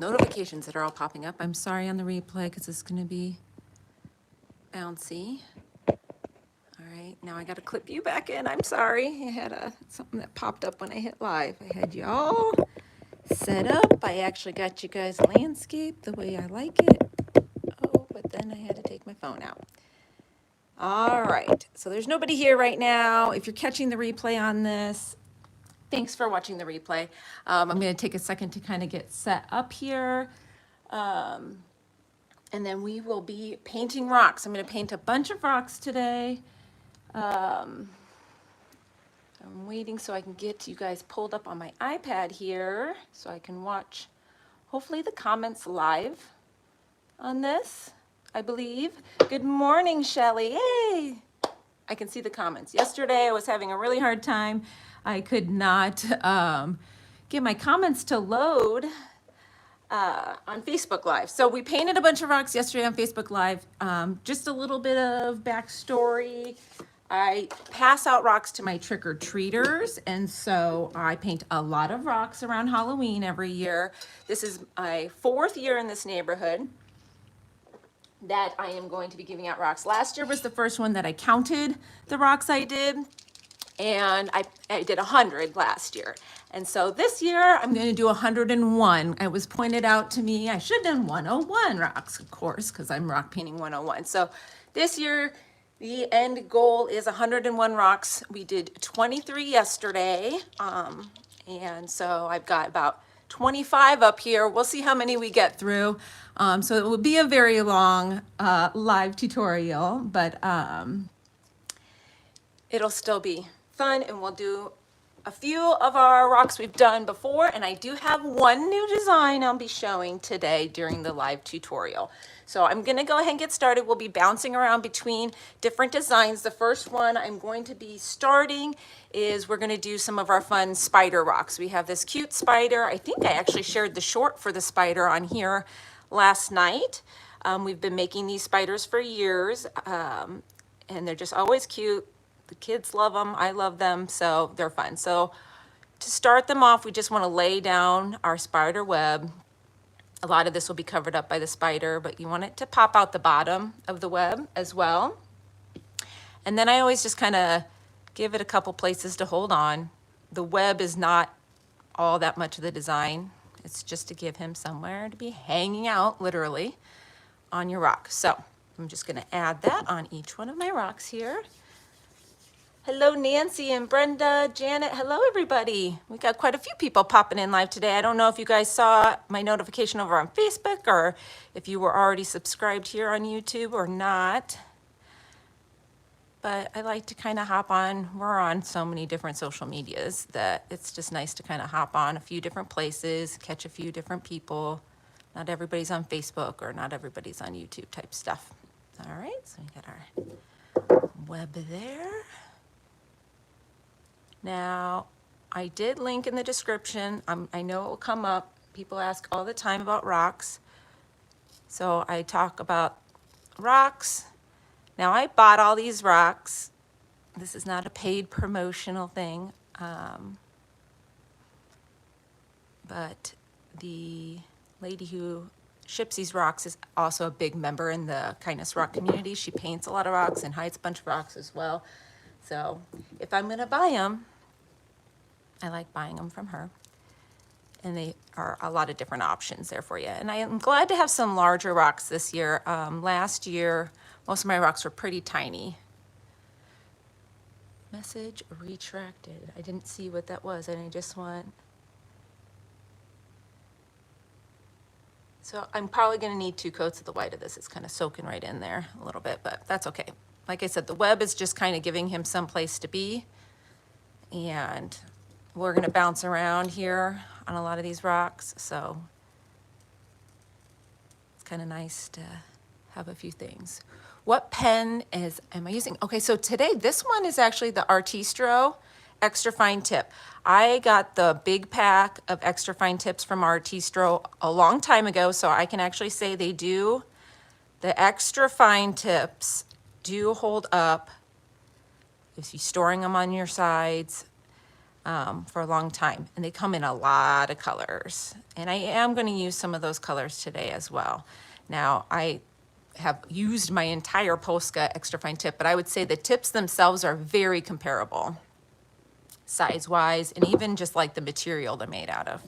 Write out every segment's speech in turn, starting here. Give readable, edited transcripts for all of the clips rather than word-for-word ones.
notifications that are all popping up. I'm sorry on the replay because it's going to be bouncy. All right, now I got to clip you back in. I'm sorry. I had something that popped up when I hit live. I had you all set up. I actually got you guys landscape the way I like it. Oh, but then I had to take my phone out. All right, so there's nobody here right now. If you're catching the replay on this, thanks for watching the replay. I'm going to take a second to kind of get set up here. And then we will be painting rocks. I'm going to paint a bunch of rocks today. I'm waiting so I can get you guys pulled up on my iPad here so I can watch hopefully the comments live on this, I believe. Good morning, Shelly. Hey! I can see the comments. Yesterday I was having a really hard time. I could not get my comments to load on Facebook Live. So we painted a bunch of rocks yesterday on Facebook Live. Just a little bit of backstory. I pass out rocks to my trick-or-treaters, and so I paint a lot of rocks around Halloween every year. This is my 4th year in this neighborhood that I am going to be giving out rocks. Last year was the first one that I counted the rocks I did, and I did 100 last year. And so this year I'm going to do 101. It was pointed out to me I should have done 101 rocks, of course, because I'm rock painting 101. So this year the end goal is 101 rocks. We did 23 yesterday, and so I've got about 25 up here. We'll see how many we get through. So it will be a very long live tutorial, but it'll still be fun, and we'll do a few of our rocks we've done before, and I do have one new design I'll be showing today during the live tutorial. So I'm gonna go ahead and get started. We'll be bouncing around between different designs. The first one I'm going to be starting is we're gonna do some of our fun spider rocks. We have this cute spider. I think I actually shared the short for the spider on here last night. We've been making these spiders for years, and they're just always cute. The kids love them, I love them, so they're fun. So to start them off, we just want to lay down our spider web. A lot of this will be covered up by the spider, but you want it to pop out the bottom of the web as well. And then I always just kind of give it a couple places to hold on. The web is not all that much of the design. It's just to give him somewhere to be hanging out, literally, on your rock. So I'm just going to add that on each one of my rocks here. Hello, Nancy and Brenda, Janet. Hello, everybody. We got quite a few people popping in live today. I don't know if you guys saw my notification over on Facebook or if you were already subscribed here on YouTube or not. But I like to kind of hop on. We're on so many different social medias that it's just nice to kind of hop on a few different places, catch a few different people. Not everybody's on Facebook or not everybody's on YouTube type stuff. All right, so we got our web there. Now, I did link in the description. I know it will come up. People ask all the time about rocks. So I talk about rocks. Now, I bought all these rocks. This is not a paid promotional thing. But the lady who ships these rocks is also a big member in the Kindness Rock community. She paints a lot of rocks and hides a bunch of rocks as well. So if I'm gonna buy them, I like buying them from her. And they are a lot of different options there for you. And I am glad to have some larger rocks this year. Last year, most of my rocks were pretty tiny. Message retracted. I didn't see what that was, and I just want. So I'm probably gonna need 2 coats of the white of this. It's kind of soaking right in there a little bit, but that's okay. Like I said, the web is just kind of giving him some place to be. And we're gonna bounce around here on a lot of these rocks, so it's kind of nice to have a few things. What pen am I using? Okay, so today, this one is actually the Artistro Extra Fine Tip. I got the big pack of extra fine tips from Artistro a long time ago, so I can actually say they do. The extra fine tips do hold up if you're storing them on your sides. for a long time, and they come in a lot of colors. And I am going to use some of those colors today as well. Now, I have used my entire Polska extra fine tip, but I would say the tips themselves are very comparable, size-wise, and even just like the material they're made out of.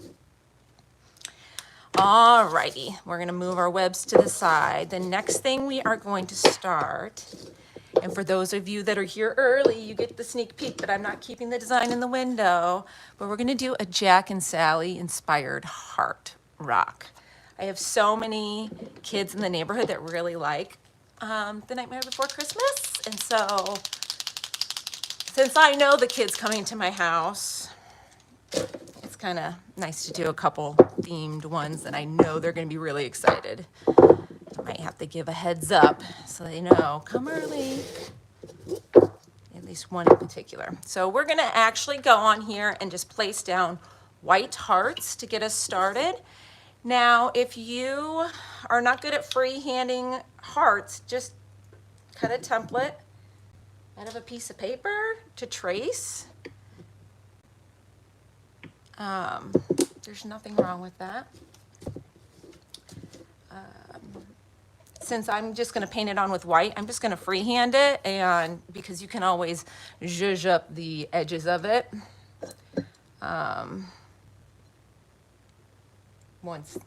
Alrighty, we're gonna move our webs to the side. The next thing we are going to start, and for those of you that are here early, you get the sneak peek, but I'm not keeping the design in the window, but we're gonna do a Jack and Sally inspired heart rock. I have so many kids in the neighborhood that really like The Nightmare Before Christmas, and so since I know the kids coming to my house, it's kind of nice to do a couple themed ones that I know they're going to be really excited. I might have to give a heads up so they know, come early. At least one in particular. So we're going to actually go on here and just place down white hearts to get us started. Now, if you are not good at freehanding hearts, just cut a template out of a piece of paper to trace. There's nothing wrong with that. Since I'm just going to paint it on with white, I'm just going to freehand it, and because you can always zhuzh up the edges of it once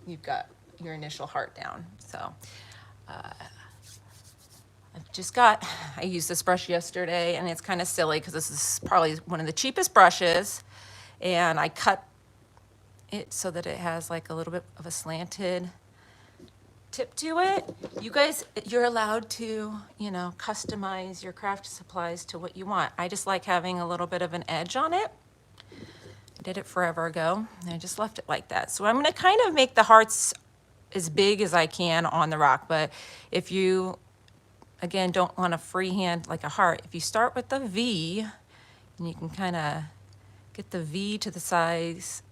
you've got your initial heart down. So I used this brush yesterday, and it's kind of silly because this is probably one of the cheapest brushes, and I cut it so that it has like a little bit of a slanted tip to it. You guys, you're allowed to, customize your craft supplies to what you want. I just like having a little bit of an edge on it. I did it forever ago, and I just left it like that. So I'm going to kind of make the hearts as big as I can on the rock, but if you, again, don't want to freehand like a heart, if you start with the V, and you can kind of get the V to the size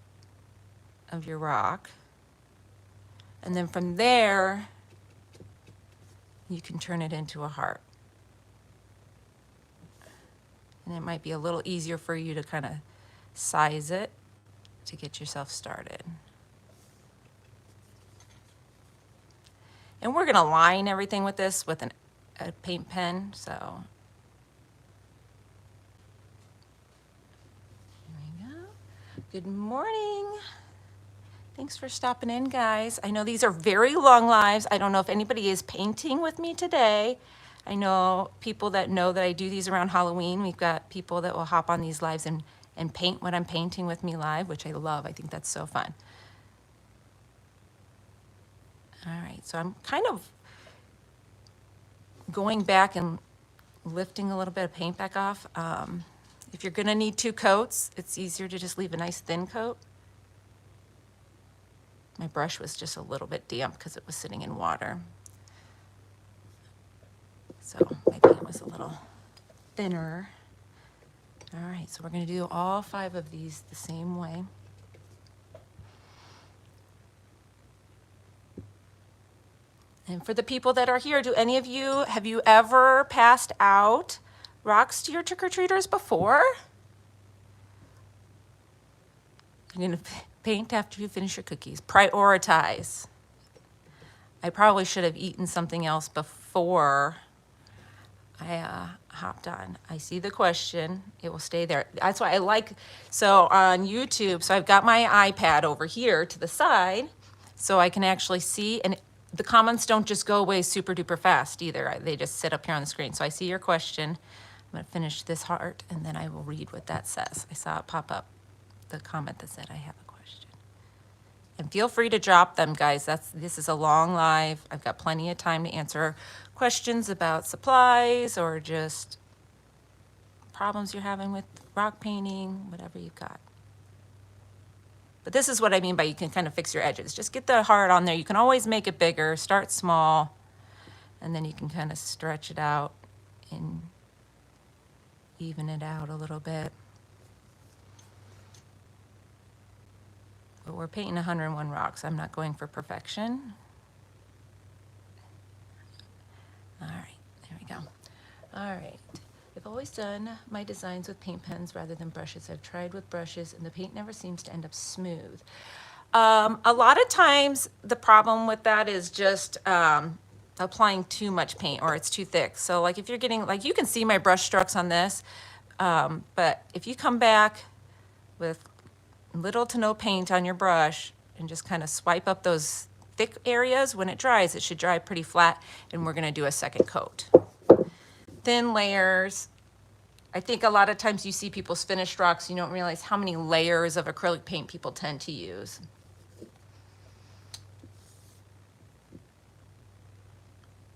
of your rock, and then from there, you can turn it into a heart. And it might be a little easier for you to kind of size it to get yourself started. And we're going to line everything with this with a paint pen, so. Here we go. Good morning. Thanks for stopping in, guys. I know these are very long lives. I don't know if anybody is painting with me today. I know people that know that I do these around Halloween. We've got people that will hop on these lives and paint when I'm painting with me live, which I love. I think that's so fun. All right, so I'm kind of going back and lifting a little bit of paint back off. If you're gonna need 2 coats, it's easier to just leave a nice thin coat. My brush was just a little bit damp because it was sitting in water. So my paint was a little thinner. All right, so we're gonna do all 5 of these the same way. And for the people that are here, have you ever passed out rocks to your trick-or-treaters before? You're gonna paint after you finish your cookies. Prioritize. I probably should have eaten something else before I hopped on. I see the question. It will stay there. That's why I like, so on YouTube, so I've got my iPad over here to the side so I can actually see, and the comments don't just go away super duper fast either. They just sit up here on the screen. So I see your question. I'm gonna finish this heart and then I will read what that says. I saw it pop up, the comment that said I have a question. And feel free to drop them, guys. This is a long live. I've got plenty of time to answer questions about supplies or just problems you're having with rock painting, whatever you've got. But this is what I mean by you can kind of fix your edges. Just get the heart on there. You can always make it bigger, start small, and then you can kind of stretch it out and even it out a little bit. But we're painting 101 rocks. I'm not going for perfection. All right, there we go. All right. If always done my designs with paint pens rather than brushes. I've tried with brushes and the paint never seems to end up smooth. A lot of times the problem with that is just applying too much paint or it's too thick. So like if you're getting, like you can see my brush strokes on this, but if you come back with little to no paint on your brush and just kind of swipe up those thick areas, when it dries, it should dry pretty flat, and we're gonna do a second coat. Thin layers. I think a lot of times you see people's finished rocks, you don't realize how many layers of acrylic paint people tend to use.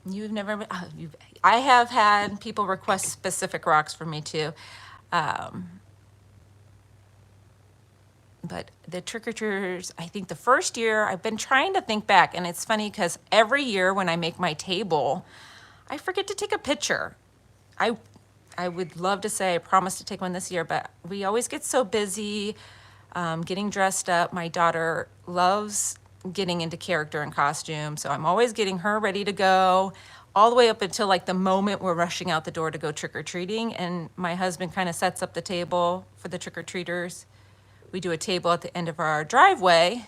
You've never, I have had people request specific rocks from me too. But the trick-or-treaters, I think the first year, I've been trying to think back, and it's funny because every year when I make my table, I forget to take a picture. I would love to say I promised to take one this year, but we always get so busy getting dressed up. My daughter loves getting into character and costume, so I'm always getting her ready to go all the way up until like the moment we're rushing out the door to go trick-or-treating, and my husband kind of sets up the table for the trick-or-treaters. We do a table at the end of our driveway.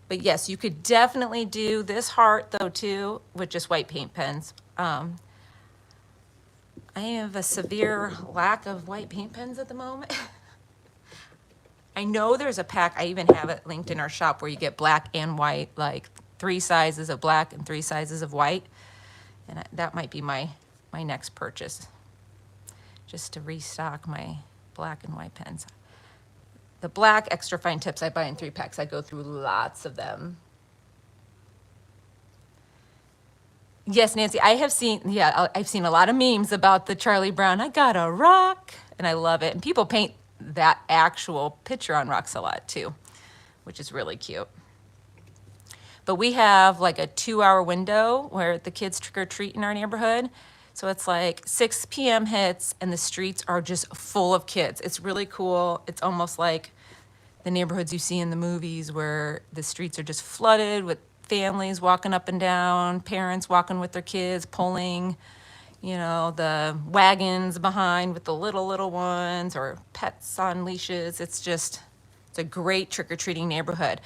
But yes, you could definitely do this heart though too with just white paint pens. I have a severe lack of white paint pens at the moment. I know there's a pack, I even have it linked in our shop, where you get black and white, like 3 sizes of black and 3 sizes of white. And that might be my next purchase, just to restock my black and white pens. The black extra fine tips I buy in 3 packs. I go through lots of them. Yes, Nancy, I have seen, I've seen a lot of memes about the Charlie Brown, I got a rock, and I love it. And people paint that actual picture on rocks a lot too, which is really cute. But we have like a 2-hour window where the kids trick or treat in our neighborhood. So it's like 6 p.m. hits and the streets are just full of kids. It's really cool. It's almost like the neighborhoods you see in the movies where the streets are just flooded with families walking up and down, parents walking with their kids, pulling, you know, the wagons behind with the little ones, or pets on leashes. It's a great trick-or-treating neighborhood.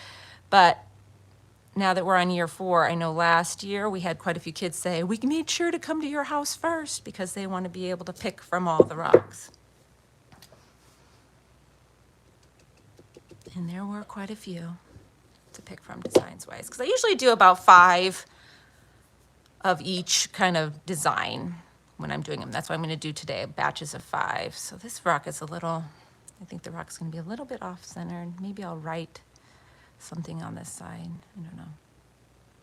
But now that we're on year 4, I know last year we had quite a few kids say, we made sure to come to your house first because they want to be able to pick from all the rocks. And there were quite a few to pick from designs-wise, because I usually do about 5 of each kind of design when I'm doing them. That's what I'm going to do today, batches of 5. So this rock is a little, I think the rock's going to be a little bit off-centered. Maybe I'll write something on this side. I don't know.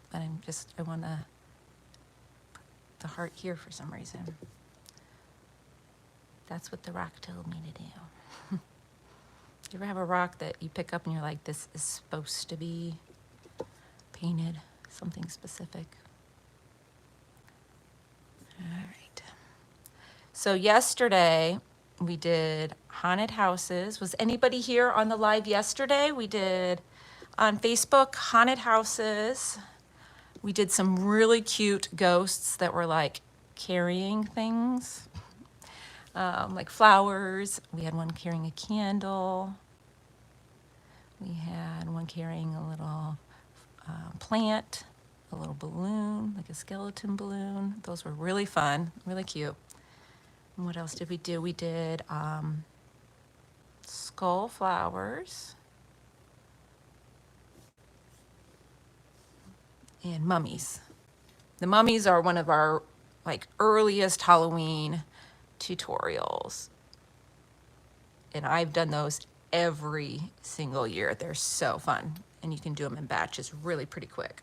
But I want to put the heart here for some reason. That's what the rock told me to do. You ever have a rock that you pick up and you're like, this is supposed to be painted something specific? All right. So yesterday we did haunted houses. Was anybody here on the live yesterday? We did on Facebook haunted houses. We did some really cute ghosts that were like carrying things, like flowers. We had one carrying a candle. We had one carrying a little plant, a little balloon, like a skeleton balloon. Those were really fun, really cute. And what else did we do? We did skull flowers and mummies. The mummies are one of our like earliest Halloween tutorials. And I've done those every single year. They're so fun. And you can do them in batches really pretty quick.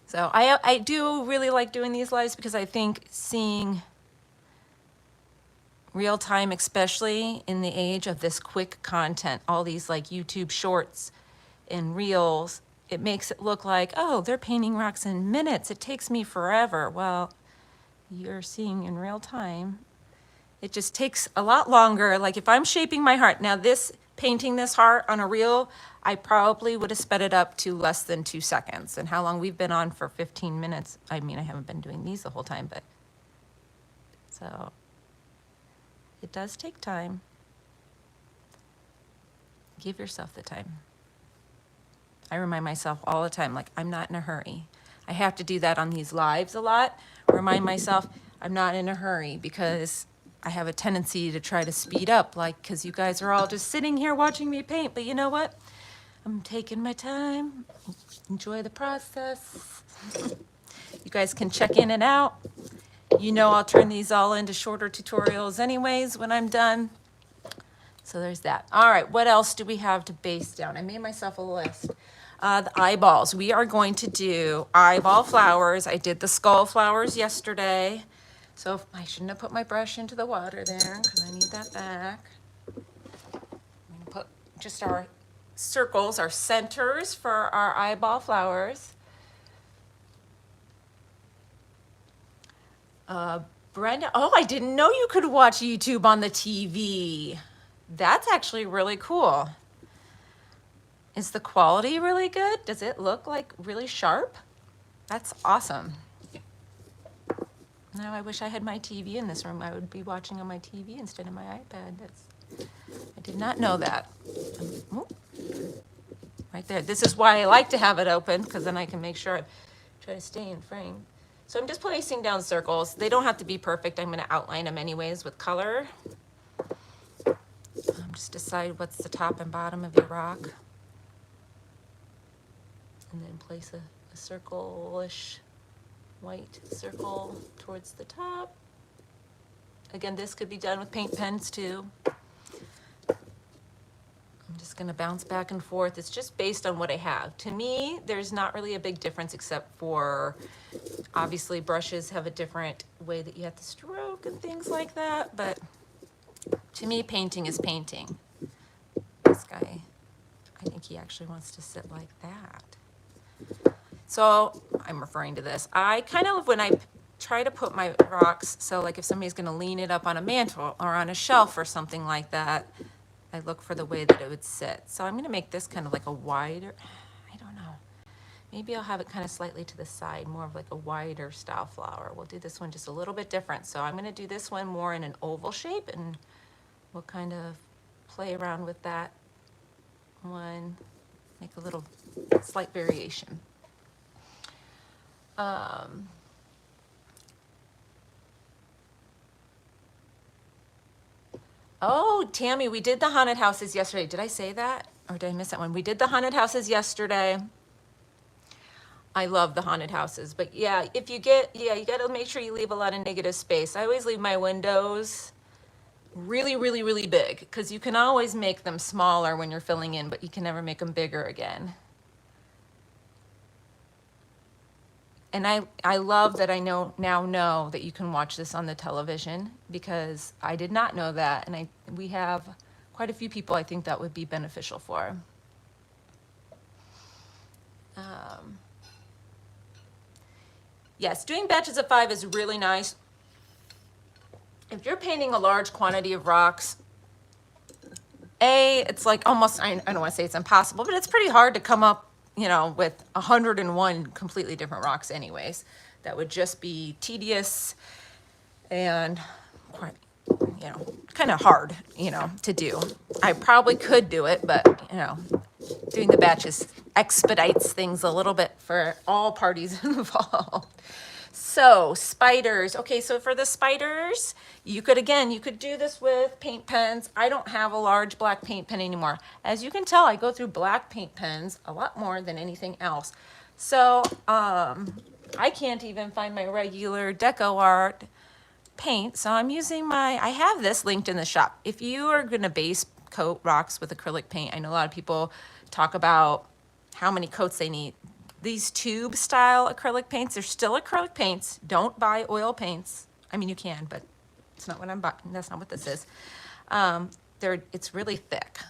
So I do really like doing these lives because I think seeing real time, especially in the age of this quick content, all these like YouTube shorts and reels, it makes it look like, oh, they're painting rocks in minutes. It takes me forever. Well, you're seeing in real time It just takes a lot longer. Like if I'm shaping my heart, now this, painting this heart on a reel, I probably would have sped it up to less than 2 seconds. And how long we've been on for 15 minutes. I mean, I haven't been doing these the whole time, but so it does take time. Give yourself the time. I remind myself all the time, like, I'm not in a hurry. I have to do that on these lives a lot. Remind myself I'm not in a hurry because I have a tendency to try to speed up, like, because you guys are all just sitting here watching me paint. But you know what? I'm taking my time. Enjoy the process. You guys can check in and out. You know I'll turn these all into shorter tutorials anyways when I'm done. So there's that. All right, what else do we have to base down? I made myself a list. The eyeballs. We are going to do eyeball flowers. I did the skull flowers yesterday. So I shouldn't have put my brush into the water there because I need that back. I'm going to put just our circles, our centers for our eyeball flowers. Brenda, oh, I didn't know you could watch YouTube on the TV. That's actually really cool. Is the quality really good? Does it look like really sharp? That's awesome. Now I wish I had my TV in this room. I would be watching on my TV instead of my iPad. I did not know that. Right there. This is why I like to have it open, because then I can make sure I try to stay in frame. So I'm just placing down circles. They don't have to be perfect. I'm going to outline them anyways with color. Just decide what's the top and bottom of your rock. And then place a circle-ish white circle towards the top. Again, this could be done with paint pens too. I'm just going to bounce back and forth. It's just based on what I have. To me, there's not really a big difference except for obviously brushes have a different way that you have to stroke and things like that. But to me, painting is painting. This guy, I think he actually wants to sit like that. So I'm referring to this. I kind of, when I try to put my rocks, so like if somebody's going to lean it up on a mantle or on a shelf or something like that, I look for the way that it would sit. So I'm going to make this kind of like a wider, I don't know. Maybe I'll have it kind of slightly to the side, more of like a wider style flower. We'll do this one just a little bit different. So I'm going to do this one more in an oval shape, and we'll kind of play around with that one, make a little slight variation. Oh, Tammy, we did the haunted houses yesterday. Did I say that? Or did I miss that one? We did the haunted houses yesterday. I love the haunted houses. But yeah, if you get, you got to make sure you leave a lot of negative space. I always leave my windows really, really, really big, because you can always make them smaller when you're filling in, but you can never make them bigger again. And I love that I now know that you can watch this on the television, because I did not know that. And we have quite a few people I think that would be beneficial for. Yes, doing batches of 5 is really nice. If you're painting a large quantity of rocks, it's like almost, I don't want to say it's impossible, but it's pretty hard to come up, with 101 completely different rocks anyways. That would just be tedious and quite, kind of hard, to do. I probably could do it, but, doing the batches expedites things a little bit for all parties involved. So spiders. Okay, so for the spiders, you could do this with paint pens. I don't have a large black paint pen anymore. As you can tell, I go through black paint pens a lot more than anything else. So I can't even find my regular DecoArt paint. So I'm using I have this linked in the shop. If you are going to base coat rocks with acrylic paint, I know a lot of people talk about how many coats they need. These tube style acrylic paints, they're still acrylic paints. Don't buy oil paints. I mean, you can, but it's not what I'm buying. That's not what this is. It's really thick.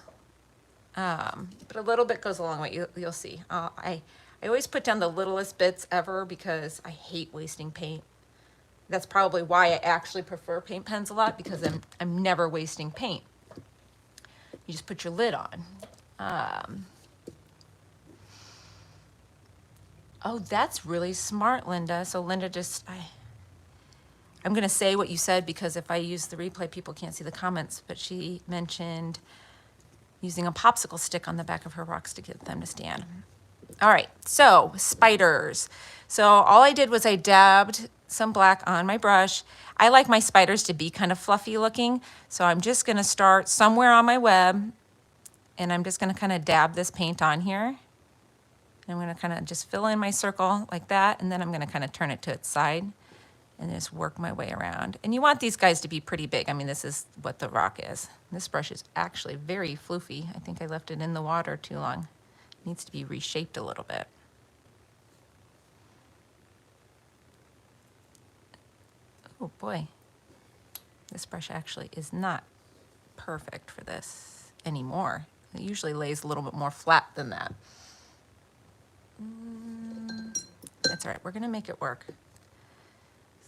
But a little bit goes a long way. You'll see. I always put down the littlest bits ever because I hate wasting paint. That's probably why I actually prefer paint pens a lot, because I'm never wasting paint. You just put your lid on. Oh, that's really smart, Linda. So Linda I'm going to say what you said, because if I use the replay, people can't see the comments, but she mentioned using a popsicle stick on the back of her rocks to get them to stand. All right, so spiders. So all I did was I dabbed some black on my brush. I like my spiders to be kind of fluffy looking, so I'm just gonna start somewhere on my web, and I'm just gonna kind of dab this paint on here. And I'm gonna kind of just fill in my circle like that, and then I'm gonna kind of turn it to its side and just work my way around. And you want these guys to be pretty big. I mean, this is what the rock is. This brush is actually very floofy. I think I left it in the water too long. It needs to be reshaped a little bit. Oh boy, this brush actually is not perfect for this anymore. It usually lays a little bit more flat than that. That's all right, we're gonna make it work.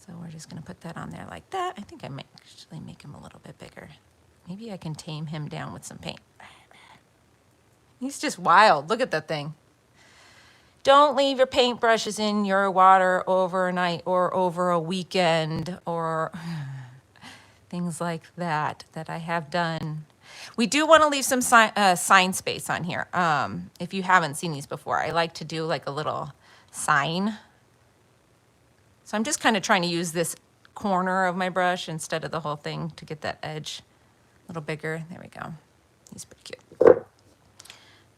So we're just gonna put that on there like that. I think I might actually make him a little bit bigger. Maybe I can tame him down with some paint. He's just wild, look at that thing. Don't leave your paintbrushes in your water overnight or over a weekend or things like that I have done. We do want to leave some sign space on here. If you haven't seen these before, I like to do like a little sign. So I'm just kind of trying to use this corner of my brush instead of the whole thing to get that edge a little bigger. There we go. He's pretty cute.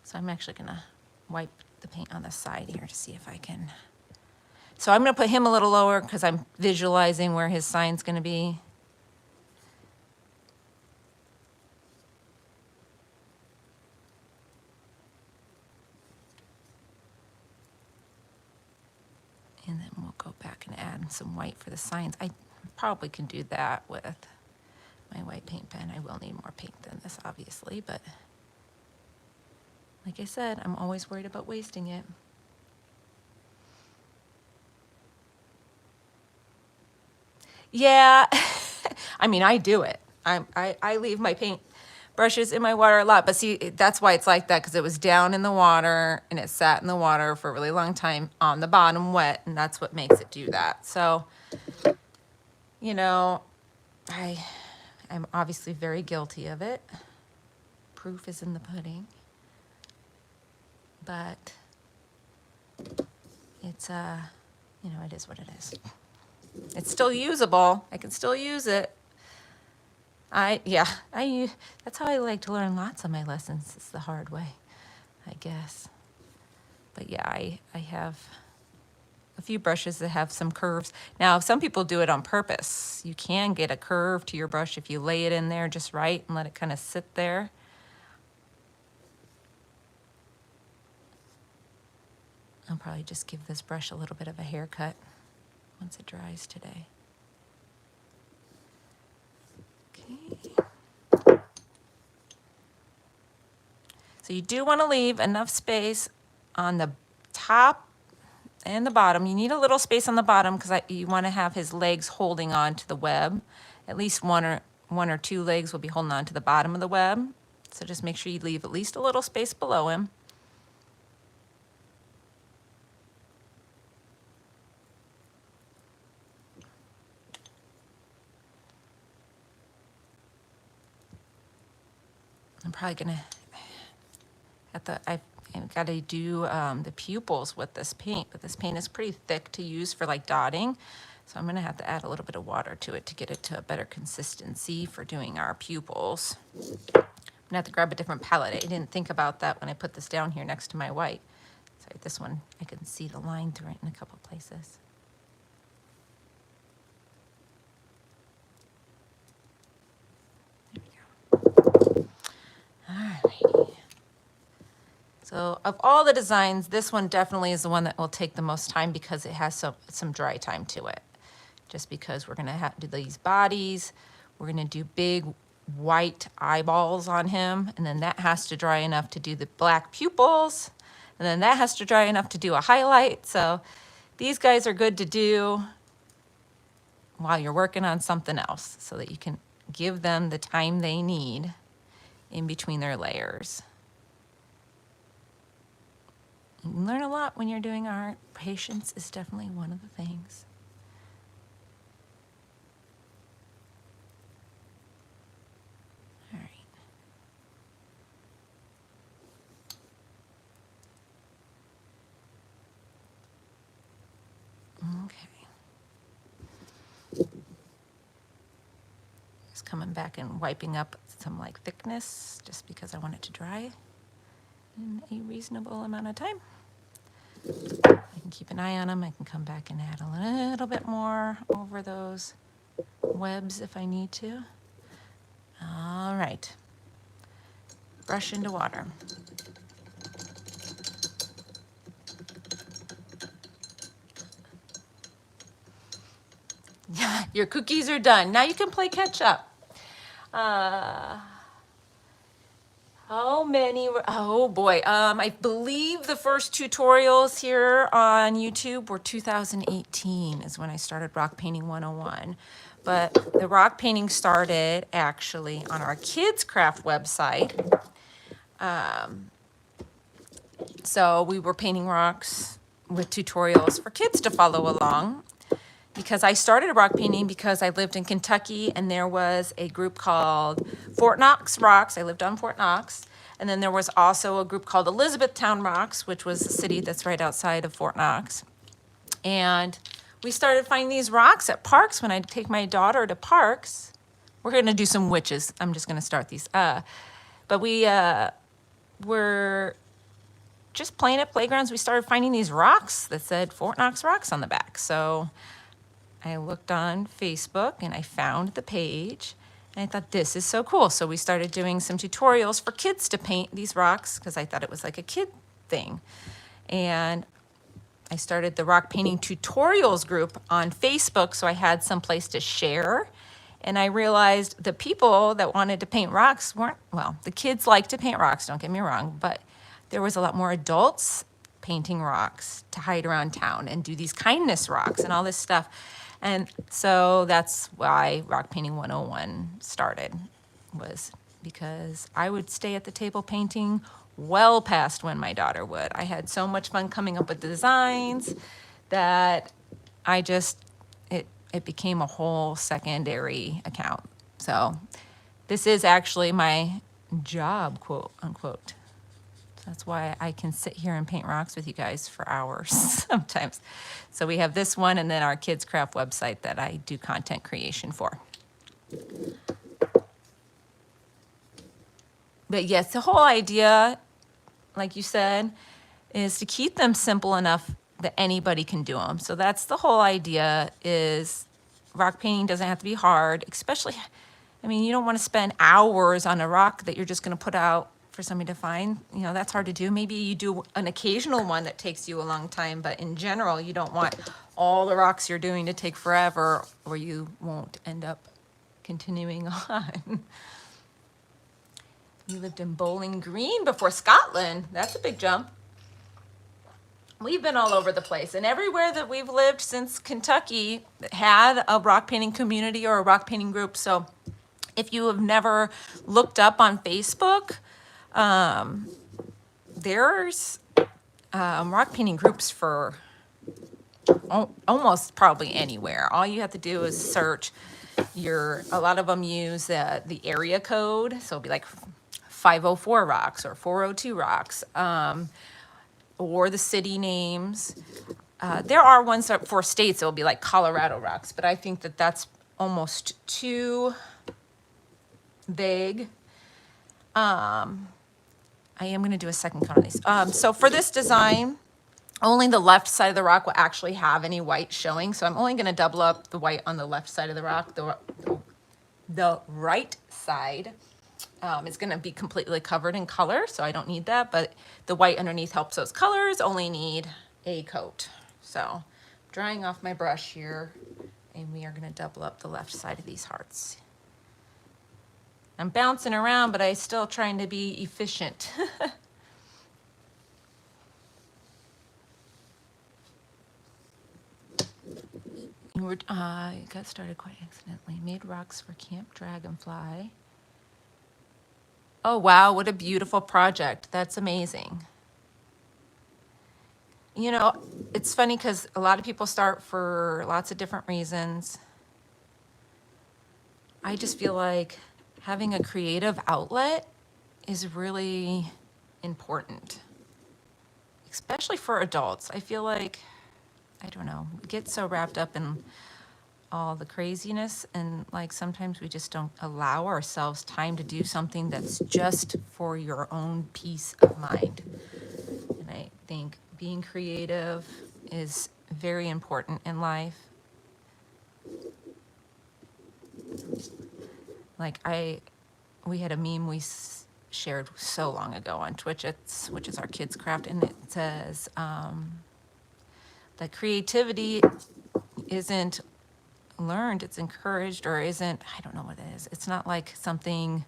So I'm actually gonna wipe the paint on the side here to see if I can. So I'm gonna put him a little lower because I'm visualizing where his sign's gonna be. And then we'll go back and add some white for the signs. I probably can do that with my white paint pen. I will need more paint than this, obviously, but like I said, I'm always worried about wasting it. Yeah, I mean, I do it. I leave my paint brushes in my water a lot, but see, that's why it's like that, because it was down in the water and it sat in the water for a really long time on the bottom wet, and that's what makes it do that. So, you know, I'm obviously very guilty of it. Proof is in the pudding. But it's, you know, it is what it is. It's still usable. I can still use it. That's how I like to learn lots of my lessons. It's the hard way, I guess. But yeah, I have a few brushes that have some curves. Now, some people do it on purpose. You can get a curve to your brush if you lay it in there just right and let it kind of sit there. I'll probably just give this brush a little bit of a haircut once it dries today. Okay. So you do want to leave enough space on the top and the bottom. You need a little space on the bottom because you want to have his legs holding on to the web. At least one or two legs will be holding on to the bottom of the web. So just make sure you leave at least a little space below him. I'm probably gonna I've got to do the pupils with this paint, but this paint is pretty thick to use for like dotting. So I'm gonna have to add a little bit of water to it to get it to a better consistency for doing our pupils. I'm gonna have to grab a different palette. I didn't think about that when I put this down here next to my white. Sorry, this one, I can see the line through it in a couple places. Alrighty. So of all the designs, this one definitely is the one that will take the most time because it has some dry time to it. Just because we're gonna have to do these bodies, we're gonna do big white eyeballs on him, and then that has to dry enough to do the black pupils, and then that has to dry enough to do a highlight. So these guys are good to do while you're working on something else so that you can give them the time they need in between their layers. You can learn a lot when you're doing art. Patience is definitely one of the things. All right. Okay. Just coming back and wiping up some like thickness just because I want it to dry in a reasonable amount of time. I can keep an eye on them. I can come back and add a little bit more over those webs if I need to. All right. Brush into water. Your cookies are done. Now you can play catch up. How many were, oh boy. I believe the first tutorials here on YouTube were 2018 is when I started Rock Painting 101. But the rock painting started actually on our Kids Craft website. So we were painting rocks with tutorials for kids to follow along. Because I started rock painting because I lived in Kentucky and there was a group called Fort Knox Rocks. I lived on Fort Knox. And then there was also a group called Elizabethtown Rocks, which was a city that's right outside of Fort Knox. And we started finding these rocks at parks when I'd take my daughter to parks. We're going to do some witches. I'm just going to start these. But we were just playing at playgrounds. We started finding these rocks that said Fort Knox Rocks on the back. So I looked on Facebook and I found the page and I thought, this is so cool. So we started doing some tutorials for kids to paint these rocks because I thought it was like a kid thing. And I started the rock painting tutorials group on Facebook so I had some place to share. And I realized the people that wanted to paint rocks weren't, well, the kids like to paint rocks, don't get me wrong, but there was a lot more adults painting rocks to hide around town and do these kindness rocks and all this stuff. And so that's why Rock Painting 101 started, was because I would stay at the table painting well past when my daughter would. I had so much fun coming up with the designs that I just, it became a whole secondary account. So this is actually my job, quote unquote. That's why I can sit here and paint rocks with you guys for hours sometimes. So we have this one and then our Kids Craft website that I do content creation for. But yes, the whole idea, like you said, is to keep them simple enough that anybody can do them. So that's the whole idea, is rock painting doesn't have to be hard, especially, I mean, you don't want to spend hours on a rock that you're just going to put out for somebody to find. You know, that's hard to do. Maybe you do an occasional one that takes you a long time, but in general, you don't want all the rocks you're doing to take forever or you won't end up continuing on. You lived in Bowling Green before Scotland. That's a big jump. We've been all over the place, and everywhere that we've lived since Kentucky had a rock painting community or a rock painting group. So if you have never looked up on Facebook, there's rock painting groups for almost probably anywhere. All you have to do is search. A lot of them use the area code, so it'll be like 504 rocks or 402 rocks, or the city names. There are ones that for states that will be like Colorado rocks, but I think that that's almost too vague. I am going to do a second count on these. So for this design, only the left side of the rock will actually have any white showing. So I'm only going to double up the white on the left side of the rock. The right side is going to be completely covered in color, so I don't need that. But the white underneath helps those colors. Only need a coat. So drying off my brush here, and we are going to double up the left side of these hearts. I'm bouncing around, but I'm still trying to be efficient. got started quite accidentally. Made rocks for Camp Dragonfly. Oh, wow, what a beautiful project. That's amazing. You know, it's funny because a lot of people start for lots of different reasons. I just feel like having a creative outlet is really important, especially for adults. I feel like, I don't know, we get so wrapped up in all the craziness, and like sometimes we just don't allow ourselves time to do something that's just for your own peace of mind. And I think being creative is very important in life. Like we had a meme we shared so long ago on Twitch, which is our kids craft, and it says that creativity isn't learned, it's encouraged, or isn't, I don't know what it is. It's not like something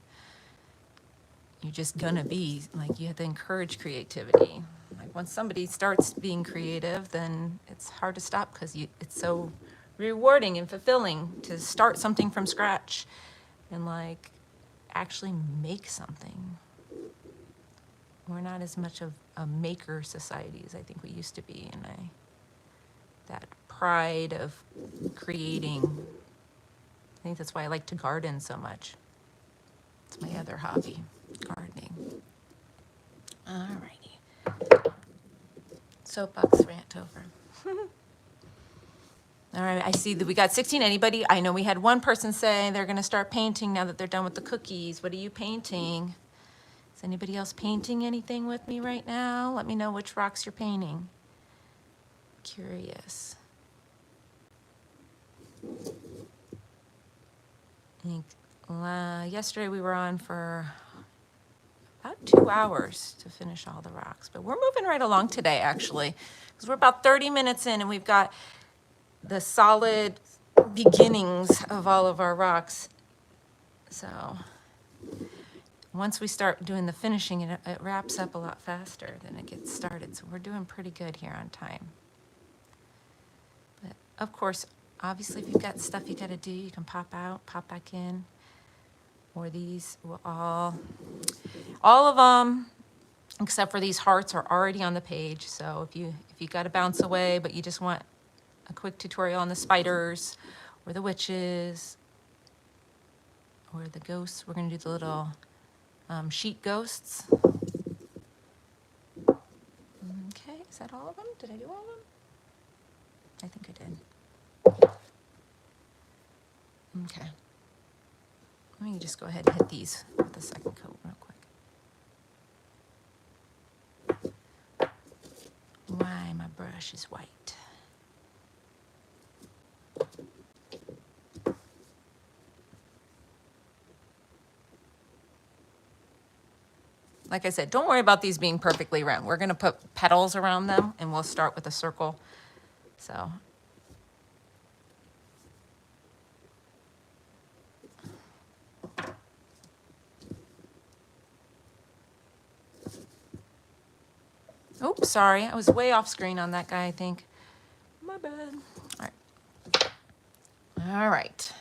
you're just gonna be, like you have to encourage creativity. Like once somebody starts being creative, then it's hard to stop because it's so rewarding and fulfilling to start something from scratch and like actually make something. We're not as much of a maker society as I think we used to be, and that pride of creating. I think that's why I like to garden so much. It's my other hobby, gardening. Alrighty. Soapbox rant over. All right, I see that we got 16. Anybody? I know we had one person say they're gonna start painting now that they're done with the cookies. What are you painting? Is anybody else painting anything with me right now? Let me know which rocks you're painting. Curious. I think yesterday we were on for about 2 hours to finish all the rocks, but we're moving right along today actually, because we're about 30 minutes in and we've got the solid beginnings of all of our rocks. So once we start doing the finishing, it wraps up a lot faster than it gets started. So we're doing pretty good here on time. But of course, obviously, if you've got stuff you got to do, you can pop out, pop back in. Or these will all of them, except for these hearts, are already on the page. So if you got to bounce away, but you just want a quick tutorial on the spiders or the witches or the ghosts, we're going to do the little sheet ghosts. Okay, is that all of them? Did I do all of them? I think I did. Okay. Let me just go ahead and hit these with the second coat real quick. Why my brush is white. Like I said, don't worry about these being perfectly round. We're going to put petals around them, and we'll start with a circle. So. Oops, sorry. I was way off screen on that guy, I think. My bad. All right. All right.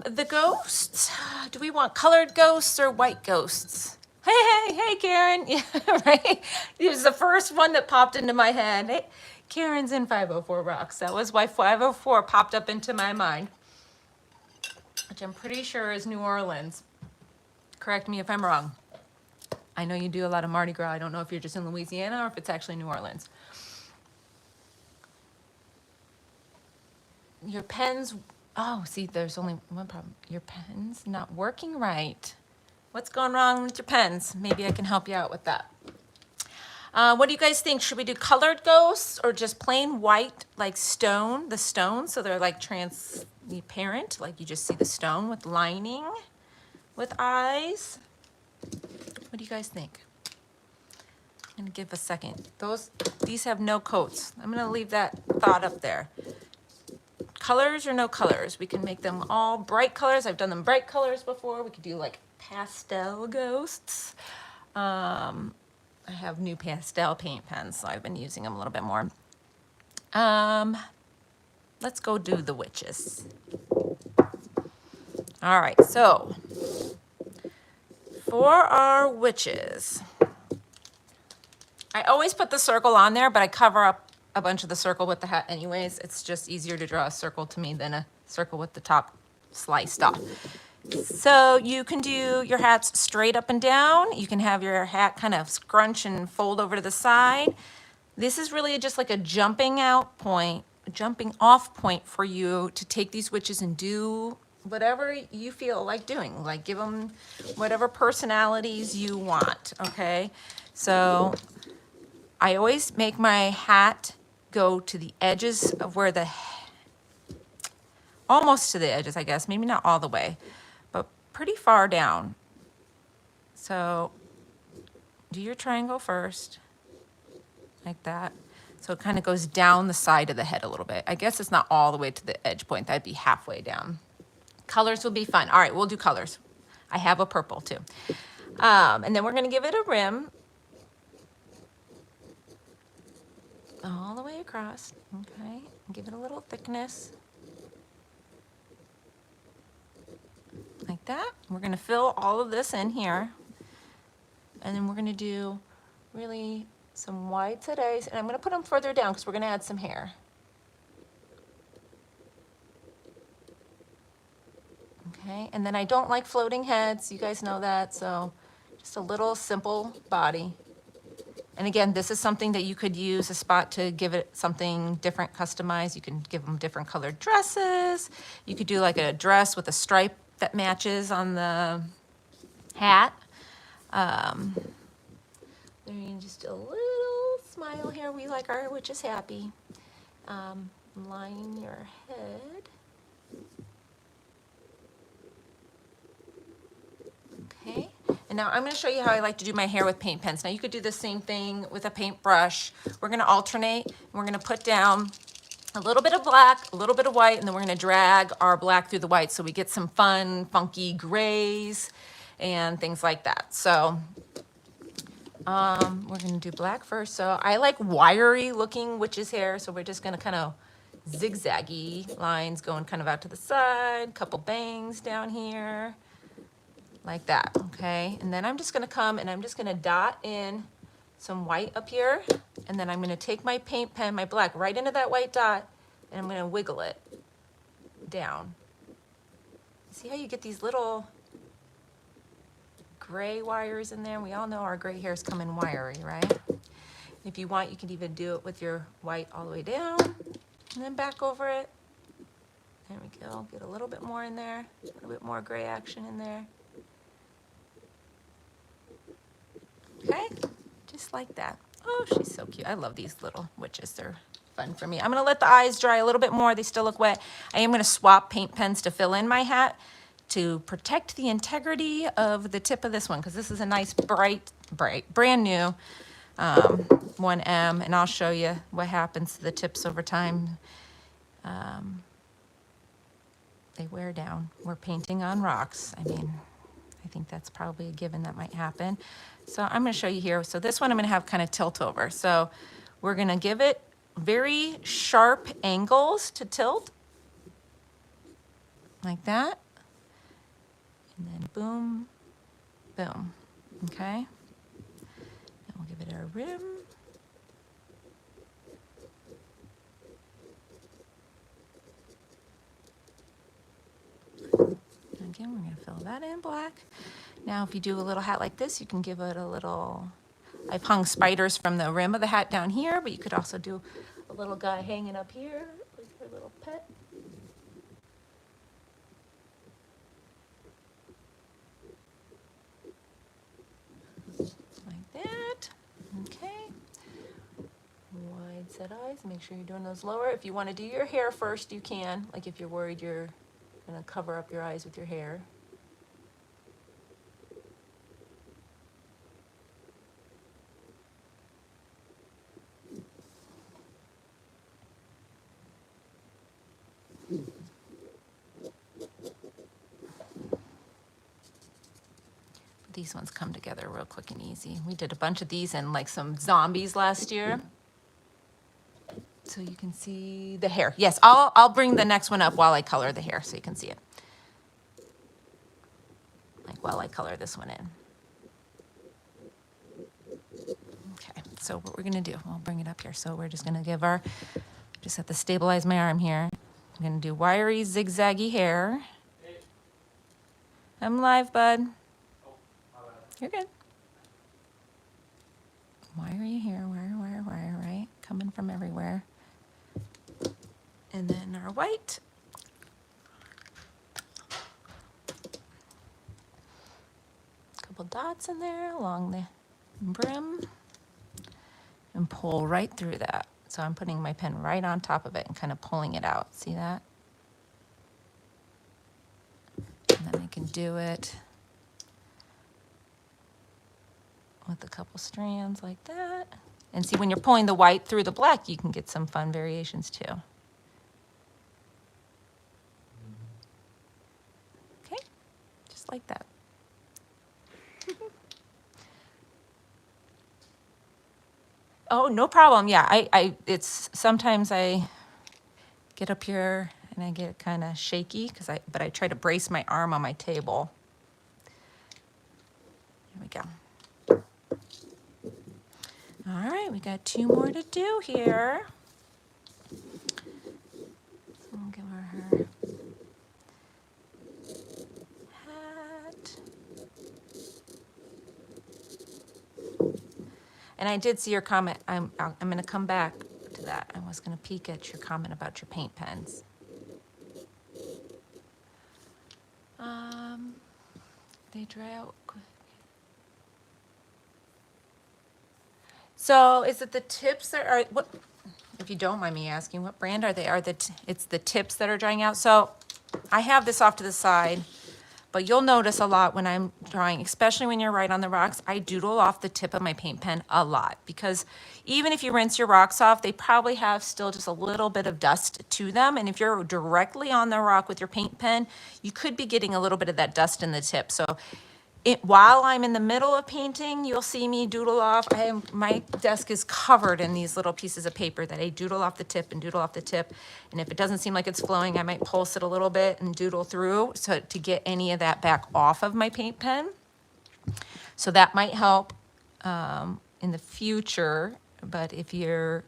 The ghosts. Do we want colored ghosts or white ghosts? Hey, Karen. Yeah, right. It was the first one that popped into my head. Hey, Karen's in 504 Rocks. That was why 504 popped up into my mind, which I'm pretty sure is New Orleans. Correct me if I'm wrong. I know you do a lot of Mardi Gras. I don't know if you're just in Louisiana or if it's actually New Orleans. Your pens, oh, see, there's only one problem. Your pen's not working right. What's going wrong with your pens? Maybe I can help you out with that. What do you guys think? Should we do colored ghosts or just plain white, like stone, the stone, so they're like transparent, like you just see the stone with lining, with eyes? What do you guys think? I'm gonna give a second. These have no coats. I'm gonna leave that thought up there. Colors or no colors? We can make them all bright colors. I've done them bright colors before. We could do like pastel ghosts. I have new pastel paint pens, so I've been using them a little bit more. Let's go do the witches. All right, so for our witches, I always put the circle on there, but I cover up a bunch of the circle with the hat anyways. It's just easier to draw a circle to me than a circle with the top sliced off. So you can do your hats straight up and down. You can have your hat kind of scrunch and fold over to the side. This is really just like a jumping out point, a jumping off point for you to take these witches and do whatever you feel like doing, like give them whatever personalities you want, okay? So I always make my hat go to the edges of where almost to the edges, I guess, maybe not all the way, but pretty far down. So do your triangle first, like that. So it kind of goes down the side of the head a little bit. I guess it's not all the way to the edge point, that'd be halfway down. Colors will be fun. All right, we'll do colors. I have a purple too. And then we're gonna give it a rim all the way across, okay? Give it a little thickness. Like that. We're gonna fill all of this in here. And then we're gonna do really some white today. And I'm gonna put them further down because we're gonna add some hair. Okay, and then I don't like floating heads. You guys know that, so just a little simple body. And again, this is something that you could use a spot to give it something different, customized. You can give them different colored dresses. You could do like a dress with a stripe that matches on the hat. Then just a little smile here. We like our witches happy. Line your head. Okay, and now I'm going to show you how I like to do my hair with paint pens. Now you could do the same thing with a paintbrush. We're going to alternate. We're going to put down a little bit of black, a little bit of white, and then we're going to drag our black through the white so we get some fun, funky grays and things like that. So we're going to do black first. So I like wiry looking witch's hair, so we're just going to kind of zigzaggy lines going kind of out to the side, couple bangs down here. Like that, okay? And then I'm just gonna come and I'm just gonna dot in some white up here, and then I'm gonna take my paint pen, my black, right into that white dot, and I'm gonna wiggle it down. See how you get these little gray wires in there? We all know our gray hairs come in wiry, right? If you want, you can even do it with your white all the way down, and then back over it. There we go, get a little bit more in there, a little bit more gray action in there. Okay, just like that. Oh, she's so cute. I love these little witches. They're fun for me. I'm gonna let the eyes dry a little bit more. They still look wet. I am gonna swap paint pens to fill in my hat to protect the integrity of the tip of this one, because this is a nice bright, brand new 1M, and I'll show you what happens to the tips over time. They wear down. We're painting on rocks. I mean, I think that's probably a given that might happen. So I'm going to show you here. So this one I'm going to have kind of tilt over. So we're going to give it very sharp angles to tilt. Like that. And then boom, boom. Okay. And we'll give it a rim. Again, we're going to fill that in black. Now, if you do a little hat like this, you can give it a little, I've hung spiders from the rim of the hat down here, but you could also do a little guy hanging up here, like your little pet. Like that. Okay. Wide set eyes. Make sure you're doing those lower. If you want to do your hair first, you can. Like if you're worried you're going to cover up your eyes with your hair. These ones come together real quick and easy. We did a bunch of these and like some zombies last year. so you can see the hair. Yes, I'll bring the next one up while I color the hair so you can see it. Like while I color this one in. Okay, so what we're gonna do, I'll bring it up here. So we're just gonna give our, just have to stabilize my arm here. I'm gonna do wiry, zigzaggy hair. I'm live, bud. You're good. Wiry hair, wire, right? Coming from everywhere. And then our white. Couple dots in there along the brim. And pull right through that. So I'm putting my pen right on top of it and kind of pulling it out. See that? And then I can do it with a couple strands like that. And see, when you're pulling the white through the black, you can get some fun variations too. Okay, just like that. Oh, no problem. Yeah, it's sometimes I get up here and I get kind of shaky but I try to brace my arm on my table. Here we go. All right, we got 2 more to do here. So we'll give her hat. And I did see your comment. I'm going to come back to that. I was going to peek at your comment about your paint pens. They dry out quick. So is it the tips that are, what, if you don't mind me asking, what brand are they? It's the tips that are drying out. So I have this off to the side, but you'll notice a lot when I'm drawing, especially when you're right on the rocks, I doodle off the tip of my paint pen a lot because even if you rinse your rocks off, they probably have still just a little bit of dust to them. And if you're directly on the rock with your paint pen, you could be getting a little bit of that dust in the tip. So while I'm in the middle of painting, you'll see me doodle off. My desk is covered in these little pieces of paper that I doodle off the tip and doodle off the tip. And if it doesn't seem like it's flowing, I might pulse it a little bit and doodle through so to get any of that back off of my paint pen. So that might help in the future. But if they're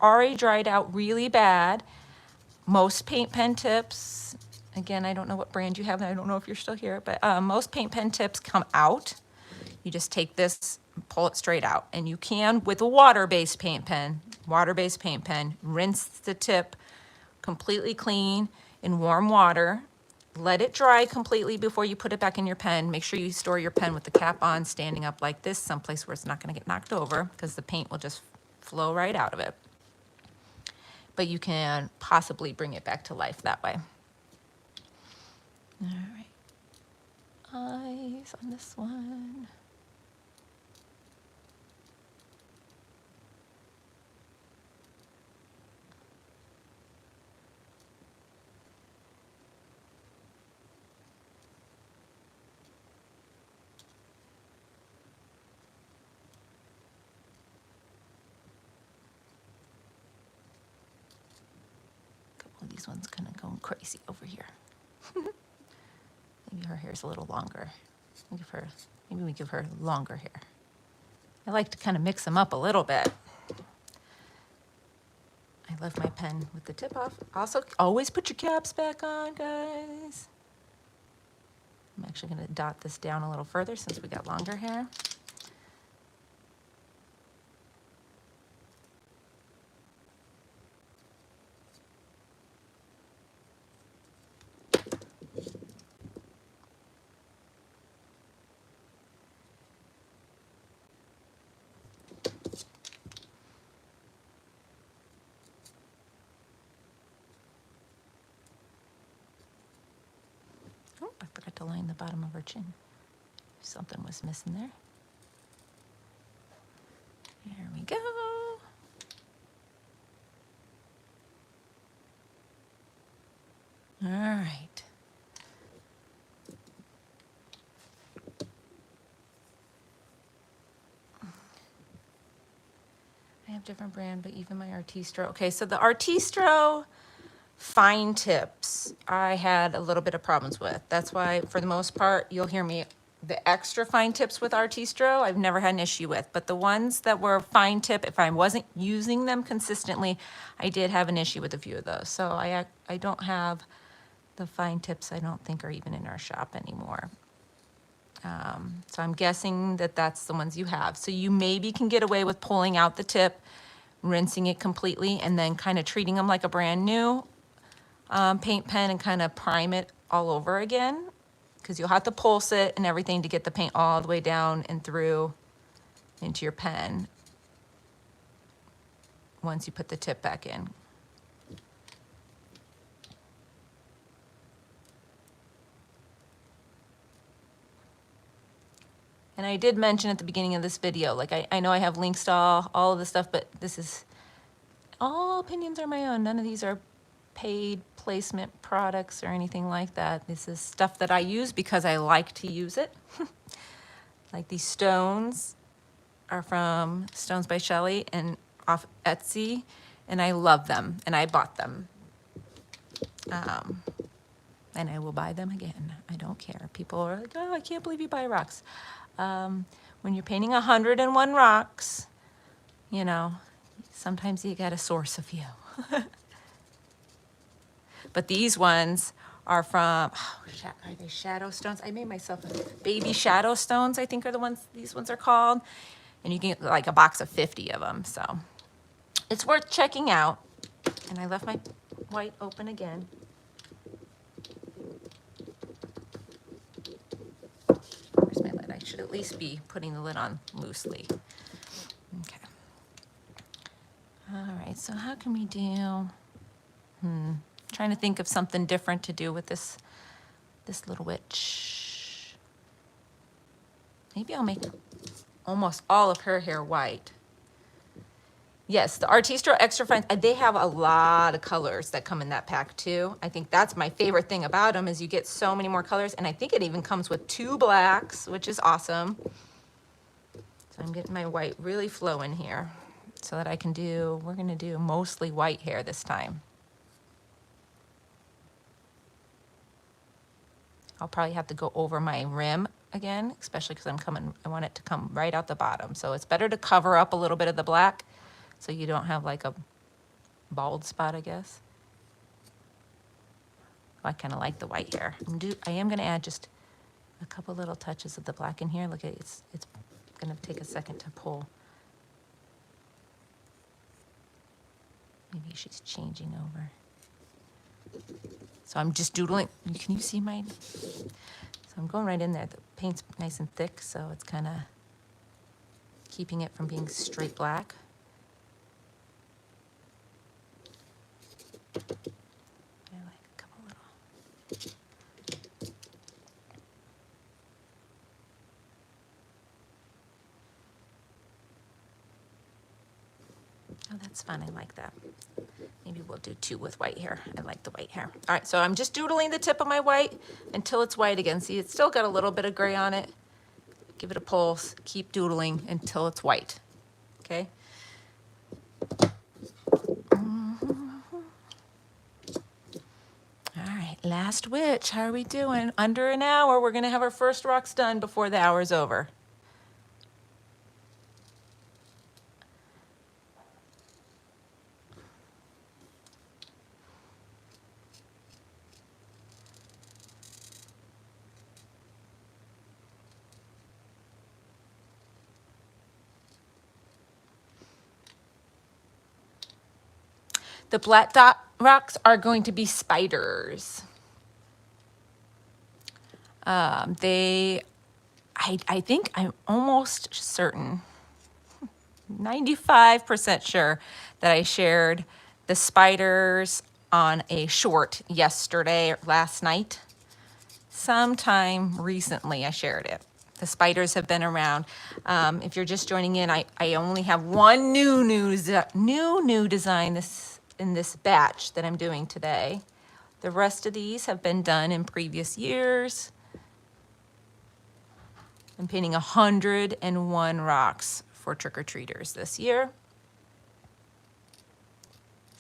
already dried out really bad, most paint pen tips, again, I don't know what brand you have, and I don't know if you're still here, but most paint pen tips come out. You just take this, pull it straight out. And you can, with a water-based paint pen, rinse the tip completely clean in warm water. Let it dry completely before you put it back in your pen. Make sure you store your pen with the cap on, standing up like this, someplace where it's not gonna get knocked over, because the paint will just flow right out of it. But you can possibly bring it back to life that way. All right, eyes on this one. A couple of these ones kind of going crazy over here. Maybe her hair's a little longer. Maybe we give her longer hair. I like to kind of mix them up a little bit. I left my pen with the tip off. Also, always put your caps back on, guys. I'm actually going to dot this down a little further since we got longer hair. Oh, I forgot to line the bottom of her chin. Something was missing there. There we go. All right. I have have different brand, but even my Artistro. Okay, so the Artistro fine tips I had a little bit of problems with. That's why, for the most part, you'll hear me, the extra fine tips with Artistro, I've never had an issue with. But the ones that were fine tip, if I wasn't using them consistently, I did have an issue with a few of those. So I don't have the fine tips, I don't think are even in our shop anymore. So I'm guessing that that's the ones you have. So you maybe can get away with pulling out the tip, rinsing it completely, and then kind of treating them like a brand new paint pen and kind of prime it all over again, because you'll have to pulse it and everything to get the paint all the way down and through into your pen once you put the tip back in. And I did mention at the beginning of this video, like I know I have links to all of the stuff, but this is, all opinions are my own. None of these are paid placement products or anything like that. This is stuff that I use because I like to use it. Like these stones are from Stones by Shelley and off Etsy, and I love them, and I bought them. And I will buy them again. I don't care. People are like, oh, I can't believe you buy rocks. When you're painting 101 rocks, you know, sometimes you gotta source a few. But these ones are from, are they shadow stones? I made myself baby shadow stones, I think are the ones, these ones are called. And you can get like a box of 50 of them, so. It's worth checking out. And I left my white open again. Where's my lid? I should at least be putting the lid on loosely. Okay. All right, so how can we do, trying to think of something different to do with this little witch. Maybe I'll make almost all of her hair white. Yes, the Artistro Extra Fine, they have a lot of colors that come in that pack too. I think that's my favorite thing about them is you get so many more colors, and I think it even comes with 2 blacks, which is awesome. So I'm getting my white really flowing here so that I can do, we're gonna do mostly white hair this time. I'll probably have to go over my rim again, especially because I want it to come right out the bottom. So it's better to cover up a little bit of the black so you don't have like a bald spot, I guess. I kind of like the white hair. I am going to add just a couple little touches of the black in here. Look at it's going to take a second to pull. Maybe she's changing over. So I'm just doodling. Can you see my? So I'm going right in there. The paint's nice and thick, so it's kind of keeping it from being straight black. I like a couple little. Oh, that's fun. I like that. Maybe we'll do 2 with white hair. I like the white hair. All right, so I'm just doodling the tip of my white until it's white again. See, it's still got a little bit of gray on it. Give it a pulse. Keep doodling until it's white. Okay? All right, last witch. How are we doing? Under an hour. We're going to have our first rocks done before the hour's over. The black dot rocks are going to be spiders. I think I'm almost certain, 95% sure that I shared the spiders on a short yesterday or last night. Sometime recently I shared it. The spiders have been around. If you're just joining in, I only have one new design in this batch that I'm doing today. The rest of these have been done in previous years. I'm painting 101 rocks for trick-or-treaters this year.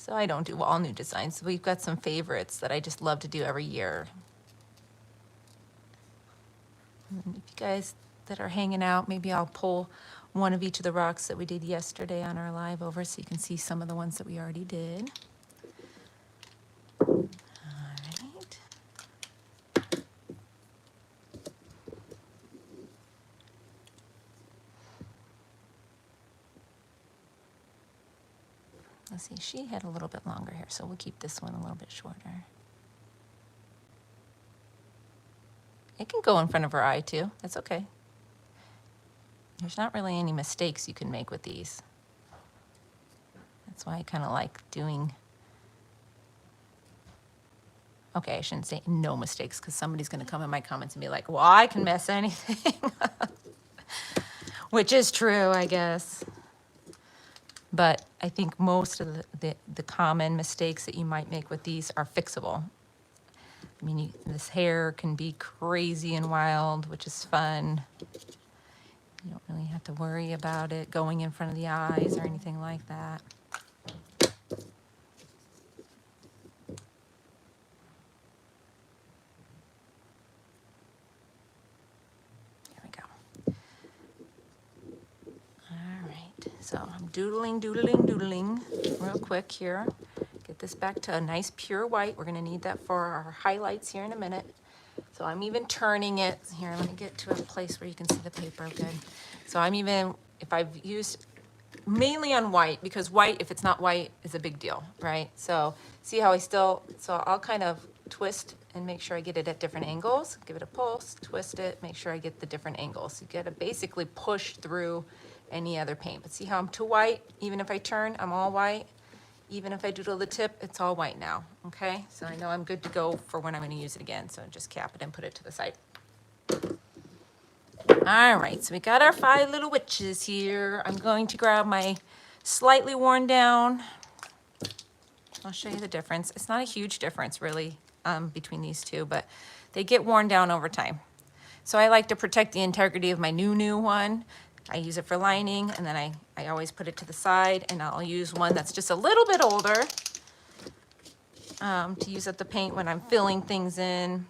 So I don't do all new designs. We've got some favorites that I just love to do every year. And if you guys that are hanging out, maybe I'll pull one of each of the rocks that we did yesterday on our live over so you can see some of the ones that we already did. All right. Let's see, she had a little bit longer hair, so we'll keep this one a little bit shorter. It can go in front of her eye too, that's okay. There's not really any mistakes you can make with these. That's why I kind of like doing, okay, I shouldn't say no mistakes because somebody's going to come in my comments and be like, well, I can mess anything up. Which is true, I guess. But I think most of the common mistakes that you might make with these are fixable. I mean, this hair can be crazy and wild, which is fun. You don't really have to worry about it going in front of the eyes or anything like that. There we go. All right, so I'm doodling real quick here. Get this back to a nice pure white. We're gonna need that for our highlights here in a minute. So I'm even turning it. Here, let me get to a place where you can see the paper good. So I'm even, if I've used mainly on white, because white, if it's not white, is a big deal, right? So see how so I'll kind of twist and make sure I get it at different angles. Give it a pulse, twist it, make sure I get the different angles. You gotta basically push through any other paint. But see how I'm too white? Even if I turn, I'm all white. Even if I doodle the tip, it's all white now, okay? So I know I'm good to go for when I'm gonna use it again. So just cap it and put it to the side. All right, so we got our 5 little witches here. I'm going to grab my slightly worn down. I'll show you the difference. It's not a huge difference really between these two, but they get worn down over time. So I like to protect the integrity of my new one. I use it for lining, and then I always put it to the side, and I'll use one that's just a little bit older to use up the paint when I'm filling things in.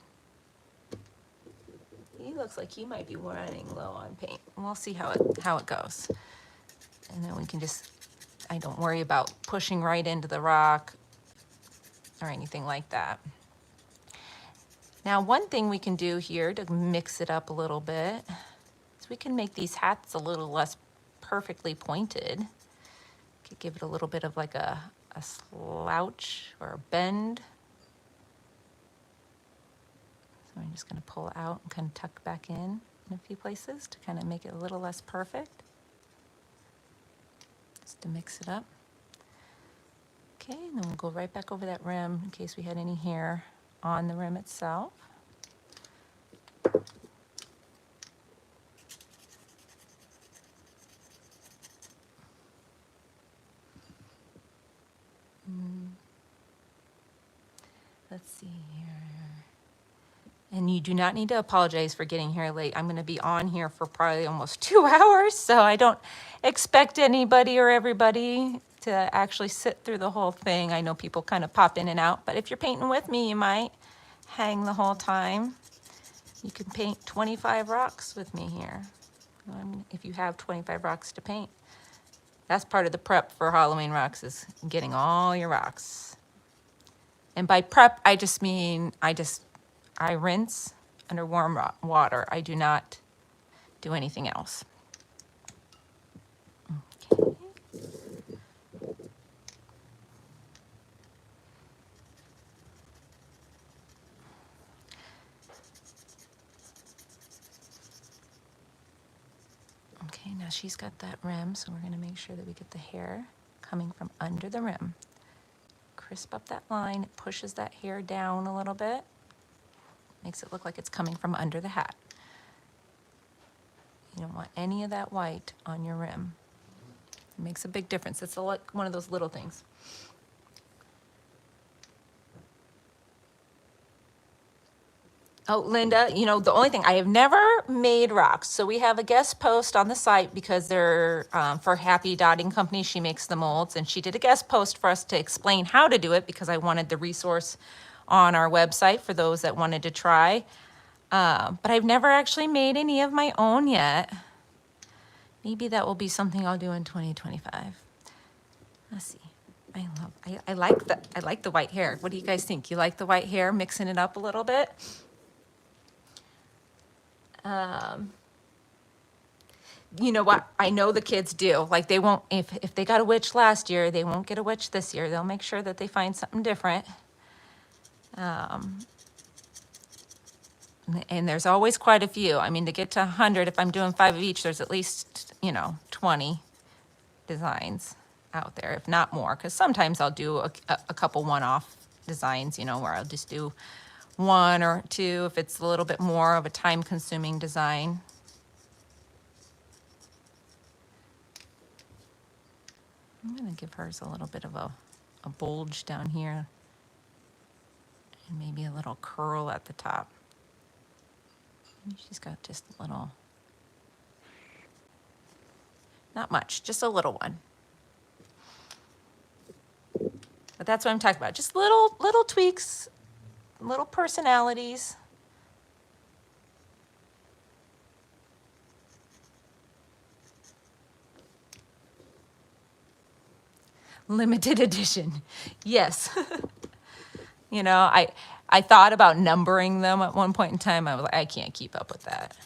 He looks like he might be running low on paint. We'll see how it goes. And then we can just, I don't worry about pushing right into the rock or anything like that. Now, one thing we can do here to mix it up a little bit is we can make these hats a little less perfectly pointed. Could give it a little bit of like a slouch or a bend. So I'm just going to pull out and kind of tuck back in a few places to kind of make it a little less perfect. Just to mix it up. Okay, and then we'll go right back over that rim in case we had any hair on the rim itself. Let's see here. And you do not need to apologize for getting here late. I'm going to be on here for probably almost 2 hours, so I don't expect anybody or everybody to actually sit through the whole thing. I know people kind of pop in and out, but if you're painting with me, you might hang the whole time. You can paint 25 rocks with me here, if you have 25 rocks to paint. That's part of the prep for Halloween rocks, is getting all your rocks. And by prep, I just mean I rinse under warm water. I do not do anything else. Okay. Okay, now she's got that rim, so we're going to make sure that we get the hair coming from under the rim. Crisp up that line, it pushes that hair down a little bit. Makes it look like it's coming from under the hat. You don't want any of that white on your rim. It makes a big difference. It's one of those little things. Oh, Linda, you know, the only thing, I have never made rocks. So we have a guest post on the site because they're for Happy Dotting Company. She makes the molds, and she did a guest post for us to explain how to do it because I wanted the resource on our website for those that wanted to try. But I've never actually made any of my own yet. Maybe that will be something I'll do in 2025. Let's see. I like the white hair. What do you guys think? You like the white hair, mixing it up a little bit? You know what? I know the kids do. Like they won't, if they got a witch last year, they won't get a witch this year. They'll make sure that they find something different. And there's always quite a few. I mean, to get to 100, if I'm doing 5 of each, there's at least, 20 designs out there, if not more. Because sometimes I'll do a couple one-off designs, where I'll just do 1 or 2 if it's a little bit more of a time-consuming design. I'm going to give hers a little bit of a bulge down here and maybe a little curl at the top. She's got just a little, not much, just a little one. But that's what I'm talking about. Just little tweaks, little personalities. Limited edition. Yes. I thought about numbering them at one point in time. I was like, I can't keep up with that.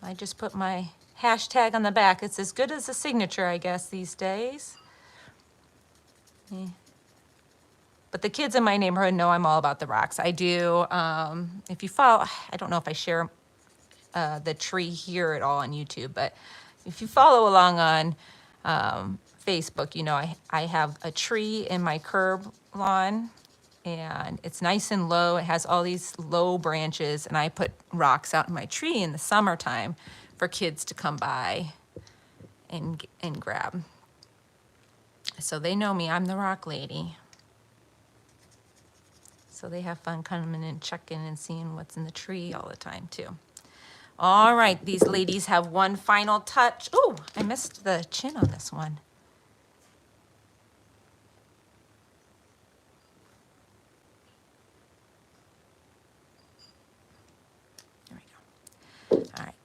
I just put my hashtag on the back. It's as good as a signature, I guess, these days. Yeah. But the kids in my neighborhood know I'm all about the rocks. I do. If you follow, I don't know if I share the tree here at all on YouTube, but if you follow along on Facebook, I have a tree in my curb lawn, and it's nice and low. It has all these low branches, and I put rocks out in my tree in the summertime for kids to come by and grab. So they know me. I'm the rock lady. So they have fun coming and checking and seeing what's in the tree all the time too. All right, these ladies have one final touch. Oh, I missed the chin on this one. There we go. All right,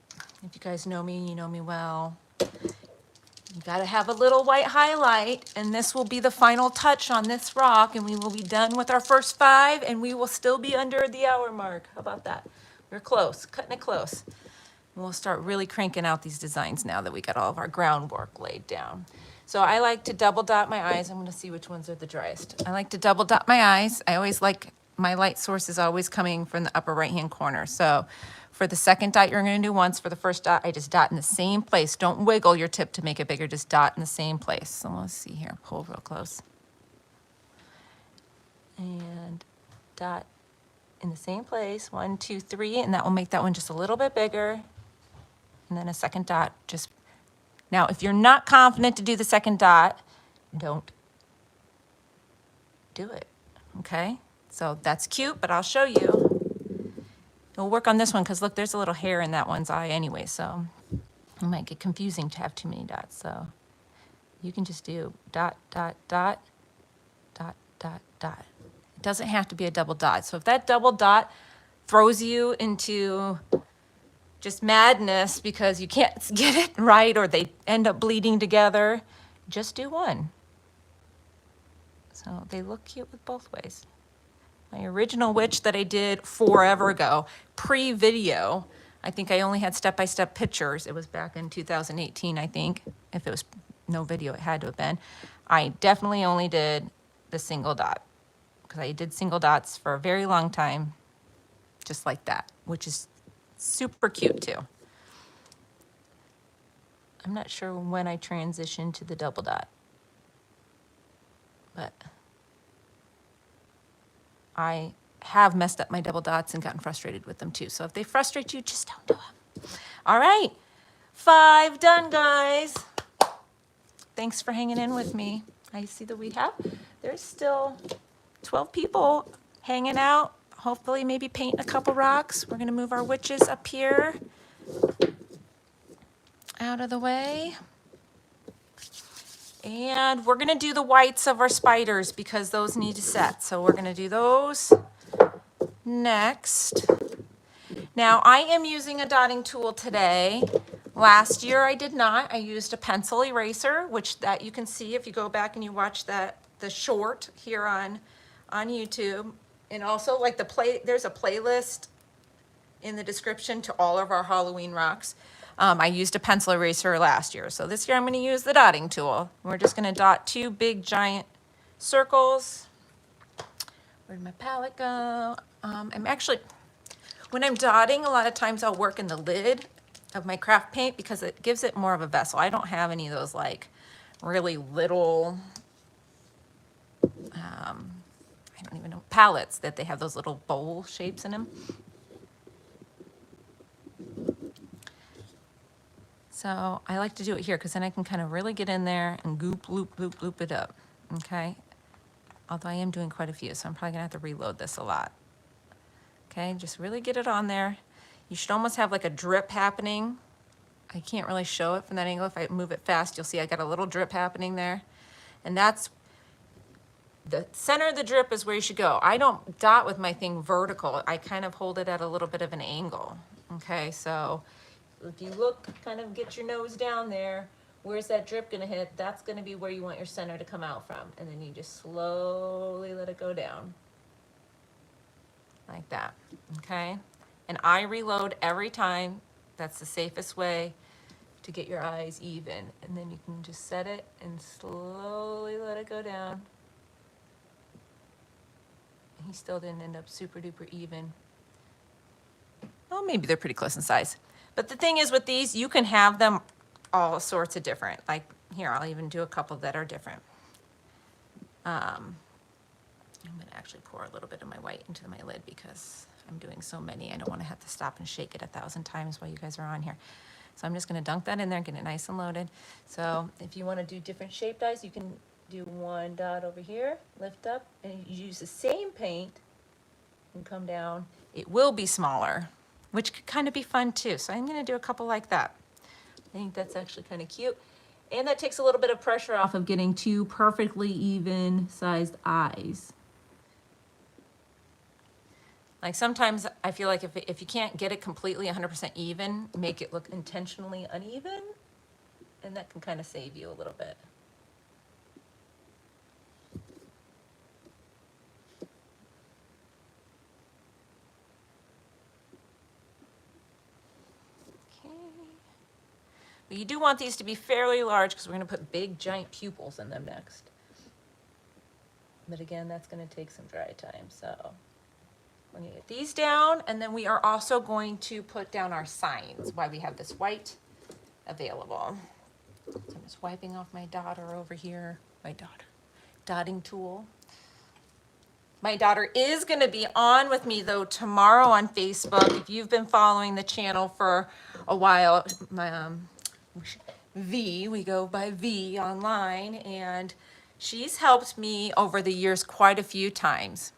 if you guys know me, you know me well. You gotta have a little white highlight, and this will be the final touch on this rock, and we will be done with our first 5, and we will still be under the hour mark. How about that? We're close, cutting it close. And we'll start really cranking out these designs now that we got all of our groundwork laid down. So I like to double dot my eyes. I'm gonna see which ones are the driest. I like to double dot my eyes. I always like, my light source is always coming from the upper right-hand corner. So for the second dot, you're gonna do once. For the first dot, I just dot in the same place. Don't wiggle your tip to make it bigger, just dot in the same place. So let's see here, pull real close. And dot in the same place, 1, 2, 3, and that will make that one just a little bit bigger. And then a second dot, just, now if you're not confident to do the second dot, don't do it, okay? So that's cute, but I'll show you. We'll work on this one because look, there's a little hair in that one's eye anyway, so it might get confusing to have too many dots. So you can just do dot, dot, dot, dot, dot, dot. It doesn't have to be a double dot. So if that double dot throws you into just madness because you can't get it right or they end up bleeding together, just do one. So they look cute with both ways. My original witch that I did forever ago, pre-video, I think I only had step-by-step pictures. It was back in 2018, I think. If it was no video, it had to have been. I definitely only did the single dot because I did single dots for a very long time, just like that, which is super cute too. I'm not sure when I transitioned to the double dot, but I have messed up my double dots and gotten frustrated with them too. So if they frustrate you, just don't do them. All right, 5 done, guys. Thanks for hanging in with me. I see that there's still 12 people hanging out. hopefully maybe paint a couple rocks. We're gonna move our witches up here out of the way. And we're gonna do the whites of our spiders because those need to set. So we're gonna do those next. Now I am using a dotting tool today. Last year I did not. I used a pencil eraser, which that you can see if you go back and you watch the short here on YouTube. And also like there's a playlist in the description to all of our Halloween rocks. I used a pencil eraser last year. So this year I'm gonna use the dotting tool. We're just gonna dot 2 big giant circles. Where'd my palette go? When I'm dotting, a lot of times I'll work in the lid of my craft paint because it gives it more of a vessel. I don't have any of those like really little, I don't even know, palettes that they have those little bowl shapes in them. So I like to do it here because then I can kind of really get in there and goop, loop, loop, loop it up, okay? Although I am doing quite a few, so I'm probably gonna have to reload this a lot. Okay, just really get it on there. You should almost have like a drip happening. I can't really show it from that angle. If I move it fast, you'll see I got a little drip happening there. And that's, the center of the drip is where you should go. I don't dot with my thing vertical. I kind of hold it at a little bit of an angle. Okay, so if you look, kind of get your nose down there, where's that drip gonna hit? That's gonna be where you want your center to come out from. And then you just slowly let it go down. Like that, okay? And I reload every time. That's the safest way to get your eyes even. And then you can just set it and slowly let it go down. He still didn't end up super duper even. Well, maybe they're pretty close in size. But the thing is with these, you can have them all sorts of different. Like here, I'll even do a couple that are different. I'm gonna actually pour a little bit of my white into my lid because I'm doing so many. I don't wanna have to stop and shake it 1,000 times while you guys are on here. So I'm just gonna dunk that in there, get it nice and loaded. So if you wanna do different shaped eyes, you can do one dot over here, lift up, and you use the same paint and come down. It will be smaller, which could kind of be fun too. So I'm gonna do a couple like that. I think that's actually kind of cute. And that takes a little bit of pressure off of getting 2 perfectly even sized eyes. Like sometimes I feel like if you can't get it completely 100% even, make it look intentionally uneven, and that can kind of save you a little bit. Okay. But you do want these to be fairly large because we're going to put big giant pupils in them next. But again, that's going to take some dry time, so we're gonna get these down, and then we are also going to put down our signs while we have this white available. So I'm just wiping off my daughter over here, dotting tool. My daughter is gonna be on with me though tomorrow on Facebook. If you've been following the channel for a while, my we go by V online, and she's helped me over the years quite a few times.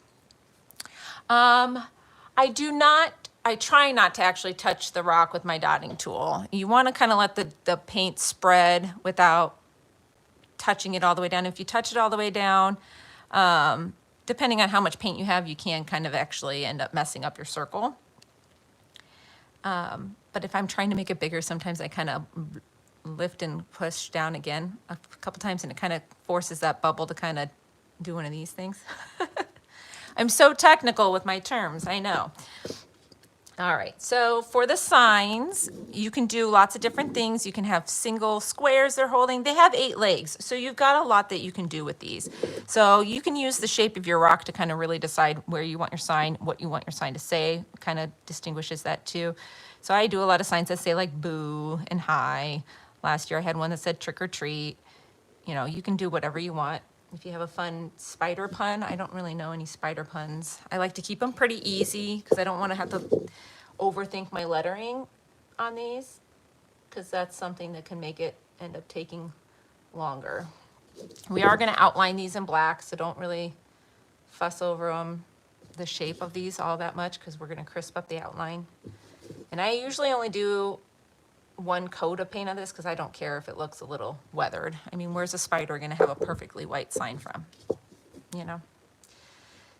I try not to actually touch the rock with my dotting tool. You want to kind of let the paint spread without touching it all the way down. If you touch it all the way down, depending on how much paint you have, you can kind of actually end up messing up your circle. But if I'm trying to make it bigger, sometimes I kind of lift and push down again a couple times, and it kind of forces that bubble to kind of do one of these things. I'm so technical with my terms, I know. All right, so for the signs, you can do lots of different things. You can have single squares they're holding. They have 8 legs, so you've got a lot that you can do with these. So you can use the shape of your rock to kind of really decide where you want your sign, what you want your sign to say, kind of distinguishes that too. So I do a lot of signs that say like boo and hi. Last year I had one that said trick or treat. You know, you can do whatever you want. If you have a fun spider pun, I don't really know any spider puns. I like to keep them pretty easy because I don't want to have to overthink my lettering on these, because that's something that can make it end up taking longer. We are going to outline these in black, so don't really fuss over them. the shape of these all that much because we're gonna crisp up the outline. And I usually only do one coat of paint on this because I don't care if it looks a little weathered. I mean, where's a spider gonna have a perfectly white sign from, you know?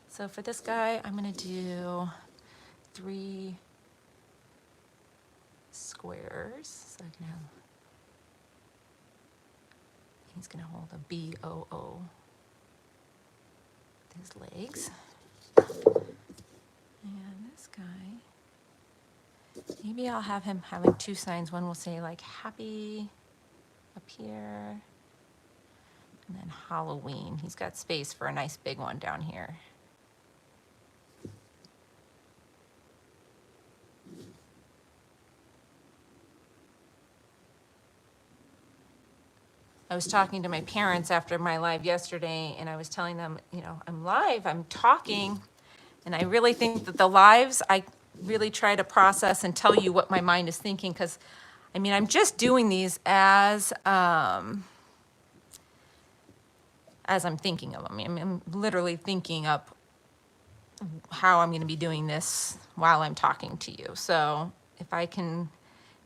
So for this guy, I'm gonna do 3 squares. So I can have, he's gonna hold a B-O-O, his legs. And this guy, maybe I'll have him having 2 signs. One will say like happy up here, and then Halloween. He's got space for a nice big one down here. I was talking to my parents after my live yesterday, and I was telling them, you know, I'm live, I'm talking, and I really think that the lives, I really try to process and tell you what my mind is thinking, because, I mean, I'm just doing these as I'm thinking of them. I mean, I'm literally thinking up how I'm going to be doing this while I'm talking to you. So if I can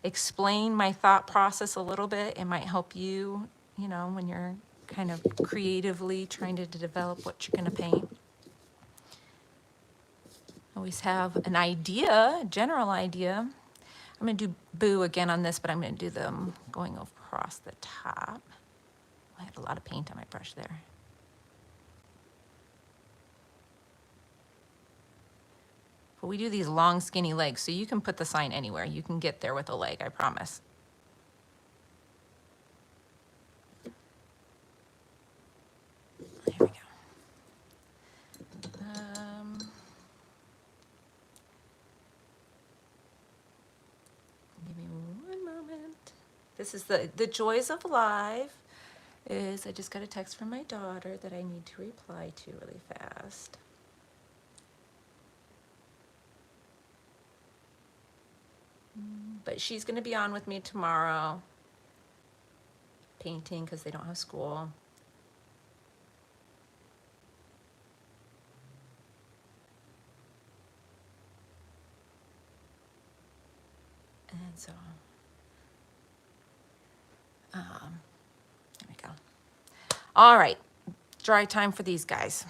explain my thought process a little bit, it might help you, you know, when you're kind of creatively trying to develop what you're going to paint. Always have an idea, a general idea. I'm going to do Boo again on this, but I'm going to do them going across the top. I have a lot of paint on my brush there. But we do these long, skinny legs, so you can put the sign anywhere. You can get there with a leg, I promise. Here we go. Give me one moment. This is the joys of live. Is I just got a text from my daughter that I need to reply to really fast. But she's going to be on with me tomorrow, painting because they don't have school. And so, there we go. All right, dry time for these guys.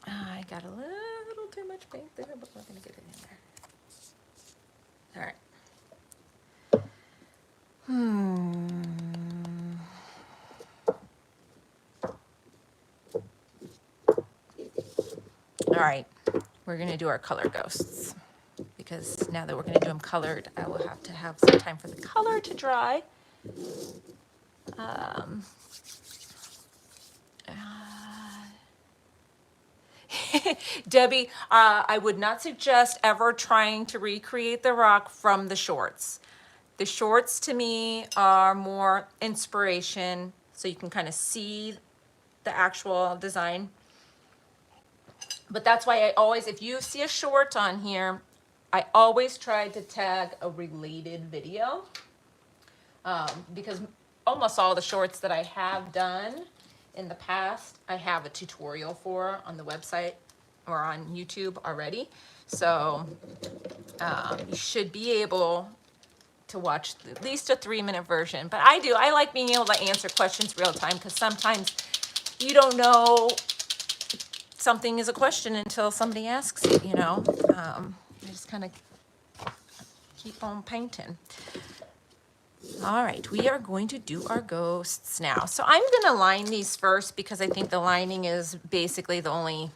I got a little too much paint there, but we're going to get it in there. All right. All right, we're going to do our color ghosts, because now that we're going to do them colored, I will have to have some time for the color to dry. Debbie, I would not suggest ever trying to recreate the rock from the shorts. The shorts to me are more inspiration, so you can kind of see the actual design. But that's why I always, if you see a short on here, I always try to tag a related video, because almost all the shorts that I have done in the past, I have a tutorial for on the website or on YouTube already. So you should be able to watch at least a 3-minute version. But I like being able to answer questions real time, because sometimes you don't know something is a question until somebody asks it, you know. I just kind of keep on painting. All right, we are going to do our ghosts now. So I'm going to line these first, because I think the lining is basically the only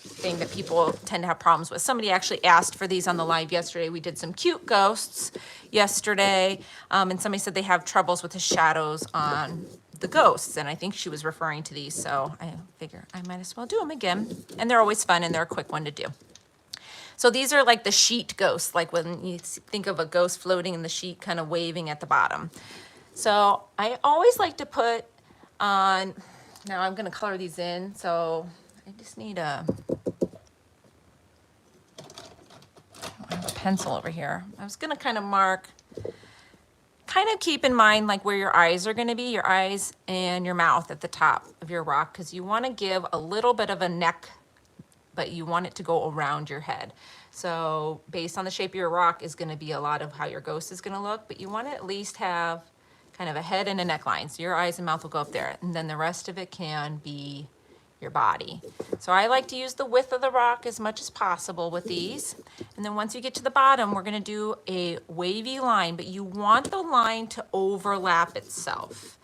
thing that people tend to have problems with. Somebody actually asked for these on the live yesterday. We did some cute ghosts yesterday, and somebody said they have troubles with the shadows on the ghosts, and I think she was referring to these, so I figure I might as well do them again. And they're always fun, and they're a quick one to do. So these are like the sheet ghosts, like when you think of a ghost floating in the sheet, kind of waving at the bottom. So I always like to put on, now I'm going to color these in, so I just need I have a pencil over here. I was going to kind of mark, kind of keep in mind like where your eyes are going to be, your eyes and your mouth at the top of your rock, because you want to give a little bit of a neck but you want it to go around your head. So based on the shape of your rock is gonna be a lot of how your ghost is gonna look, but you wanna at least have kind of a head and a neckline. So your eyes and mouth will go up there, and then the rest of it can be your body. So I like to use the width of the rock as much as possible with these. And then once you get to the bottom, we're gonna do a wavy line, but you want the line to overlap itself.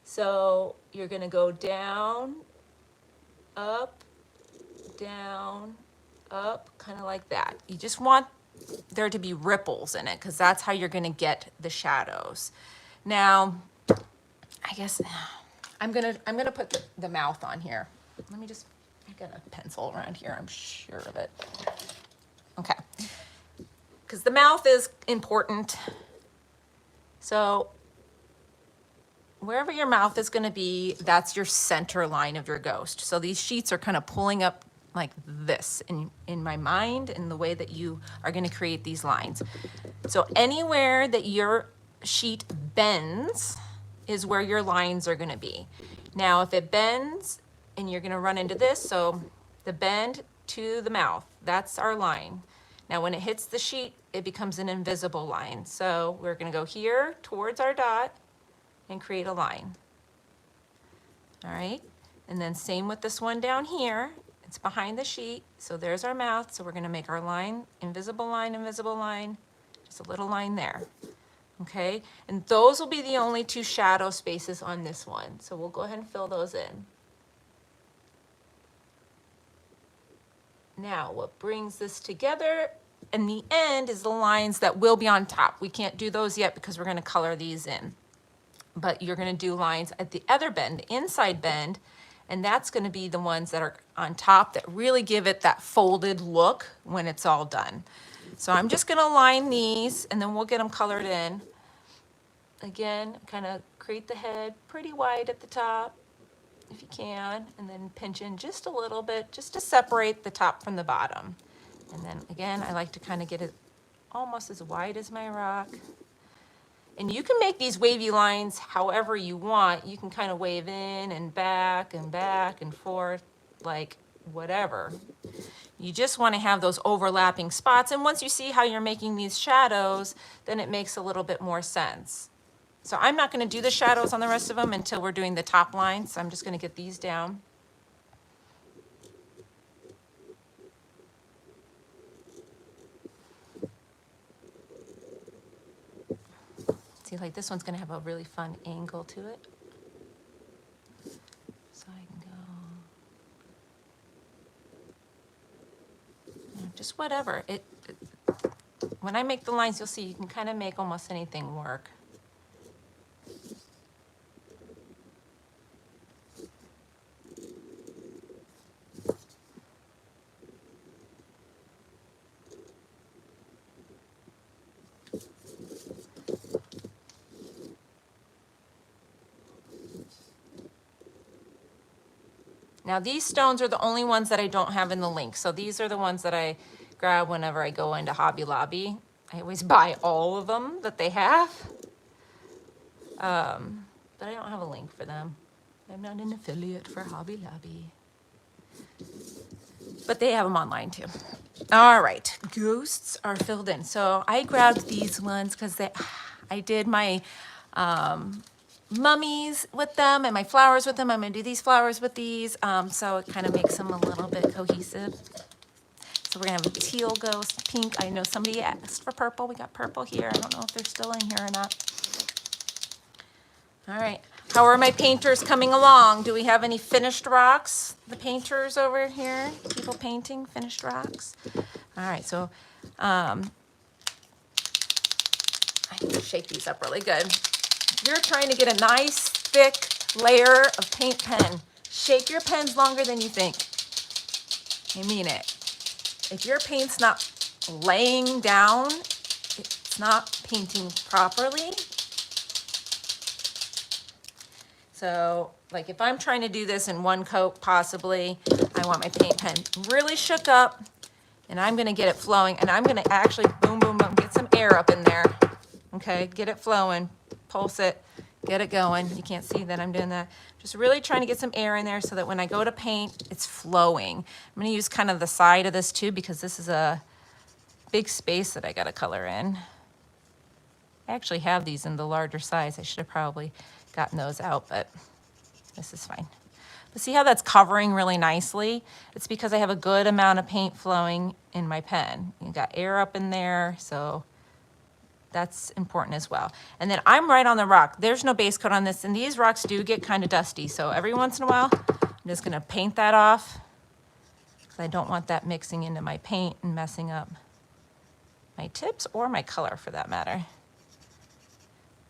So you're gonna go down, up, down, up, kind of like that. You just want there to be ripples in it because that's how you're gonna get the shadows. Now, I guess I'm gonna put the mouth on here. Let me just, I got a pencil around here, I'm sure of it. Okay, because the mouth is important. So wherever your mouth is gonna be, that's your center line of your ghost. So these sheets are kind of pulling up like this in my mind and the way that you are gonna create these lines. So anywhere that your sheet bends is where your lines are gonna be. Now, if it bends and you're gonna run into this, so the bend to the mouth, that's our line. Now, when it hits the sheet, it becomes an invisible line. So we're gonna go here towards our dot and create a line. All right, and then same with this one down here. It's behind the sheet, so there's our mouth. So we're gonna make our line, invisible line, just a little line there. Okay, and those will be the only two shadow spaces on this one. So we'll go ahead and fill those in. Now, what brings this together in the end is the lines that will be on top. We can't do those yet because we're gonna color these in. But you're gonna do lines at the other bend, the inside bend, and that's gonna be the ones that are on top that really give it that folded look when it's all done. So I'm just gonna line these and then we'll get them colored in. Again, kind of create the head pretty wide at the top if you can, and then pinch in just a little bit just to separate the top from the bottom. And then again, I like to kind of get it almost as wide as my rock. And you can make these wavy lines however you want. You can kind of wave in and back and forth, like whatever. You just want to have those overlapping spots. And once you see how you're making these shadows, then it makes a little bit more sense. So I'm not going to do the shadows on the rest of them until we're doing the top line. So I'm just going to get these down. See, like this one's going to have a really fun angle to it. So I can go, just whatever. When I make the lines, you'll see you can kind of make almost anything work. Now these stones are the only ones that I don't have in the link. So these are the ones that I grab whenever I go into Hobby Lobby. I always buy all of them that they have. But I don't have a link for them. I'm not an affiliate for Hobby Lobby. But they have them online too. All right, ghosts are filled in. So I grabbed these ones because I did my mummies with them and my flowers with them. I'm gonna do these flowers with these, so it kind of makes them a little bit cohesive. So we're gonna have a teal ghost, pink. I know somebody asked for purple. We got purple here. I don't know if they're still in here or not. All right, how are my painters coming along? Do we have any finished rocks? The painters over here, people painting finished rocks. All right, so I need to shake these up really good. You're trying to get a nice thick layer of paint pen. Shake your pens longer than you think. I mean it. If your paint's not laying down, it's not painting properly. So like if I'm trying to do this in one coat possibly, I want my paint pen really shook up and I'm gonna get it flowing and I'm gonna actually boom, boom, boom, get some air up in there. Okay, get it flowing. Pulse it, Get it going. You can't see that I'm doing that. Just really trying to get some air in there so that when I go to paint, it's flowing. I'm gonna use kind of the side of this too because this is a big space that I gotta color in. I actually have these in the larger size. I should have probably gotten those out, but this is fine. But see how that's covering really nicely? It's because I have a good amount of paint flowing in my pen. You got air up in there, so that's important as well. And then I'm right on the rock. There's no base coat on this, and these rocks do get kind of dusty. So every once in a while, I'm just gonna paint that off because I don't want that mixing into my paint and messing up my tips or my color for that matter.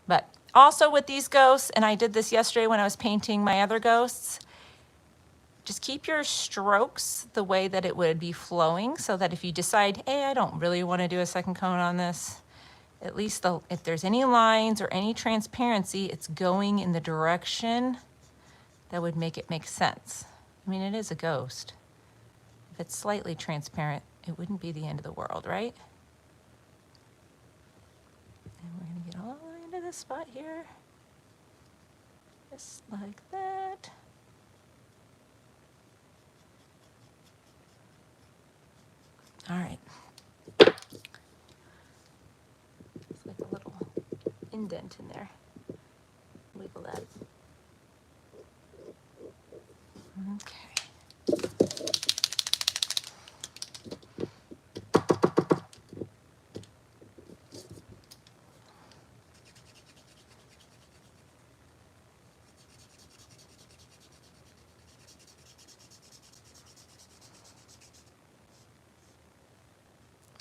But also with these ghosts, and I did this yesterday when I was painting my other ghosts, just keep your strokes the way that it would be flowing so that if you decide, hey, I don't really want to do a second coat on this, at least if there's any lines or any transparency, it's going in the direction that would make it make sense. I mean, it is a ghost. If it's slightly transparent, it wouldn't be the end of the world, right? And we're gonna get all the way into this spot here, just like that. All right. It's like a little indent in there. Wiggle that. Okay.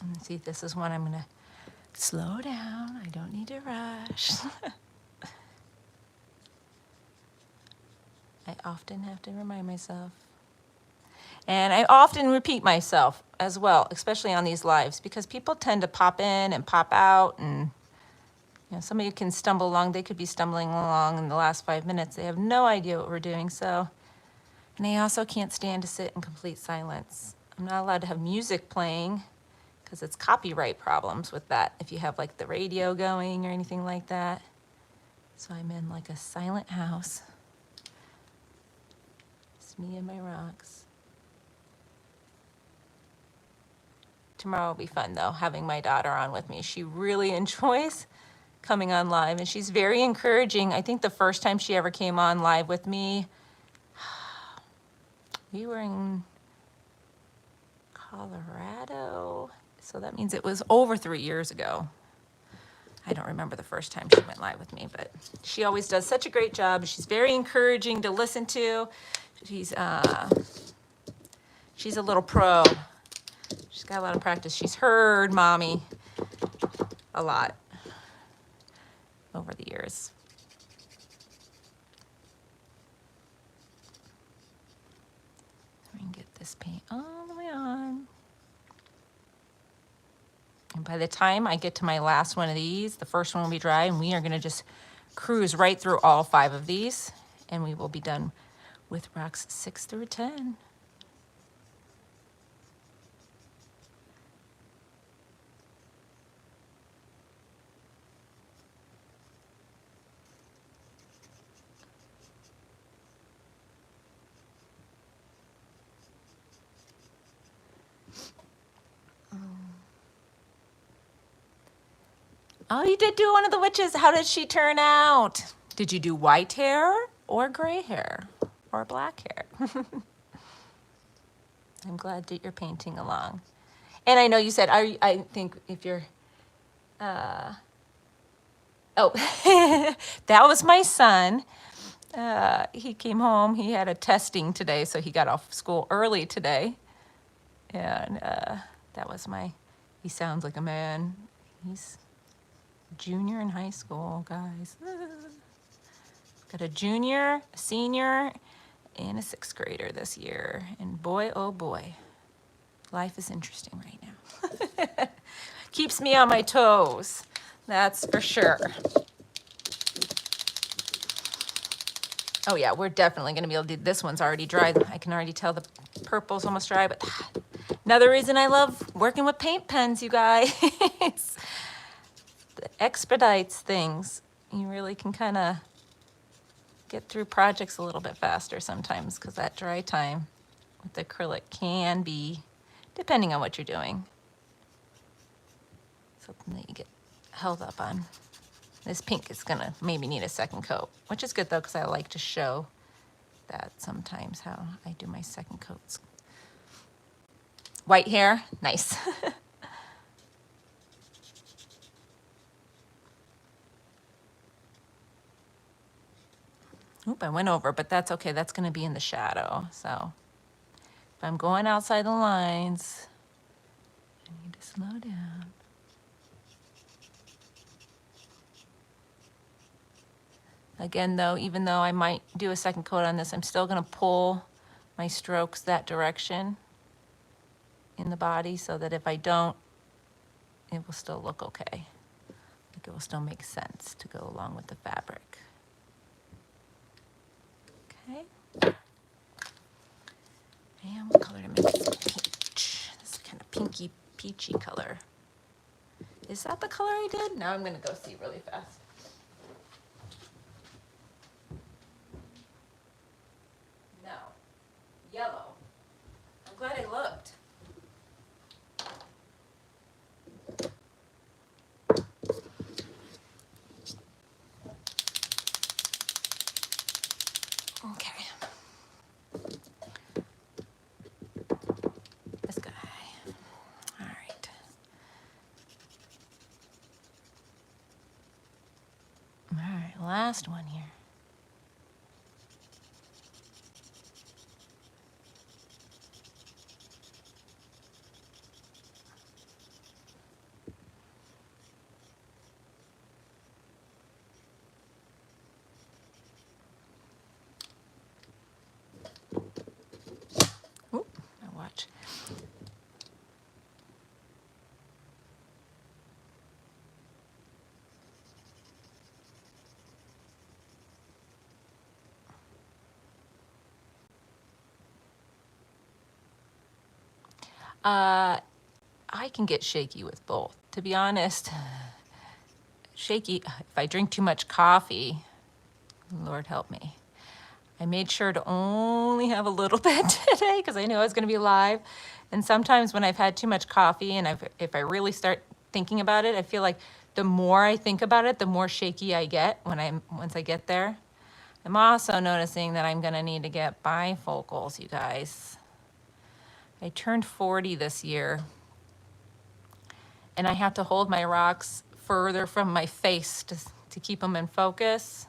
And see, this is one I'm gonna slow down. I don't need to rush. I often have to remind myself. And I often repeat myself as well, especially on these lives, because people tend to pop in and pop out, and you know, somebody can stumble along. They could be stumbling along in the last 5 minutes. They have no idea what we're doing. So, and I also can't stand to sit in complete silence. I'm not allowed to have music playing because it's copyright problems with that if you have like the radio going or anything like that. So I'm in like a silent house. It's me and my rocks. Tomorrow will be fun though, having my daughter on with me. She really enjoys coming on live and she's very encouraging. I think the first time she ever came on live with me, we were in Colorado. So that means it was over 3 years ago. I don't remember the first time she went live with me, but she always does such a great job. She's very encouraging to listen to. She's a little pro. She's got a lot of practice. She's heard Mommy a lot over the years. We can get this paint all the way on. And by the time I get to my last one of these, the first one will be dry, and we are going to just cruise right through all 5 of these, and we will be done with rocks 6 through 10. Oh, you did do one of the witches. How did she turn out? Did you do white hair or gray hair or black hair? I'm glad that you're painting along. And I know you said, I think if you're, oh, that was my son. He came home, he had a testing today, so he got off school early today. And that was he sounds like a man. He's junior in high school, guys. Got a junior, a senior, and a 6th grader this year. And boy, oh boy, life is interesting right now. Keeps me on my toes, that's for sure. Oh yeah, we're definitely gonna be able to do, this one's already dry. I can already tell the purple's almost dry, but another reason I love working with paint pens, you guys. It expedites things. You really can kind of get through projects a little bit faster sometimes because that dry time with acrylic can be, depending on what you're doing, something that you get held up on. This pink is gonna maybe need a second coat, which is good though, because I like to show that sometimes how I do my second coats. White hair, nice. Oop, I went over, but that's okay. That's gonna be in the shadow. So if I'm going outside the lines, I need to slow down. Again though, even though I might do a second coat on this, I'm still gonna pull my strokes that direction in the body so that if I don't, it will still look okay. Like it will still make sense to go along with the fabric. Okay. And what color to make this peach? This kind of pinky, peachy color. Is that the color I did? Now I'm gonna go see really fast. No, yellow. I'm glad I looked. Okay. This guy. All right. All right, last one here. Oop, my watch. I can get shaky with both. To be honest, shaky, if I drink too much coffee, Lord help me. I made sure to only have a little bit today because I knew I was going to be live. And sometimes when I've had too much coffee and if I really start thinking about it, I feel like the more I think about it, the more shaky I get once I get there. I'm also noticing that I'm going to need to get bifocals, you guys. I turned 40 this year, and I have to hold my rocks further from my face to keep them in focus,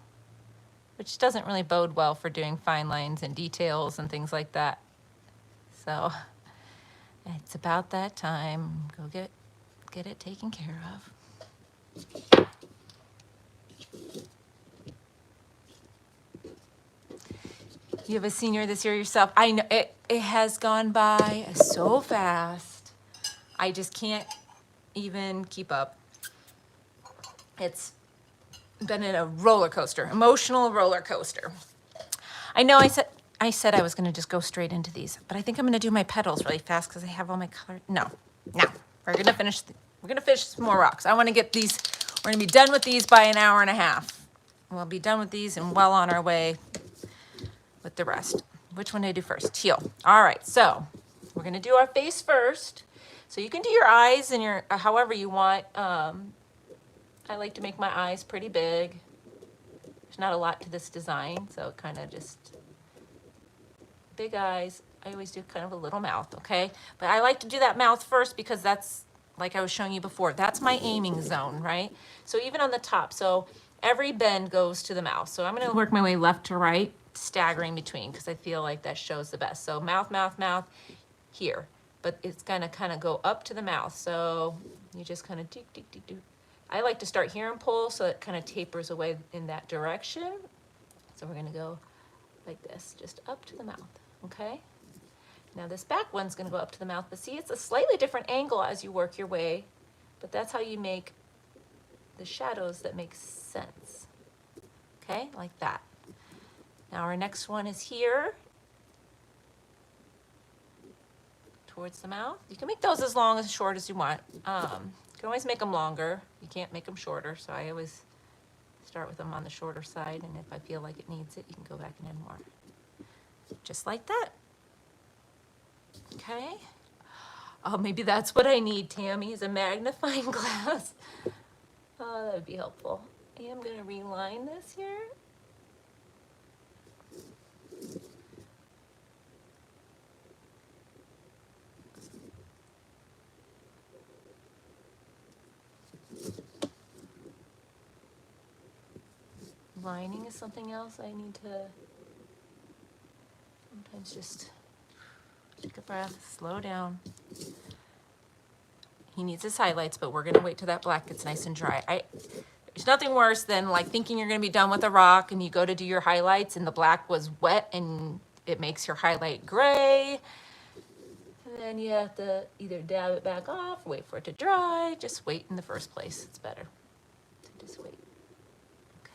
which doesn't really bode well for doing fine lines and details and things like that. So it's about that time. Go get it taken care of. You have a senior this year yourself. I know it has gone by so fast. I just can't even keep up. It's been in a roller coaster, emotional roller coaster. I know I said I was gonna just go straight into these, but I think I'm gonna do my petals really fast because I have all my color. No, we're gonna finish some more rocks. I wanna get these, we're gonna be done with these by an hour and a half. We'll be done with these and well on our way with the rest. Which one do I do first? Teal. All right, so we're gonna do our face first. So you can do your eyes and your, however you want. I like to make my eyes pretty big. There's not a lot to this design, so kind of just big eyes. I always do kind of a little mouth, okay? But I like to do that mouth first because that's, like I was showing you before, that's my aiming zone, right? So even on the top, so every bend goes to the mouth. So I'm gonna work my way left to right, staggering between, because I feel like that shows the best. So mouth, mouth, mouth, here. But it's gonna kind of go up to the mouth. So you just kind of do, do, do, do. I like to start here and pull so it kind of tapers away in that direction. So we're gonna go like this, just up to the mouth, okay? Now this back one's gonna go up to the mouth, but see, it's a slightly different angle as you work your way, but that's how you make the shadows that make sense, okay? Like that. Now our next one is here, towards the mouth. You can make those as long as short as you want. You can always make them longer. You can't make them shorter, so I always start with them on the shorter side, and if I feel like it needs it, you can go back and add more. Just like that. Okay. Oh, maybe that's what I need, Tammy, is a magnifying glass. Oh, that would be helpful. I am going to reline this here. Lining is something else I need to sometimes just take a breath, slow down. He needs his highlights, but we're gonna wait till that black gets nice and dry. There's nothing worse than like thinking you're gonna be done with a rock and you go to do your highlights and the black was wet and it makes your highlight gray. And then you have to either dab it back off, wait for it to dry, just wait in the first place. It's better to just wait.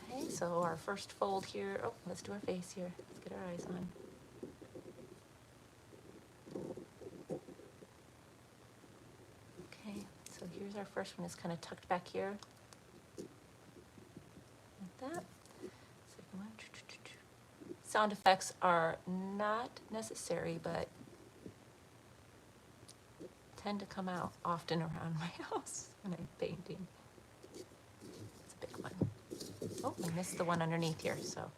Okay, so our first fold here, oh, let's do our face here. Let's get our eyes on. Okay, so here's our first one. It's kind of tucked back here. Like that. Second one. Sound effects are not necessary, but tend to come out often around my house when I'm painting. It's a big one. Oh, I missed the one underneath here, so.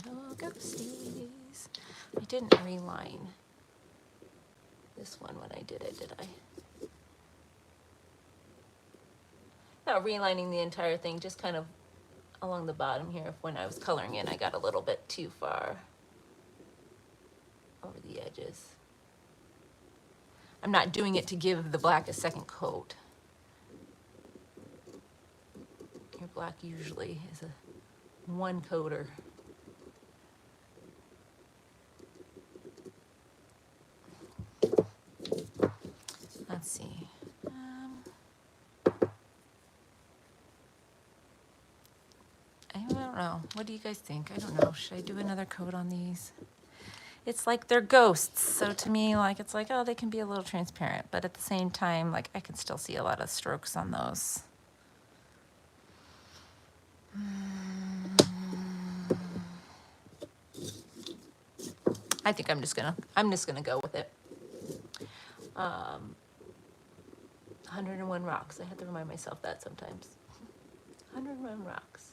Little ghosties. I didn't reline this one when I did it, did I? Not relining the entire thing, just kind of along the bottom here. If when I was coloring in, I got a little bit too far over the edges. I'm not doing it to give the black a second coat. Your black usually is a one coater. Let's see. I don't know. What do you guys think? I don't know. Should I do another coat on these? It's like they're ghosts. So to me, like, it's like, oh, they can be a little transparent. But at the same time, like, I can still see a lot of strokes on those. I think I'm just gonna go with it. 101 rocks. I have to remind myself that sometimes. 101 rocks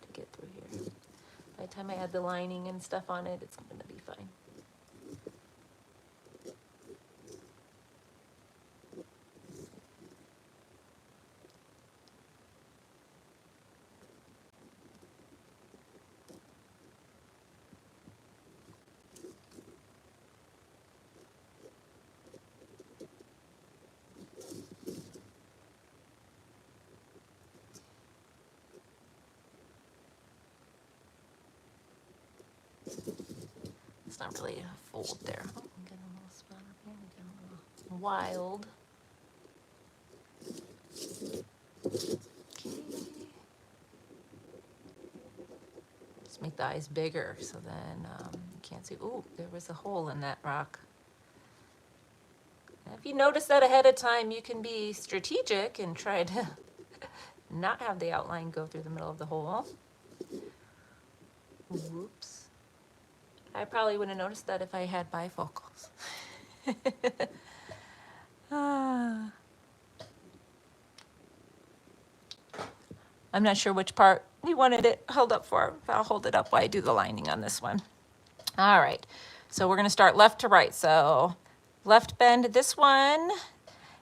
to get through here. By the time I add the lining and stuff on it, it's gonna be fine. It's not really a fold there. Oh, I'm getting a little spot up here. I'm getting a little wild. Okay. Just make the eyes bigger so then you can't see. Ooh, there was a hole in that rock. If you notice that ahead of time, you can be strategic and try to not have the outline go through the middle of the hole. Whoops. I probably wouldn't have noticed that if I had bifocals. I'm not sure which part you wanted it held up for. I'll hold it up while I do the lining on this one. All right, so we're gonna start left to right. So left bend this one.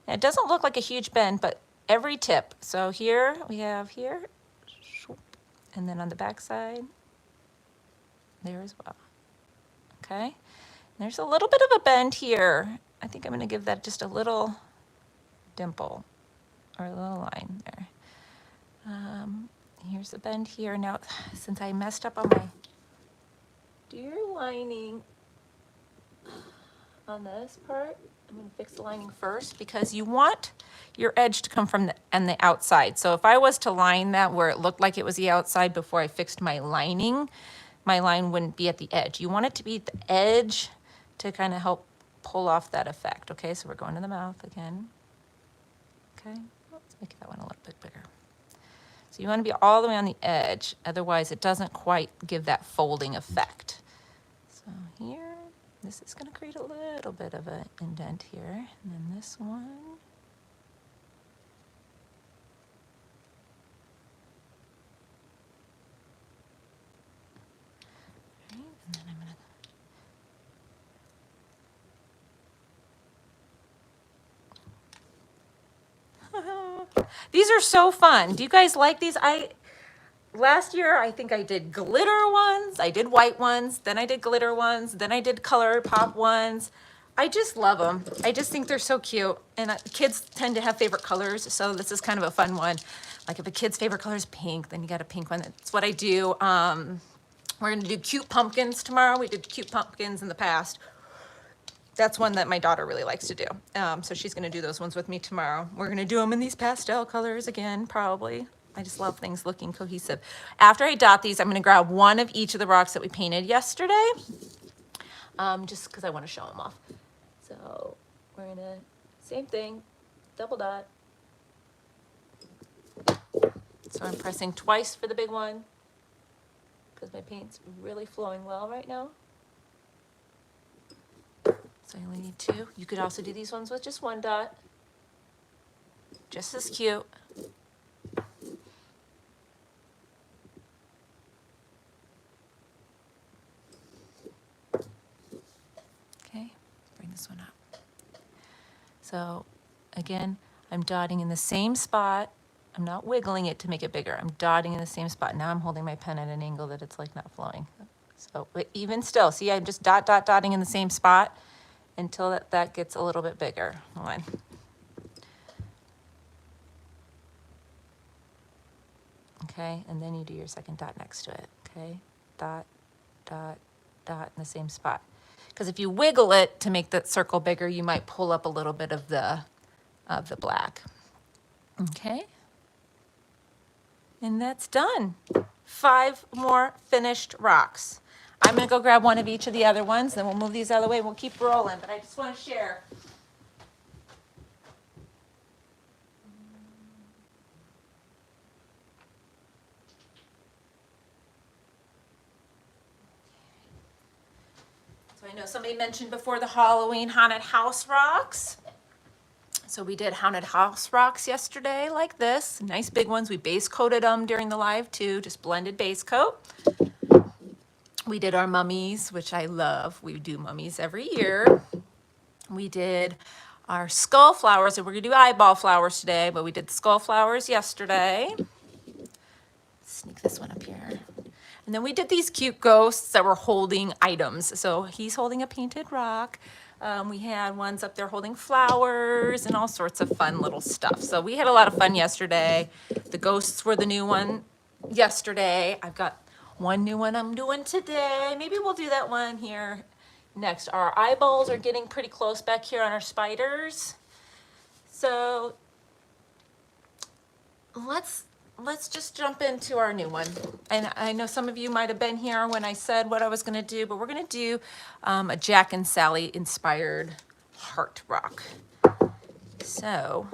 It doesn't look like a huge bend, but every tip. So here we have here, and then on the back side, there as well. Okay, there's a little bit of a bend here. I think I'm gonna give that just a little dimple or a little line there. Here's the bend here. Now, since I messed up on my deer lining on this part, I'm gonna fix the lining first because you want your edge to come from the outside. So if I was to line that where it looked like it was the outside before I fixed my lining, my line wouldn't be at the edge. You want it to be at the edge to kind of help pull off that effect. Okay, so we're going to the mouth again. Okay, let's make that one a little bit bigger. So you want to be all the way on the edge, otherwise it doesn't quite give that folding effect. So here, this is going to create a little bit of an indent here, and then this one. Right, and then I'm going to... These are so fun. Do you guys like these? Last year, I think I did glitter ones, I did white ones, then I did glitter ones, then I did color pop ones. I just love them. I just think they're so cute. And kids tend to have favorite colors, so this is kind of a fun one. Like if a kid's favorite color is pink, then you got a pink one. That's what I do. We're gonna do cute pumpkins tomorrow. We did cute pumpkins in the past. That's one that my daughter really likes to do. So she's gonna do those ones with me tomorrow. We're gonna do them in these pastel colors again, probably. I just love things looking cohesive. After I dot these, I'm gonna grab one of each of the rocks that we painted yesterday, just because I wanna show them off. So we're gonna, same thing, double dot. So I'm pressing twice for the big one, because my paint's really flowing well right now. So I only need two. You could also do these ones with just one dot. Just as cute. Okay, bring this one up. So again, I'm dotting in the same spot. I'm not wiggling it to make it bigger. I'm dotting in the same spot. Now I'm holding my pen at an angle that it's like not flowing. So, but even still, see, I'm just dotting in the same spot until that gets a little bit bigger. One. Okay, and then you do your second dot next to it. Okay, dot, dot, dot in the same spot. Because if you wiggle it to make that circle bigger, you might pull up a little bit of the black. Okay, and that's done. 5 more finished rocks. I'm gonna go grab one of each of the other ones, then we'll move these out of the way, we'll keep rolling, but I just wanna share. So I know somebody mentioned before the Halloween haunted house rocks. So we did haunted house rocks yesterday like this, nice big ones. We base coated them during the live too, just blended base coat. We did our mummies, which I love. We do mummies every year. We did our skull flowers, and we're gonna do eyeball flowers today, but we did the skull flowers yesterday. Sneak this one up here. And then we did these cute ghosts that were holding items. So he's holding a painted rock. We had ones up there holding flowers and all sorts of fun little stuff. So we had a lot of fun yesterday. The ghosts were the new one yesterday. I've got one new one I'm doing today. Maybe we'll do that one here next. Our eyeballs are getting pretty close back here on our spiders. So let's just jump into our new one. And I know some of you might have been here when I said what I was gonna do, but we're gonna do a Jack and Sally inspired heart rock. So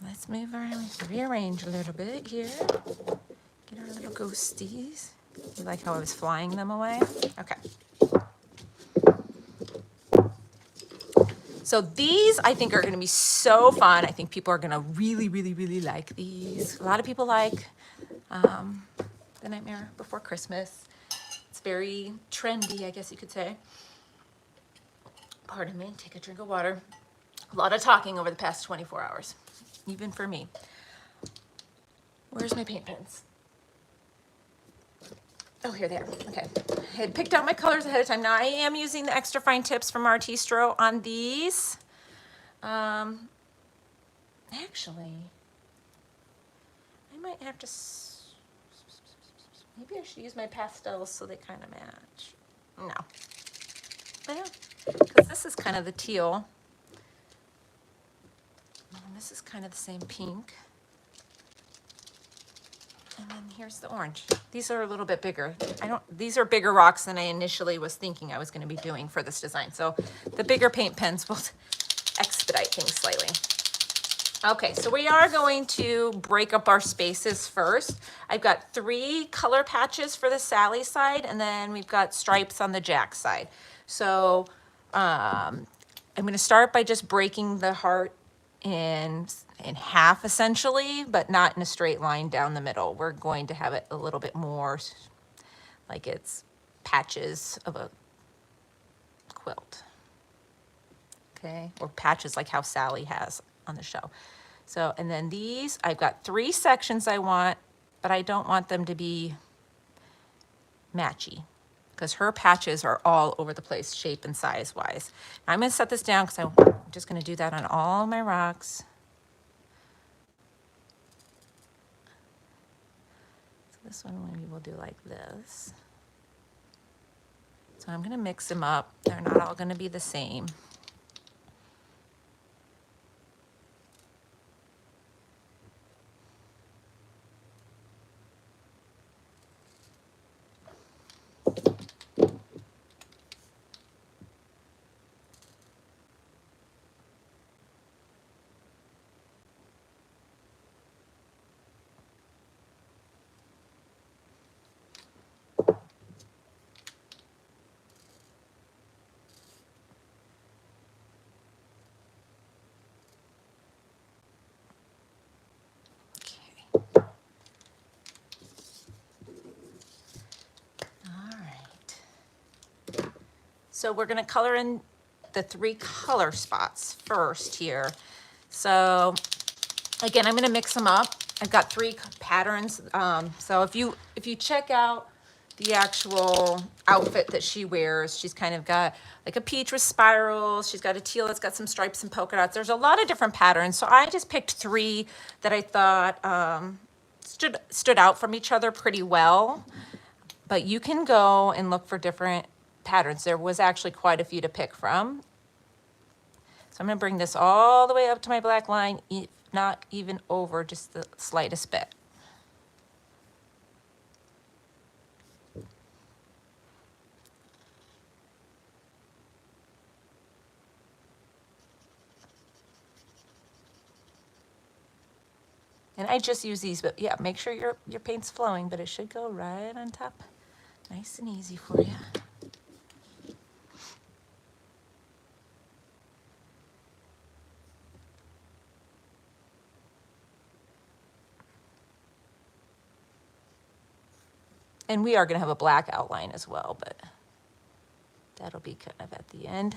let's move around, rearrange a little bit here. Get our little ghosties. You like how I was flying them away? Okay. So these I think are gonna be so fun. I think people are gonna really, really, really like these. A lot of people like The Nightmare Before Christmas. It's very trendy, I guess you could say. Pardon me, take a drink of water. A lot of talking over the past 24 hours, even for me. Where's my paint pens? Oh, here they are. Okay. I had picked out my colors ahead of time. Now I am using the extra fine tips from Artistro on these. Actually, I might have to, maybe I should use my pastels so they kind of match. No. Well, because this is kind of the teal. this is kind of the same pink. And then here's the orange. These are a little bit bigger. These are bigger rocks than I initially was thinking I was going to be doing for this design. So the bigger paint pens will expedite things slightly. Okay, so we are going to break up our spaces first. I've got 3 color patches for the Sally side, and then we've got stripes on the Jack side. So I'm going to start by just breaking the heart in half essentially, but not in a straight line down the middle. We're going to have it a little bit more like it's patches of a quilt. Okay, or patches like how Sally has on the show. So, and then these, I've got 3 sections I want, but I don't want them to be matchy because her patches are all over the place, shape and size wise. Now, I'm going to set this down because I'm just going to do that on all my rocks. So this one maybe we'll do like this. So I'm going to mix them up. They're not all going to be the same. So we're going to color in the 3 color spots first here. So again, I'm going to mix them up. I've got 3 patterns. So if you check out the actual outfit that she wears, she's kind of got like a peach with spirals. She's got a teal that's got some stripes and polka dots. There's a lot of different patterns. So I just picked 3 that I thought stood out from each other pretty well. But you can go and look for different patterns. There was actually quite a few to pick from. So I'm going to bring this all the way up to my black line, not even over just the slightest bit. And I just use these, but yeah, make sure your paint's flowing, but it should go right on top. Nice and easy for you. And we are going to have a black outline as well, but that'll be kind of at the end.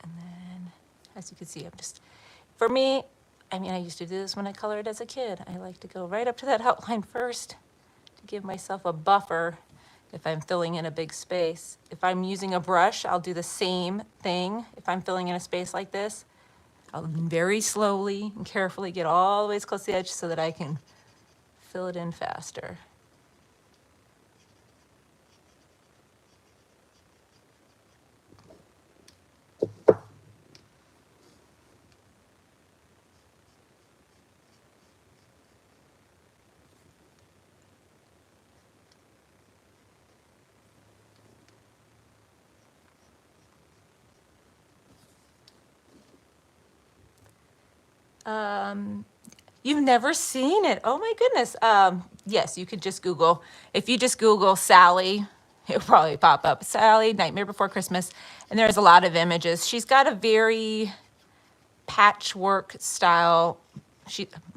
And then, as you can see, I'm just, for me, I mean, I used to do this when I colored as a kid. I like to go right up to that outline first to give myself a buffer if I'm filling in a big space. If I'm using a brush, I'll do the same thing. If I'm filling in a space like this, I'll very slowly and carefully get all the way as close to the edge so that I can fill it in faster. You've never seen it. Oh my goodness. Yes, you could just Google. If you just Google Sally, it'll probably pop up. Sally, Nightmare Before Christmas. And there's a lot of images. She's got a very patchwork style,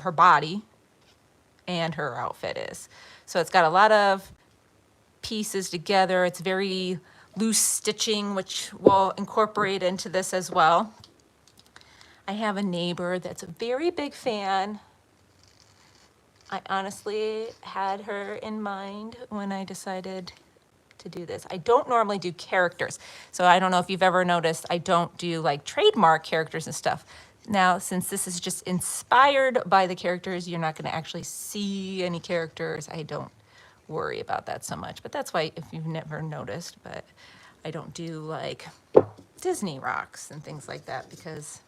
her body and her outfit is. So it's got a lot of pieces together. It's very loose stitching, which we'll incorporate into this as well. I have a neighbor that's a very big fan. I honestly had her in mind when I decided to do this. I don't normally do characters. So I don't know if you've ever noticed, I don't do like trademark characters and stuff. Now, since this is just inspired by the characters, you're not gonna actually see any characters. I don't worry about that so much, but that's why if you've never noticed, but I don't do like Disney rocks and things like that because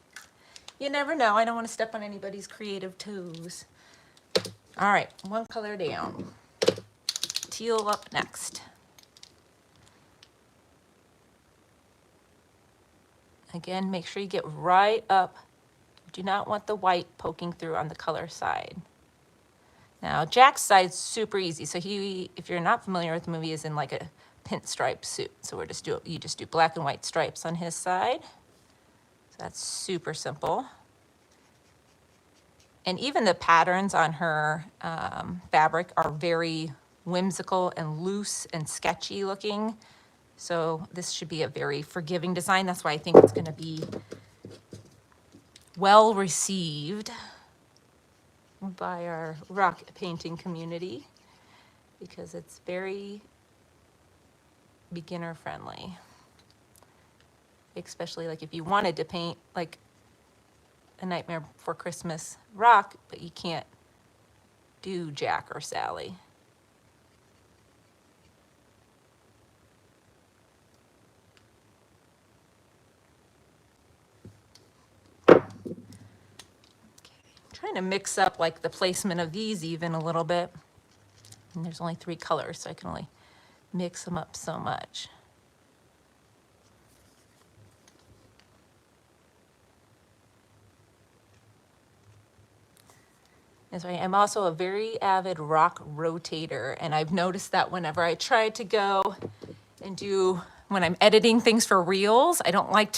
you never know. I don't want to step on anybody's creative toes. All right, one color down. Teal up next. Again, make sure you get right up. You do not want the white poking through on the color side. Now, Jack's side's super easy. So he, if you're not familiar with the movie, is in like a pinstripe suit. So you just do black and white stripes on his side. So that's super simple. And even the patterns on her fabric are very whimsical and loose and sketchy looking. So this should be a very forgiving design. That's why I think it's gonna be well received by our rock painting community because it's very beginner friendly. Especially like if you wanted to paint like A Nightmare Before Christmas rock, but you can't do Jack or Sally. Trying to mix up like the placement of these even a little bit. And there's only 3 colors, so I can only mix them up so much. That's right. I'm also a very avid rock rotator, and I've noticed that whenever I try to go and do, when I'm editing things for reels, I don't like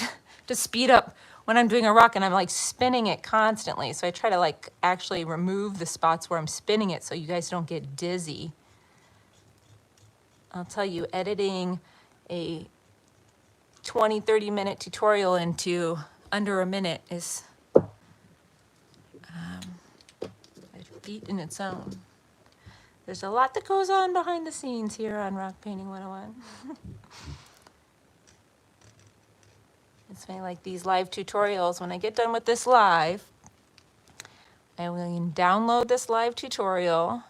to speed up when I'm doing a rock and I'm like spinning it constantly. So I try to like actually remove the spots where I'm spinning it so you guys don't get dizzy. I'll tell you, editing a 20-30 minute tutorial into under a minute is a feat in its own. There's a lot that goes on behind the scenes here on Rock Painting 101. It's funny, like these live tutorials, when I get done with this live, I will download this live tutorial.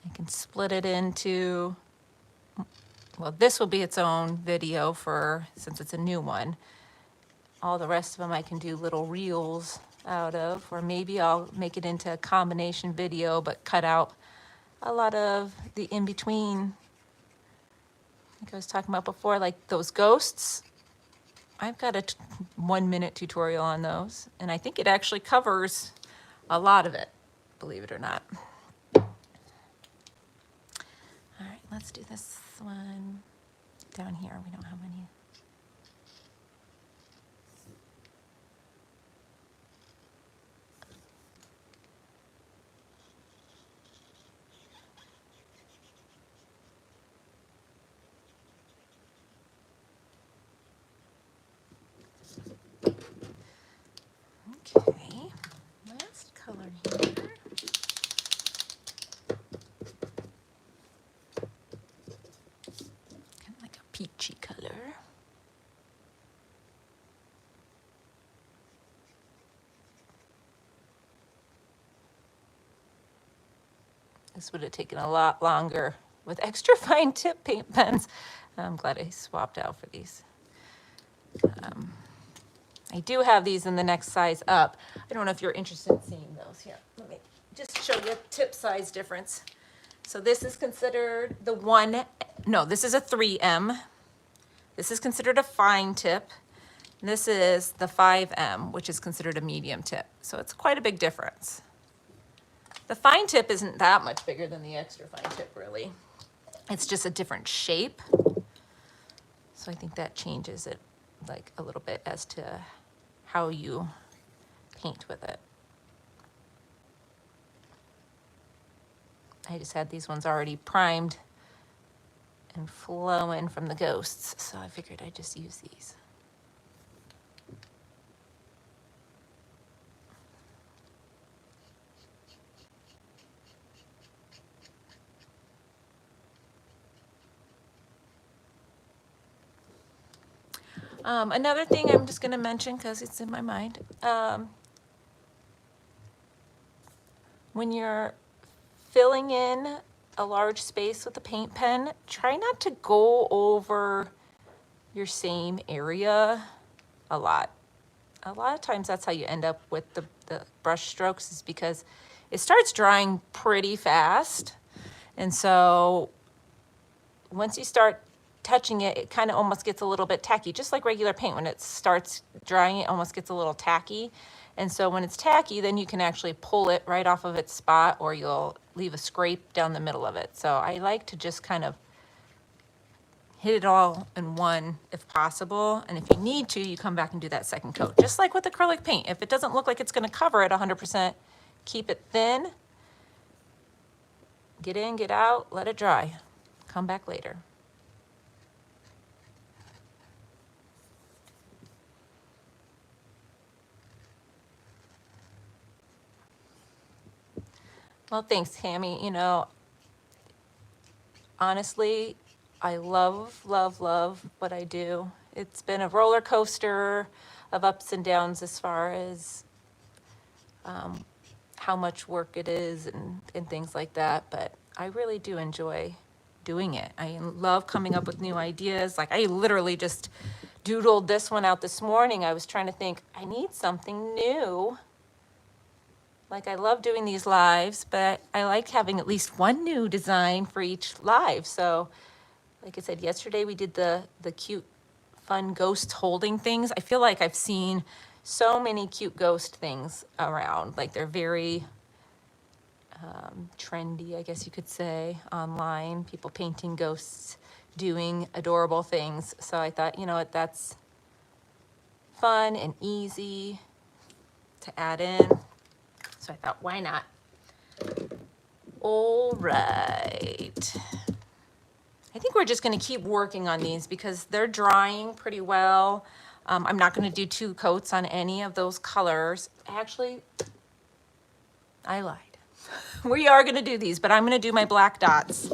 I can split it into, well, this will be its own video since it's a new one. All the rest of them I can do little reels out of, or maybe I'll make it into a combination video, but cut out a lot of the in-between. Like I was talking about before, like those ghosts. I've got a 1-minute tutorial on those, and I think it actually covers a lot of it, believe it or not. All right, let's do this one down here. We don't have any. Okay, last color here. Kind of like a peachy color. This would have taken a lot longer with extra fine tip paint pens. I'm glad I swapped out for these. I do have these in the next size up. I don't know if you're interested in seeing those. Here, let me just show you a tip size difference. So this is considered this is a 3M. This is considered a fine tip. This is the 5M, which is considered a medium tip. So it's quite a big difference. The fine tip isn't that much bigger than the extra fine tip, really. It's just a different shape. So I think that changes it like a little bit as to how you paint with it. I just had these ones already primed and flowing from the ghosts, so I figured I'd just use these. Another thing I'm just gonna mention, because it's in my mind, when you're filling in a large space with a paint pen, try not to go over your same area a lot. A lot of times that's how you end up with the brush strokes, is because it starts drying pretty fast. And so once you start touching it, it kind of almost gets a little bit tacky, just like regular paint. When it starts drying, it almost gets a little tacky. And so when it's tacky, then you can actually pull it right off of its spot, or you'll leave a scrape down the middle of it. So I like to just kind of hit it all in one if possible. And if you need to, you come back and do that second coat. Just like with acrylic paint. If it doesn't look like it's gonna cover it 100%, keep it thin, get in, get out, let it dry. Come back later. Well, thanks, Tammy. You know, honestly, I love, love, love what I do. It's been a roller coaster of ups and downs as far as how much work it is and things like that, but I really do enjoy doing it. I love coming up with new ideas. Like, I literally just doodled this one out this morning. I was trying to think, I need something new. Like, I love doing these lives, but I like having at least one new design for each live. So, like I said, yesterday we did the cute, fun ghost holding things. I feel like I've seen so many cute ghost things around. Like, they're very trendy, I guess you could say, online. People painting ghosts, doing adorable things. So I thought, you know what, that's fun and easy to add in. So I thought, why not? All right. I think we're just gonna keep working on these because they're drying pretty well. I'm not gonna do 2 coats on any of those colors. Actually, I lied. We are gonna do these, but I'm gonna do my black dots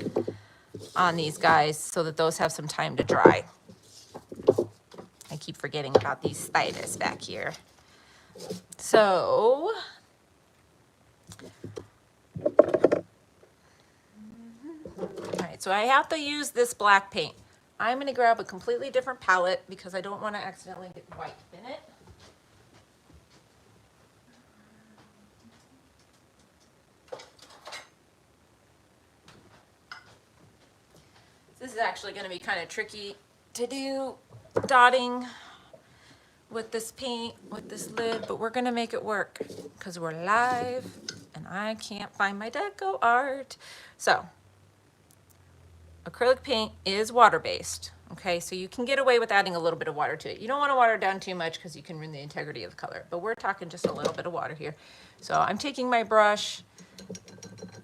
on these guys so that those have some time to dry. I keep forgetting about these spiders back here. So, all right, so I have to use this black paint. I'm gonna grab a completely different palette because I don't wanna accidentally get white in it. This is actually gonna be kind of tricky to do dotting with this paint, with this lid, but we're gonna make it work because we're live and I can't find my deco art. So, acrylic paint is water-based, okay? So you can get away with adding a little bit of water to it. You don't wanna water it down too much because you can ruin the integrity of the color, but we're talking just a little bit of water here. So I'm taking my brush,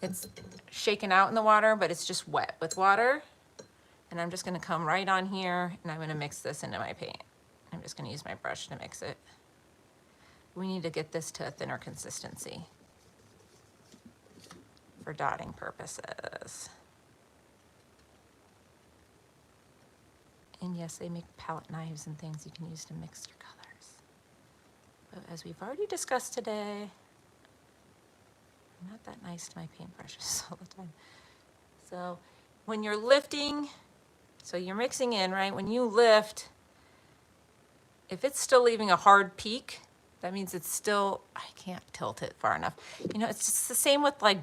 it's shaken out in the water, but it's just wet with water. And I'm just gonna come right on here and I'm gonna mix this into my paint. I'm just gonna use my brush to mix it. We need to get this to a thinner consistency for dotting purposes. And yes, they make palette knives and things you can use to mix your colors. But as we've already discussed today, I'm not that nice to my paintbrushes all the time. So when you're lifting, so you're mixing in, right? When you lift, if it's still leaving a hard peak, that means it's still, I can't tilt it far enough. You know, it's just the same with like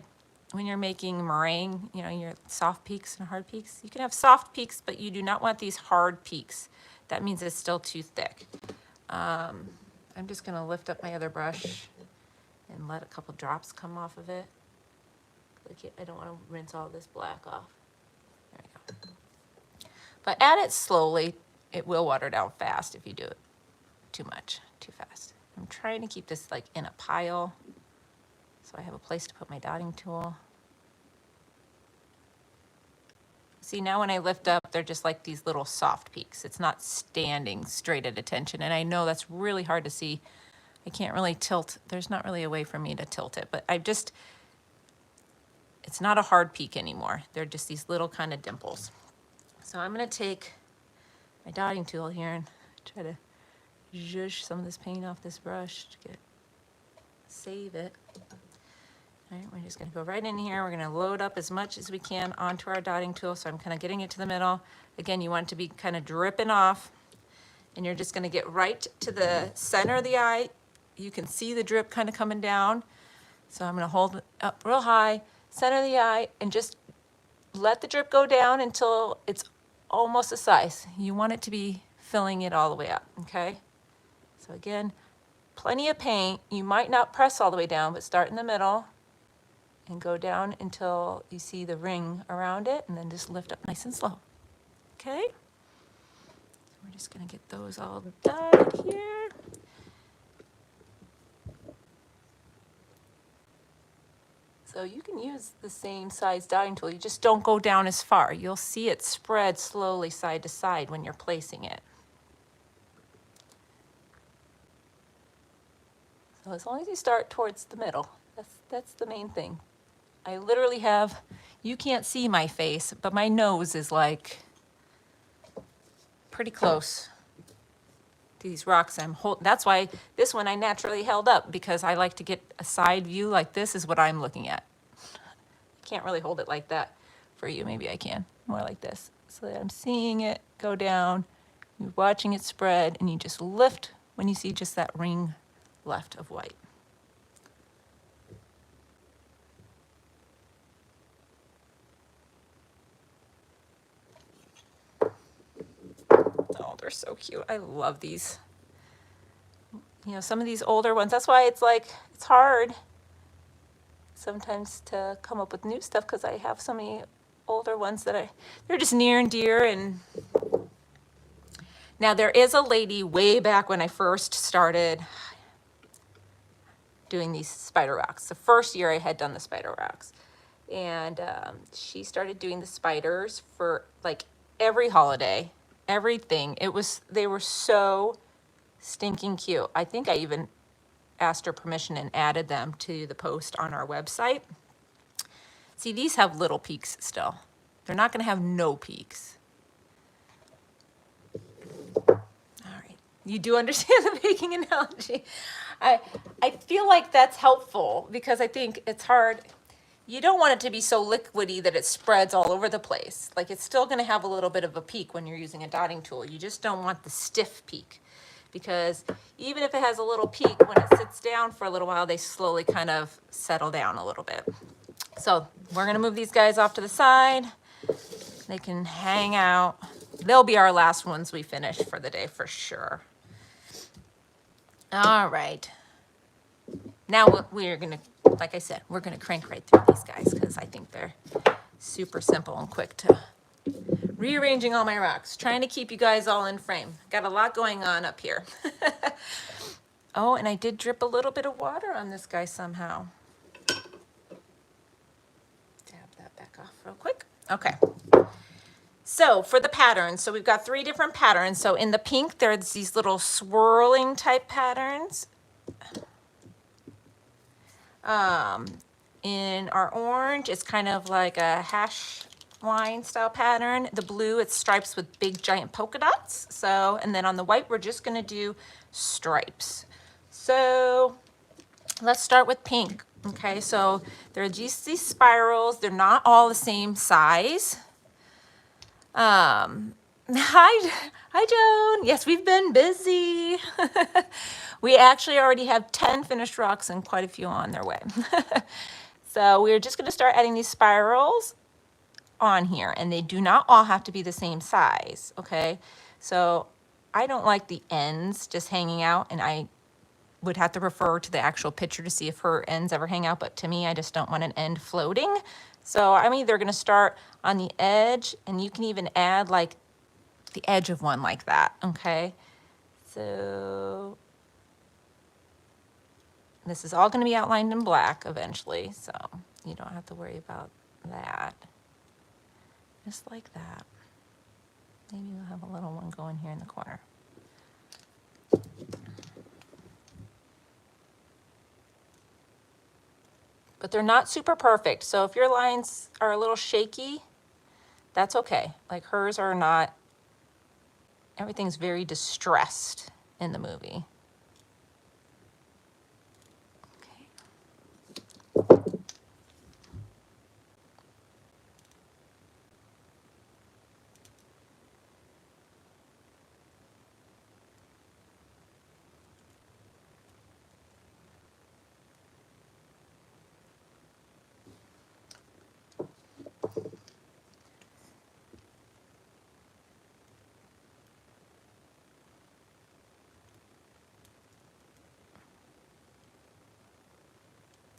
when you're making meringue, you know, your soft peaks and hard peaks. You can have soft peaks, but you do not want these hard peaks. That means it's still too thick. I'm just gonna lift up my other brush and let a couple drops come off of it. I don't wanna rinse all this black off. There we go. But add it slowly. It will water down fast if you do it too much, too fast. I'm trying to keep this like in a pile so I have a place to put my dotting tool. See, now when I lift up, they're just like these little soft peaks. It's not standing straight at attention. And I know that's really hard to see. I can't really tilt. There's not really a way for me to tilt it, but it's not a hard peak anymore. They're just these little kind of dimples. So I'm gonna take my dotting tool here and Try to zhuzh some of this paint off this brush to save it. All right, we're just gonna go right in here. We're gonna load up as much as we can onto our dotting tool. So I'm kind of getting it to the middle. Again, you want it to be kind of dripping off, and you're just gonna get right to the center of the eye. You can see the drip kind of coming down. So I'm gonna hold it up real high, center of the eye, and just let the drip go down until it's almost the size. You want it to be filling it all the way up, okay? So again, plenty of paint. You might not press all the way down, but start in the middle and go down until you see the ring around it, and then just lift up nice and slow, okay? So we're just gonna get those all done here. So you can use the same size dotting tool, you just don't go down as far. You'll see it spread slowly side to side when you're placing it. So as long as you start towards the middle, that's the main thing. I literally have, you can't see my face, but my nose is like pretty close to these rocks I'm holding. That's why this one I naturally held up, because I like to get a side view like this is what I'm looking at. I can't really hold it like that for you. Maybe I can, more like this. So that I'm seeing it go down, you're watching it spread, and you just lift when you see just that ring left of white. Oh, they're so cute. I love these. You know, some of these older ones, that's why it's like, it's hard sometimes to come up with new stuff, because I have so many older ones that they're just near and dear. And now there is a lady way back when I first started doing these spider rocks. The first year I had done the spider rocks. And she started doing the spiders for like every holiday, everything. They were so stinking cute. I think I even asked her permission and added them to the post on our website. See, these have little peaks still. They're not gonna have no peaks. All right, you do understand the baking analogy. I feel like that's helpful, because I think it's hard. You don't want it to be so liquidy that it spreads all over the place. Like, it's still gonna have a little bit of a peak when you're using a dotting tool. You just don't want the stiff peak, because even if it has a little peak, when it sits down for a little while, they slowly kind of settle down a little bit. So we're gonna move these guys off to the side. They can hang out. They'll be our last ones we finish for the day for sure. All right. Now we're gonna, like I said, we're gonna crank right through these guys, because I think they're super simple and quick to rearranging all my rocks, trying to keep you guys all in frame. Got a lot going on up here. Oh, and I did drip a little bit of water on this guy somehow. Dab that back off real quick. Okay. So for the patterns, so we've got 3 different patterns. So in the pink, there's these little swirling type patterns. In our orange, it's kind of like a hash line style pattern. The blue, it's stripes with big giant polka dots. So, and then on the white, we're just gonna do stripes. So let's start with pink. Okay, so there are just these spirals. They're not all the same size. Hi Joan. Yes, we've been busy. We actually already have 10 finished rocks and quite a few on their way. So we're just gonna start adding these spirals on here, and they do not all have to be the same size, okay? So I don't like the ends just hanging out, and I would have to refer to the actual picture to see if her ends ever hang out, but to me, I just don't want an end floating. So I'm either gonna start on the edge, and you can even add like the edge of one like that, okay? So this is all gonna be outlined in black eventually, so you don't have to worry about that. Just like that. Maybe we'll have a little one going here in the corner. But they're not super perfect. So if your lines are a little shaky, that's okay. Like hers are not Everything's very distressed in the movie. Okay.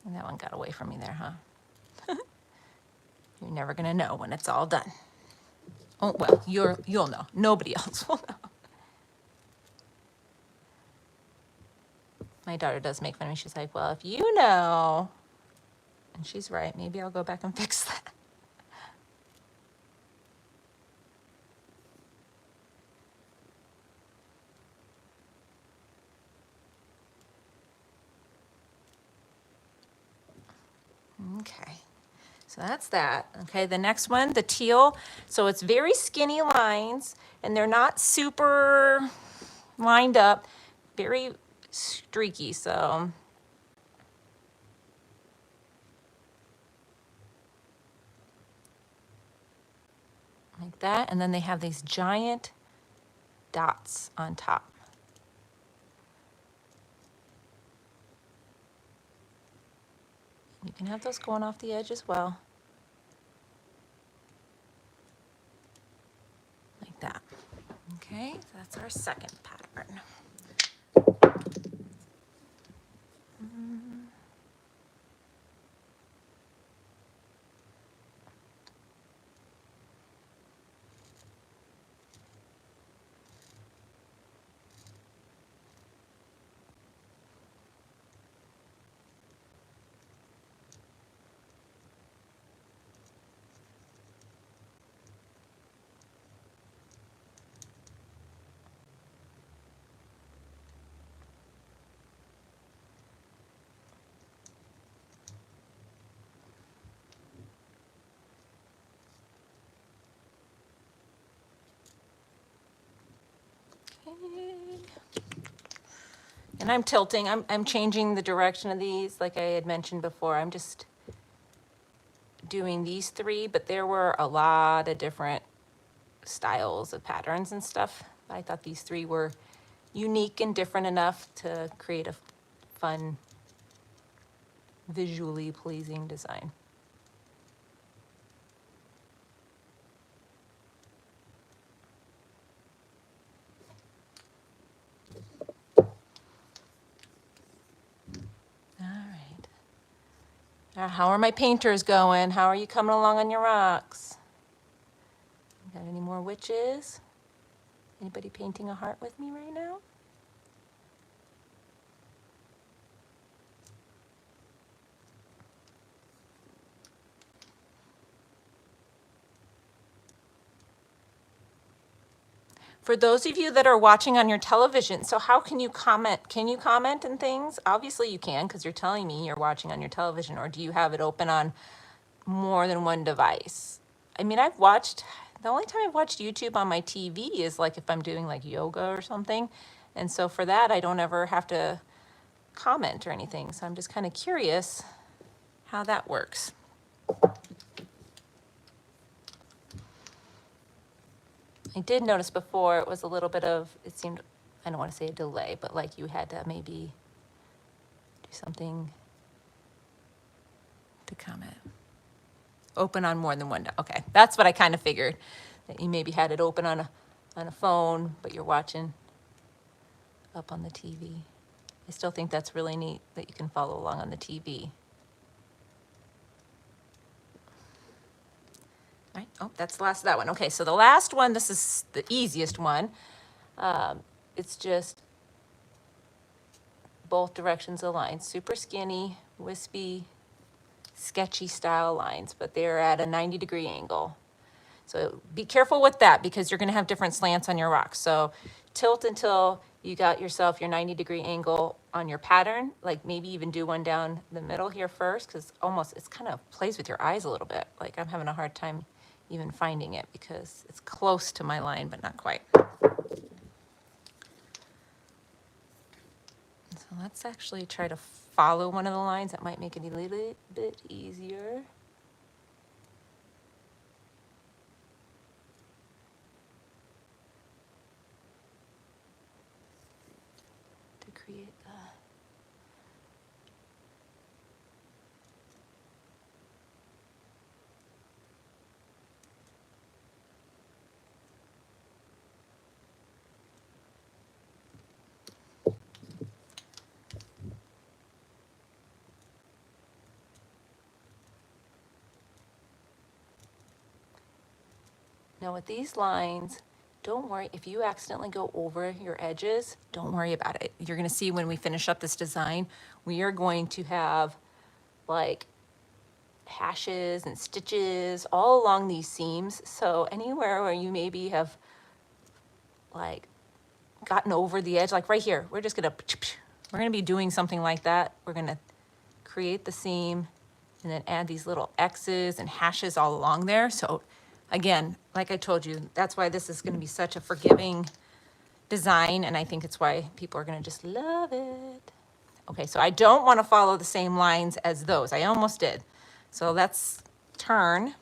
And that one got away from me there, huh? You're never gonna know when it's all done. Oh, well, you'll know. Nobody else will know. My daughter does make fun of me. She's like, well, if you know, and she's right, maybe I'll go back and fix that. Okay, so that's that. Okay, the next one, the teal. So it's very skinny lines, and they're not super lined up, very streaky. So like that, and then they have these giant dots on top. You can have those going off the edge as well. Like that. Okay, so that's our second pattern. And I'm tilting, I'm changing the direction of these, like I had mentioned before. I'm just doing these three, but there were a lot of different styles of patterns and stuff. I thought these three were unique and different enough to create a fun, visually pleasing design. All right. Now, how are my painters going? How are you coming along on your rocks? Got any more witches? Anybody painting a heart with me right now? For those of you that are watching on your television, so how can you comment? Can you comment and things? Obviously you can, because you're telling me you're watching on your television, or do you have it open on more than one device? I mean, the only time I've watched YouTube on my TV is like if I'm doing like yoga or something. And so for that, I don't ever have to comment or anything. So I'm just kind of curious how that works. I did notice before it was a little bit of, it seemed, I don't want to say a delay, but like you had to maybe do something to comment. Open on more than one. Okay, that's what I kind of figured. That you maybe had it open on a phone, but you're watching up on the TV. I still think that's really neat that you can follow along on the TV. All right. Oh, that's the last of that one. Okay, so the last one, this is the easiest one. It's just both directions of lines, super skinny, wispy, sketchy style lines, but they're at a 90-degree angle. So be careful with that because you're going to have different slants on your rocks. So tilt until you got yourself your 90-degree angle on your pattern. Like maybe even do one down the middle here first, because almost it's kind of plays with your eyes a little bit. Like I'm having a hard time even finding it because it's close to my line, but not quite. Let's actually try to follow one of the lines. That might make it a little bit easier. To create the... Now with these lines, don't worry, if you accidentally go over your edges, don't worry about it. You're gonna see when we finish up this design, we are going to have like hashes and stitches all along these seams. So anywhere where you maybe have like gotten over the edge, like right here, we're gonna be doing something like that. We're gonna create the seam and then add these little X's and hashes all along there. So again, like I told you, that's why this is going to be such a forgiving design, and I think it's why people are going to just love it. Okay, so I don't want to follow the same lines as those. I almost did. So let's turn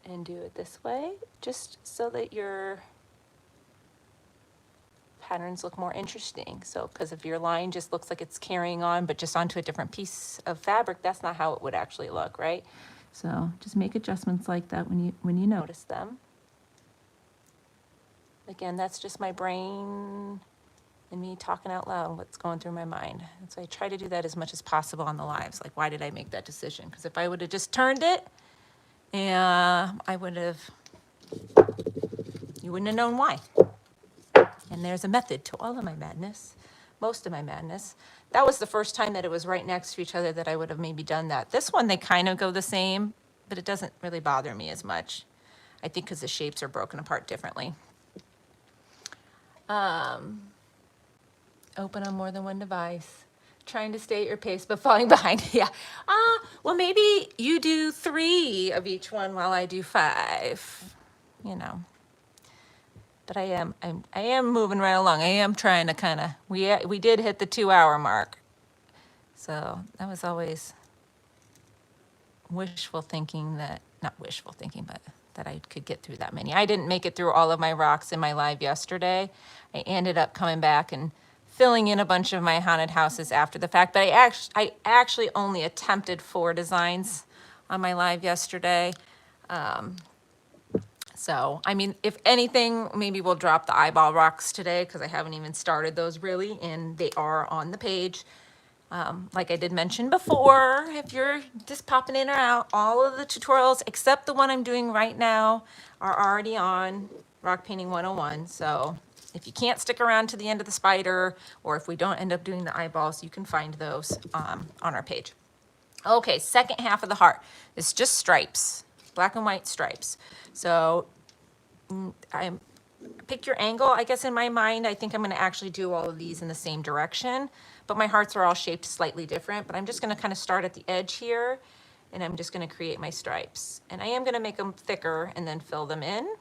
and do it this way, just so that your patterns look more interesting. So, because if your line just looks like it's carrying on, but just onto a different piece of fabric, that's not how it would actually look, right? So just make adjustments like that when you notice them. Again, that's just my brain and me talking out loud what's going through my mind. And so I try to do that as much as possible on the lives. Like, why did I make that decision? Because if I would have just turned it, I would have, you wouldn't have known why. And there's a method to all of my madness, most of my madness. That was the first time that it was right next to each other that I would have maybe done that. This one, they kind of go the same, but it doesn't really bother me as much. I think because the shapes are broken apart differently. Open on more than one device. Trying to stay at your pace, but falling behind. Yeah. Well, maybe you do 3 of each one while I do 5, you know. But I am moving right along. I am trying to kind of, we did hit the 2-hour mark. So that was always wishful thinking that, not wishful thinking, but that I could get through that many. I didn't make it through all of my rocks in my live yesterday. I ended up coming back and filling in a bunch of my haunted houses after the fact, but I actually only attempted 4 designs on my live yesterday. So, I mean, if anything, maybe we'll drop the eyeball rocks today because I haven't even started those really, and they are on the page. Like I did mention before, if you're just popping in or out, all of the tutorials except the one I'm doing right now are already on Rock Painting 101. So if you can't stick around to the end of the spider, or if we don't end up doing the eyeballs, you can find those on our page. Okay, second half of the heart is just stripes, black and white stripes. So pick your angle, I guess in my mind, I think I'm gonna actually do all of these in the same direction, but my hearts are all shaped slightly different, but I'm just gonna kind of start at the edge here, and I'm just gonna create my stripes. And I am gonna make them thicker and then fill them in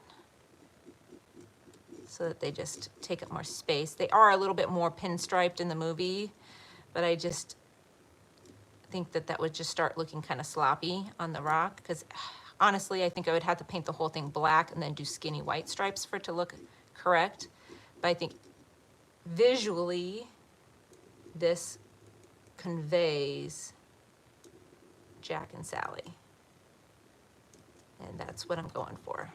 so that they just take up more space. They are a little bit more pinstriped in the movie, but I just think that that would just start looking kind of sloppy on the rock, because honestly, I think I would have to paint the whole thing black and then do skinny white stripes for it to look correct. But I think visually, this conveys Jack and Sally. And that's what I'm going for.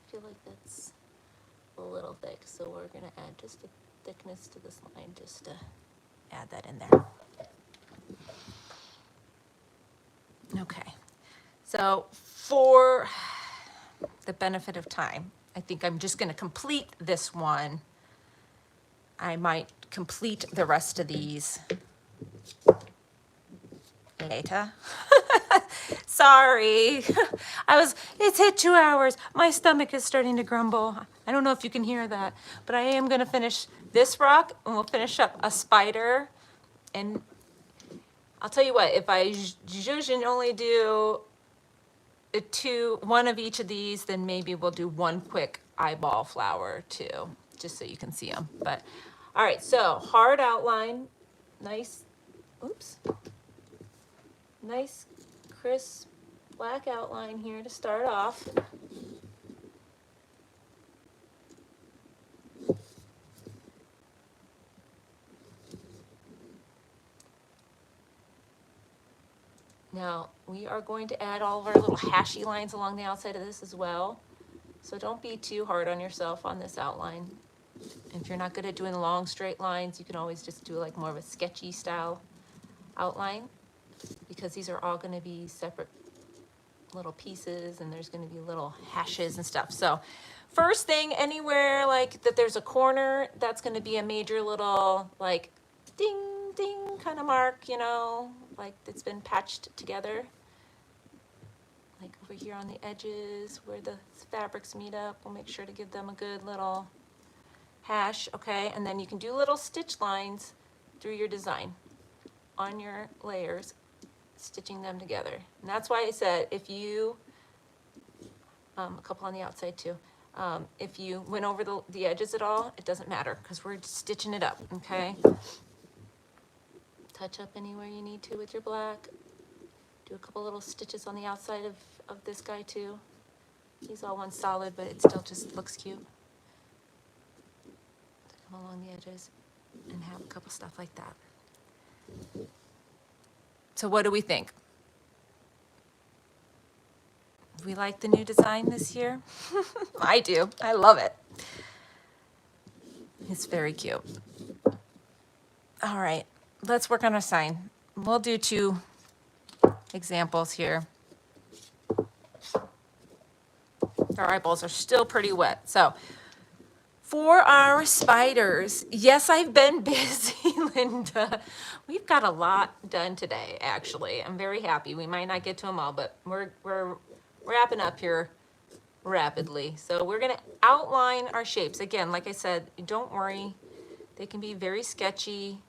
I feel like that's a little thick, so we're gonna add just a thickness to this line just to add that in there. Okay, so for the benefit of time, I think I'm just gonna complete this one. I might complete the rest of these later. Sorry. It's hit 2 hours. My stomach is starting to grumble. I don't know if you can hear that, but I am gonna finish this rock and we'll finish up a spider. And I'll tell you what, if I usually only do one of each of these, then maybe we'll do one quick eyeball flower too, just so you can see them. But all right, so hard outline, nice, oops, nice crisp black outline here to start off. Now we are going to add all of our little hashy lines along the outside of this as well. So don't be too hard on yourself on this outline. If you're not good at doing long straight lines, you can always just do like more of a sketchy style outline, because these are all going to be separate little pieces and there's going to be little hashes and stuff. So first thing, anywhere like that there's a corner, that's going to be a major little like ding ding kind of mark, you know, like it's been patched together. Like over here on the edges where the fabrics meet up, we'll make sure to give them a good little hash, okay? And then you can do little stitch lines through your design on your layers, stitching them together. And that's why I said if you, a couple on the outside too, if you went over the edges at all, it doesn't matter because we're stitching it up, okay? Touch up anywhere you need to with your black. Do a couple little stitches on the outside of this guy too. He's all one solid, but it still just looks cute. Come along the edges and have a couple stuff like that. So what do we think? We like the new design this year? I do. I love it. It's very cute. All right, let's work on our sign. We'll do 2 examples here. Our eyeballs are still pretty wet. So for our spiders, yes, I've been busy, Linda. We've got a lot done today, actually. I'm very happy. We might not get to them all, but we're wrapping up here rapidly. So we're gonna outline our shapes. Again, like I said, don't worry. They can be very sketchy.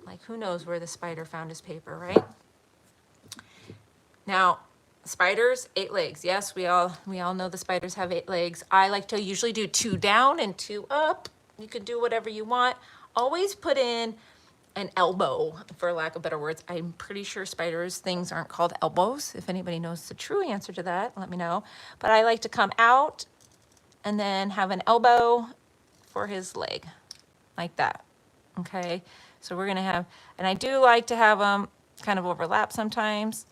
Like who knows where the spider found his paper, right? Now, spiders, 8 legs. Yes, we all know the spiders have 8 legs. I like to usually do 2 down and 2 up. You can do whatever you want. Always put in an elbow, for lack of better words. I'm pretty sure spiders' things aren't called elbows. If anybody knows the true answer to that, let me know. But I like to come out and then have an elbow for his leg, like that, okay? So we're gonna have, and I do like to have them kind of overlap sometimes.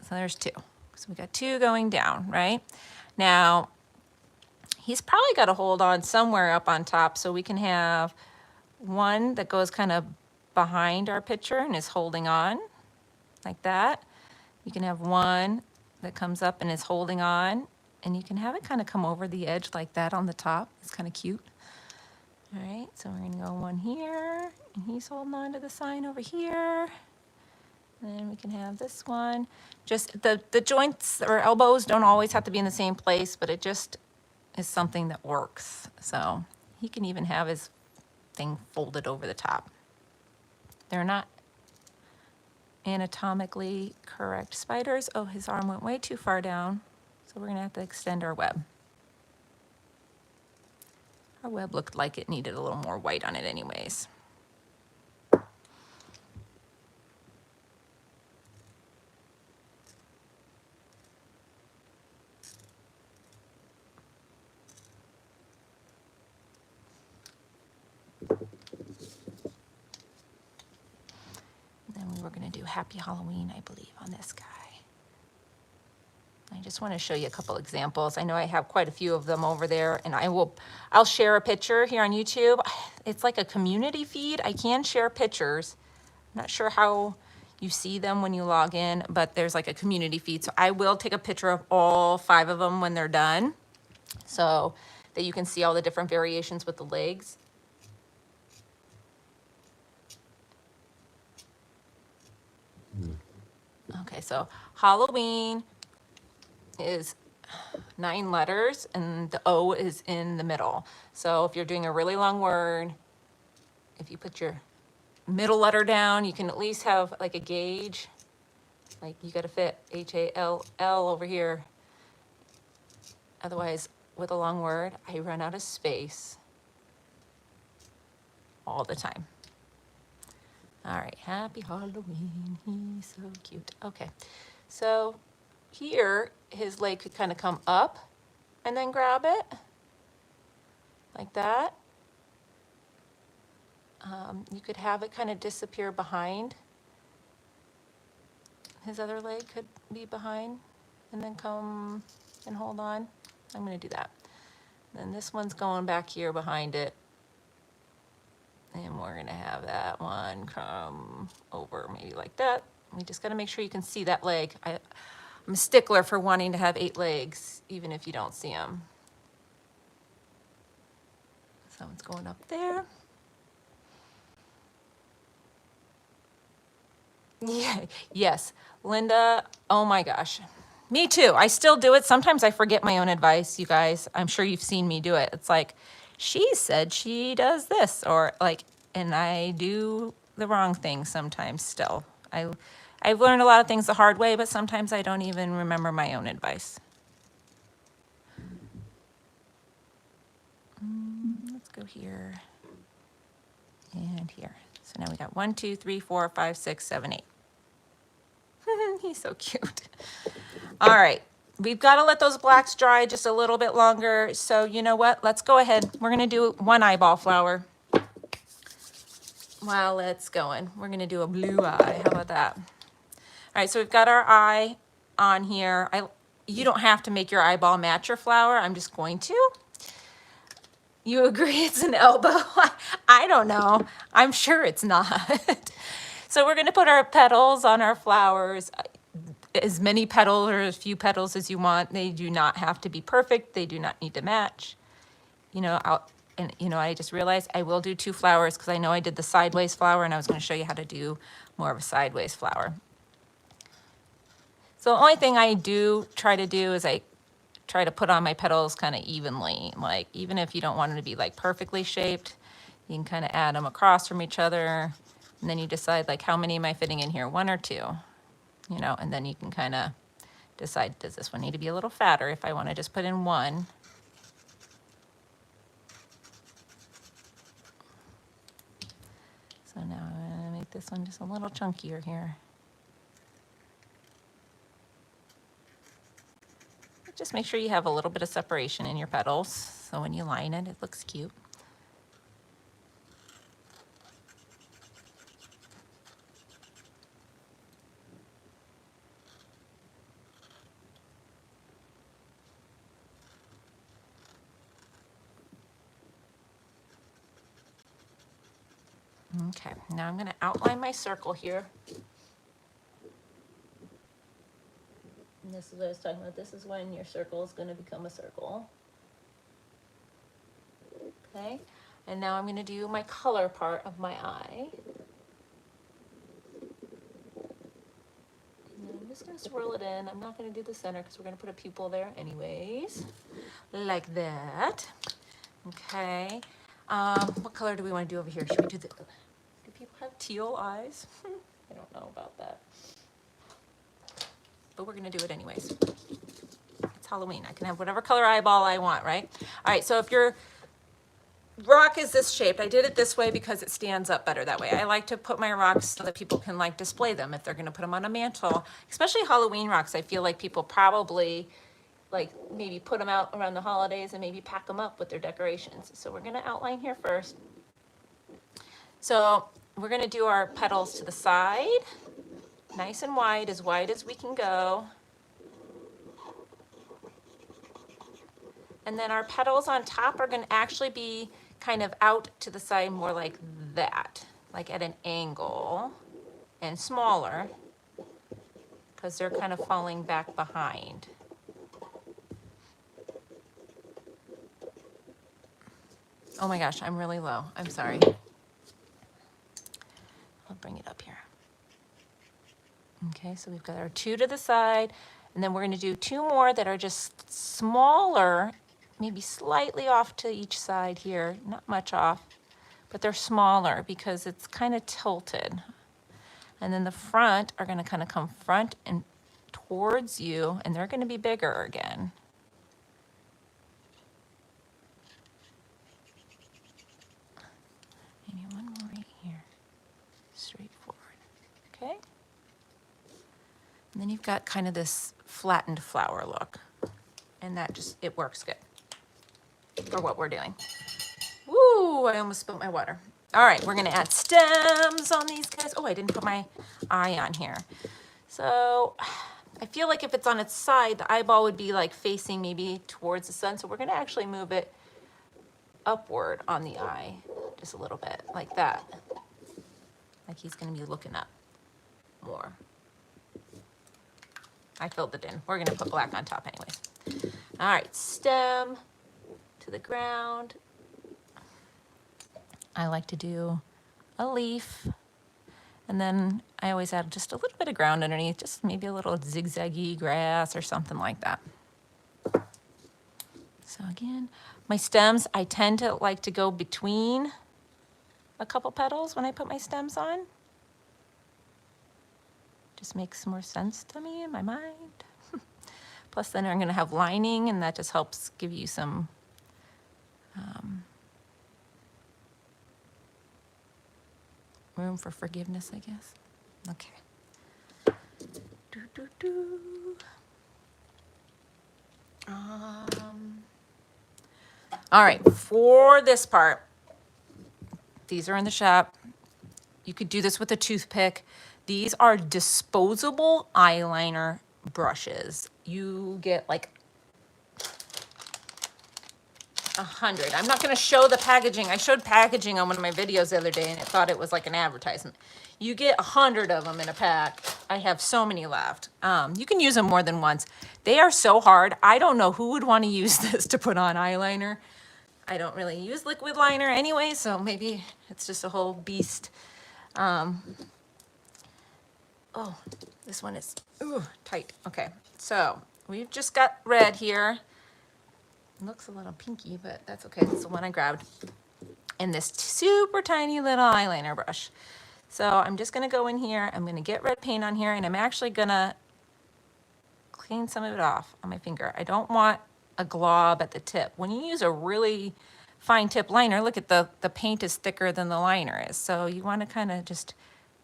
So there's 2. So we got 2 going down, right? Now, he's probably got to hold on somewhere up on top, so we can have one that goes kind of behind our picture and is holding on, like that. You can have one that comes up and is holding on, and you can have it kind of come over the edge like that on the top. It's kind of cute. All right, so we're gonna go one here, and he's holding on to the sign over here. And then we can have this one. Just the joints or elbows don't always have to be in the same place, but it just is something that works. So he can even have his thing folded over the top. They're not anatomically correct spiders. Oh, his arm went way too far down. So we're gonna have to extend our web. Our web looked like it needed a little more white on it anyways. Then we were gonna do Happy Halloween, I believe, on this guy. I just want to show you a couple examples. I know I have quite a few of them over there, and I'll share a picture here on YouTube. It's like a community feed. I can share pictures. I'm not sure how you see them when you log in, but there's like a community feed. So I will take a picture of all 5 of them when they're done, so that you can see all the different variations with the legs. Okay, so Halloween is 9 letters and the O is in the middle. So if you're doing a really long word, if you put your middle letter down, you can at least have like a gauge. Like you gotta fit H-A-L-L over here. Otherwise, with a long word, I run out of space all the time. All right, happy Halloween, he's so cute. Okay, so here, his leg could kind of come up and then grab it, like that. You could have it kind of disappear behind. His other leg could be behind and then come and hold on. I'm gonna do that. Then this one's going back here behind it. And we're gonna have that one come over maybe like that. We just gotta make sure you can see that leg. I'm a stickler for wanting to have 8 legs, even if you don't see them. So it's going up there. Yeah, yes, Linda, oh my gosh. Me too, I still do it. Sometimes I forget my own advice, you guys. I'm sure you've seen me do it. It's like, she said she does this, or like, and I do the wrong thing sometimes still. I've learned a lot of things the hard way, but sometimes I don't even remember my own advice. Let's go here and here. So now we got 1, 2, 3, 4, 5, 6, 7, 8. He's so cute. All right, we've got to let those blacks dry just a little bit longer. So you know what? Let's go ahead. We're going to do one eyeball flower while it's going. We're going to do a blue eye. How about that? All right, so we've got our eye on here. You don't have to make your eyeball match your flower. I'm just going to. You agree it's an elbow? I don't know. I'm sure it's not. So we're going to put our petals on our flowers. As many petals or as few petals as you want. They do not have to be perfect. They do not need to match. You know, I just realized I will do 2 flowers because I know I did the sideways flower and I was going to show you how to do more of a sideways flower. So the only thing I do try to do is I try to put on my petals kind of evenly. Like even if you don't want them to be like perfectly shaped, you can kind of add them across from each other. And then you decide like how many am I fitting in here, 1 or 2? You know, and then you can kind of decide, does this one need to be a little fatter if I want to just put in 1? So now I'm going to make this one just a little chunkier here. Just make sure you have a little bit of separation in your petals, so when you line it, it looks cute. Okay, now I'm going to outline my circle here. And this is what I was talking about. This is when your circle is going to become a circle. Okay, and now I'm going to do my color part of my eye. And I'm just going to swirl it in. I'm not going to do the center because we're going to put a pupil there anyways, like that. Okay, what color do we want to do over here? Should we do the... Do people have teal eyes? I don't know about that. But we're gonna do it anyways. It's Halloween. I can have whatever color eyeball I want, right? All right, so if your rock is this shaped, I did it this way because it stands up better that way. I like to put my rocks so that people can like display them if they're gonna put them on a mantle, especially Halloween rocks. I feel like people probably like maybe put them out around the holidays and maybe pack them up with their decorations. So we're gonna outline here first. So we're gonna do our petals to the side, nice and wide as we can go. And then our petals on top are gonna actually be kind of out to the side more like that, like at an angle and smaller because they're kind of falling back behind. Oh my gosh, I'm really low. I'm sorry. I'll bring it up here. Okay, so we've got our 2 to the side, and then we're going to do 2 more that are just smaller, maybe slightly off to each side here, not much off, but they're smaller because it's kind of tilted. And then the front are going to kind of come front and towards you, and they're going to be bigger again. Maybe one more right here, straightforward, okay? And then you've got kind of this flattened flower look, and that just, it works good for what we're doing. Woo, I almost spilled my water. All right, we're gonna add stems on these guys. Oh, I didn't put my eye on here. So I feel like if it's on its side, the eyeball would be like facing maybe towards the sun. So we're gonna actually move it upward on the eye, just a little bit, like that. Like he's gonna be looking up more. I filled it in. We're gonna put black on top anyways. All right, stem to the ground. I like to do a leaf, and then I always add just a little bit of ground underneath, just maybe a little zigzaggy grass or something like that. So again, my stems, I tend to like to go between a couple petals when I put my stems on. Just makes more sense to me in my mind. Plus then I'm gonna have lining, and that just helps give you some room for forgiveness, I guess. Okay. Do, do, do. All right, for this part, these are in the shop. You could do this with a toothpick. These are disposable eyeliner brushes. You get like 100. I'm not gonna show the packaging. I showed packaging on one of my videos the other day and it thought it was like an advertisement. You get 100 of them in a pack. I have so many left. You can use them more than once. They are so hard. I don't know who would want to use this to put on eyeliner. I don't really use liquid liner anyway, so maybe it's just a whole beast. Oh, this one is tight. Okay, so we've just got red here. It looks a little pinky, but that's okay. That's the one I grabbed. And this super tiny little eyeliner brush. So I'm just gonna go in here, I'm gonna get red paint on here, and I'm actually gonna clean some of it off on my finger. I don't want a glob at the tip. When you use a really fine tip liner, look at the paint is thicker than the liner is. So you wanna kinda just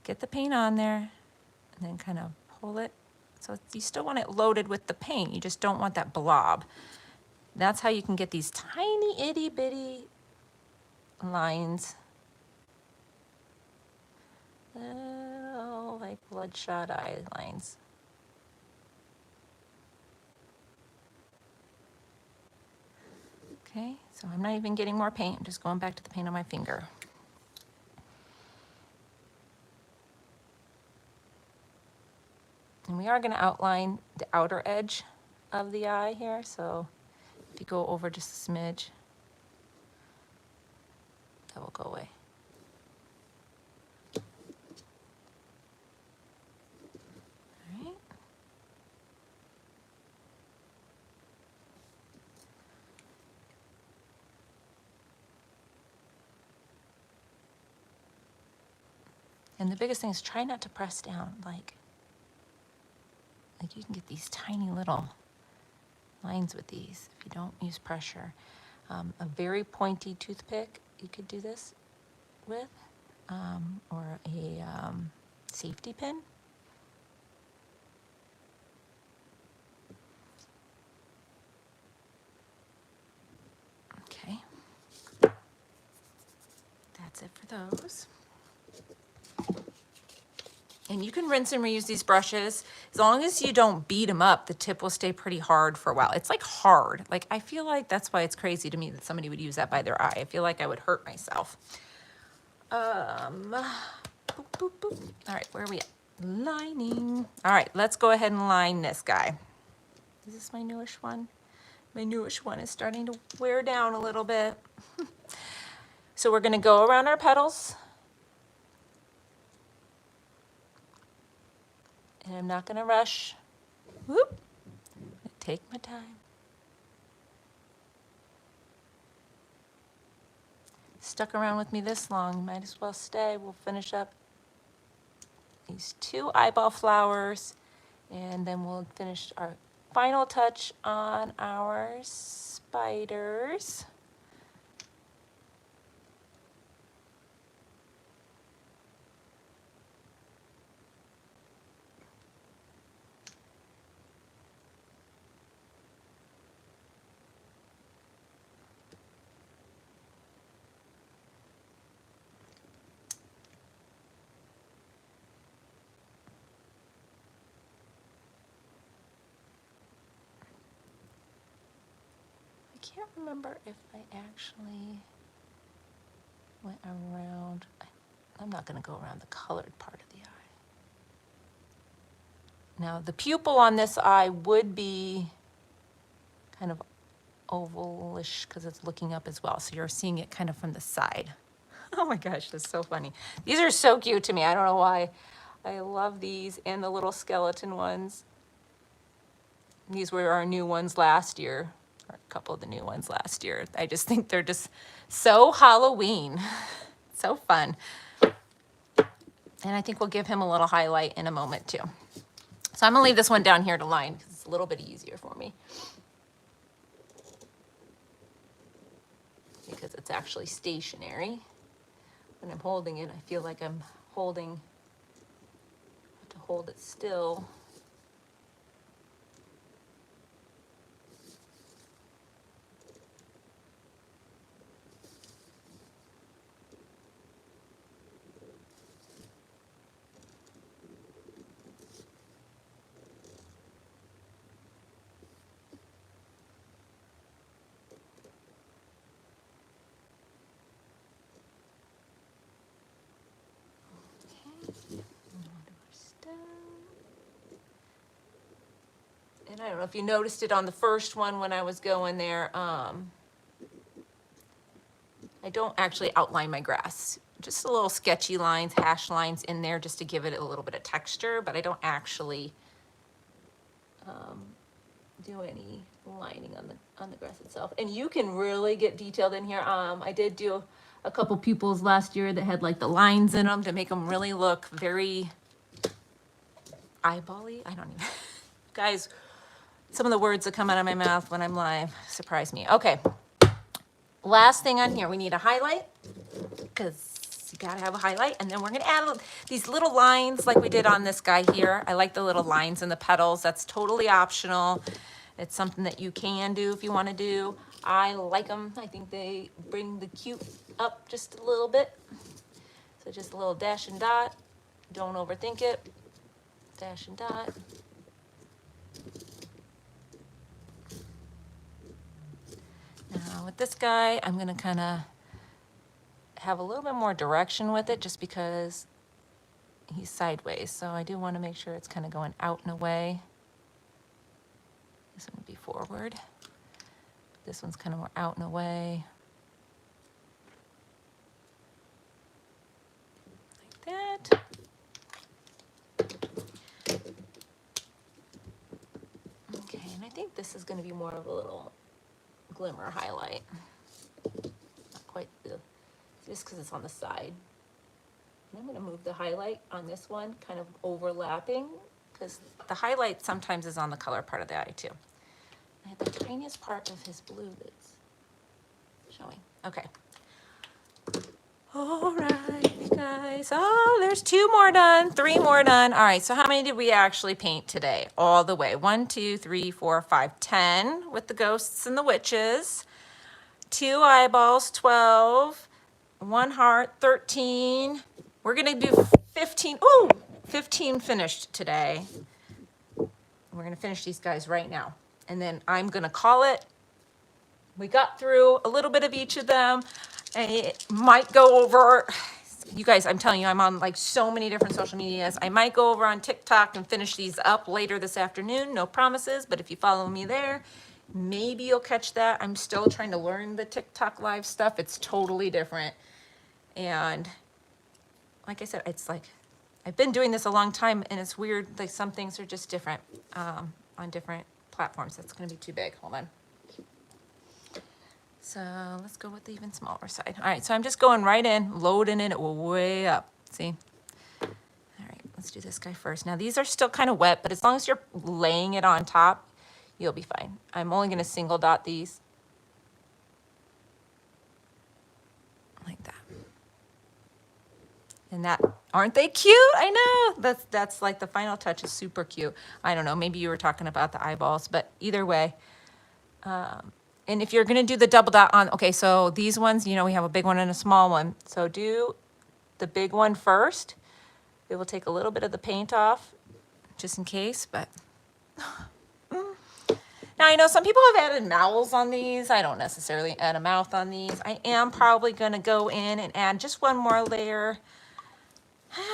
get the paint on there and then kind of pull it. So you still want it loaded with the paint. You just don't want that blob. That's how you can get these tiny itty bitty lines. Little like bloodshot eye lines. Okay, so I'm not even getting more paint. I'm just going back to the paint on my finger. And we are going to outline the outer edge of the eye here. So if you go over just a smidge, that will go away. All right. And the biggest thing is try not to press down. Like you can get these tiny little lines with these if you don't use pressure. A very pointy toothpick you could do this with, or a safety pin. Okay, that's it for those. And you can rinse and reuse these brushes. As long as you don't beat them up, the tip will stay pretty hard for a while. It's like hard. Like I feel like that's why it's crazy to me that somebody would use that by their eye. I feel like I would hurt myself. Boop, boop, boop. All right, where are we at? Lining. All right, let's go ahead and line this guy. Is this my newish one? My newish one is starting to wear down a little bit. So we're gonna go around our petals. And I'm not gonna rush. Whoop. Take my time. Stuck around with me this long, might as well stay. We'll finish up these 2 eyeball flowers, and then we'll finish our final touch on our spiders. I can't remember if I actually went around. I'm not going to go around the colored part of the eye. Now the pupil on this eye would be kind of ovalish because it's looking up as well. So you're seeing it kind of from the side. Oh my gosh, that's so funny. These are so cute to me. I don't know why. I love these and the little skeleton ones. These were our new ones last year, or a couple of the new ones last year. I just think they're just so Halloween. So fun. And I think we'll give him a little highlight in a moment too. So I'm gonna leave this one down here to line because it's a little bit easier for me. Because it's actually stationary. When I'm holding it, I feel like I'm holding, have to hold it still. And I don't know if you noticed it on the first one when I was going there. I don't actually outline my grass. Just a little sketchy lines, hash lines in there just to give it a little bit of texture, but I don't actually do any lining on the grass itself. And you can really get detailed in here. I did do a couple pupils last year that had like the lines in them to make them really look very eyeball-y. I don't even, guys, some of the words that come out of my mouth when I'm live surprise me. Okay, last thing on here, we need a highlight because you gotta have a highlight, and then we're gonna add these little lines like we did on this guy here. I like the little lines in the petals. That's totally optional. It's something that you can do if you want to do. I like them. I think they bring the cute up just a little bit. So just a little dash and dot. Don't overthink it. Dash and dot. Now with this guy, I'm gonna kind of have a little bit more direction with it just because he's sideways. So I do want to make sure it's kind of going out and away. This one would be forward. This one's kind of more out and away. Like that. Okay, and I think this is going to be more of a little glimmer highlight. Not quite the, just because it's on the side. And I'm going to move the highlight on this one, kind of overlapping, because the highlight sometimes is on the color part of the eye too. I had the tiniest part of his blue that's showing. Okay. All right, you guys. Oh, there's 2 more done, 3 more done. All right, so how many did we actually paint today? All the way. 1, 2, 3, 4, 5, 10 with the ghosts and the witches. 2 eyeballs, 12. 1 heart, 13. We're gonna do 15. Ooh, 15 finished today. We're gonna finish these guys right now. And then I'm gonna call it. We got through a little bit of each of them. I might go over, you guys, I'm telling you, I'm on like so many different social medias. I might go over on TikTok and finish these up later this afternoon. No promises, but if you follow me there, maybe you'll catch that. I'm still trying to learn the TikTok live stuff. It's totally different. And like I said, it's like I've been doing this a long time, and it's weird, like some things are just different on different platforms. That's gonna be too big, hold on. So let's go with the even smaller side. All right, so I'm just going right in, loading it way up, see? All right, let's do this guy first. Now these are still kind of wet, but as long as you're laying it on top, you'll be fine. I'm only gonna single dot these. Like that. And that, aren't they cute? I know, that's like the final touch is super cute. I don't know, maybe you were talking about the eyeballs, but either way. And if you're gonna do the double dot on, okay, so these ones, you know, we have a big one and a small one. So do the big one first. It will take a little bit of the paint off, just in case, but. Now I know some people have added mouths on these. I don't necessarily add a mouth on these. I am probably gonna go in and add just one more layer.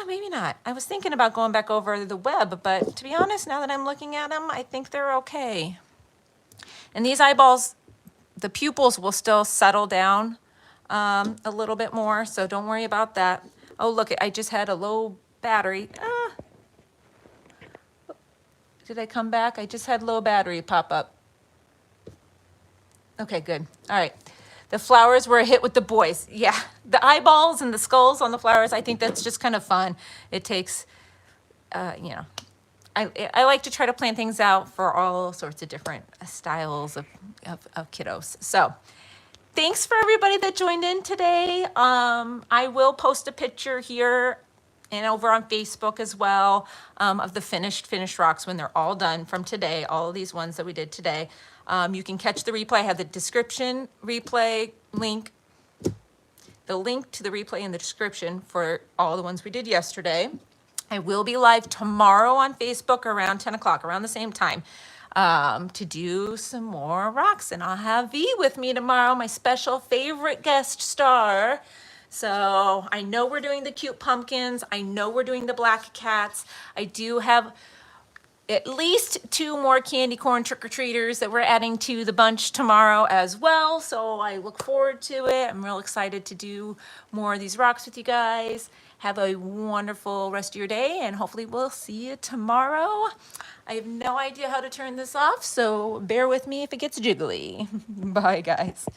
Maybe not. I was thinking about going back over the web, but to be honest, now that I'm looking at them, I think they're okay. And these eyeballs, the pupils will still settle down a little bit more, so don't worry about that. Oh, look, I just had a low battery. Did I come back? I just had low battery pop up. Okay, good. All right. The flowers were a hit with the boys. Yeah, the eyeballs and the skulls on the flowers, I think that's just kind of fun. It takes, you know, I like to try to plan things out for all sorts of different styles of kiddos. So thanks for everybody that joined in today. I will post a picture here and over on Facebook as well of the finished rocks when they're all done from today, all of these ones that we did today. You can catch the replay. I have the description replay link, the link to the replay in the description for all the ones we did yesterday. I will be live tomorrow on Facebook around 10 o'clock, around the same time, to do some more rocks. And I'll have V with me tomorrow, my special favorite guest star. So I know we're doing the cute pumpkins. I know we're doing the black cats. I do have at least 2 more candy corn trick-or-treaters that we're adding to the bunch tomorrow as well. So I look forward to it. I'm real excited to do more of these rocks with you guys. Have a wonderful rest of your day, and hopefully we'll see you tomorrow. I have no idea how to turn this off, so bear with me if it gets jiggly. Bye, guys.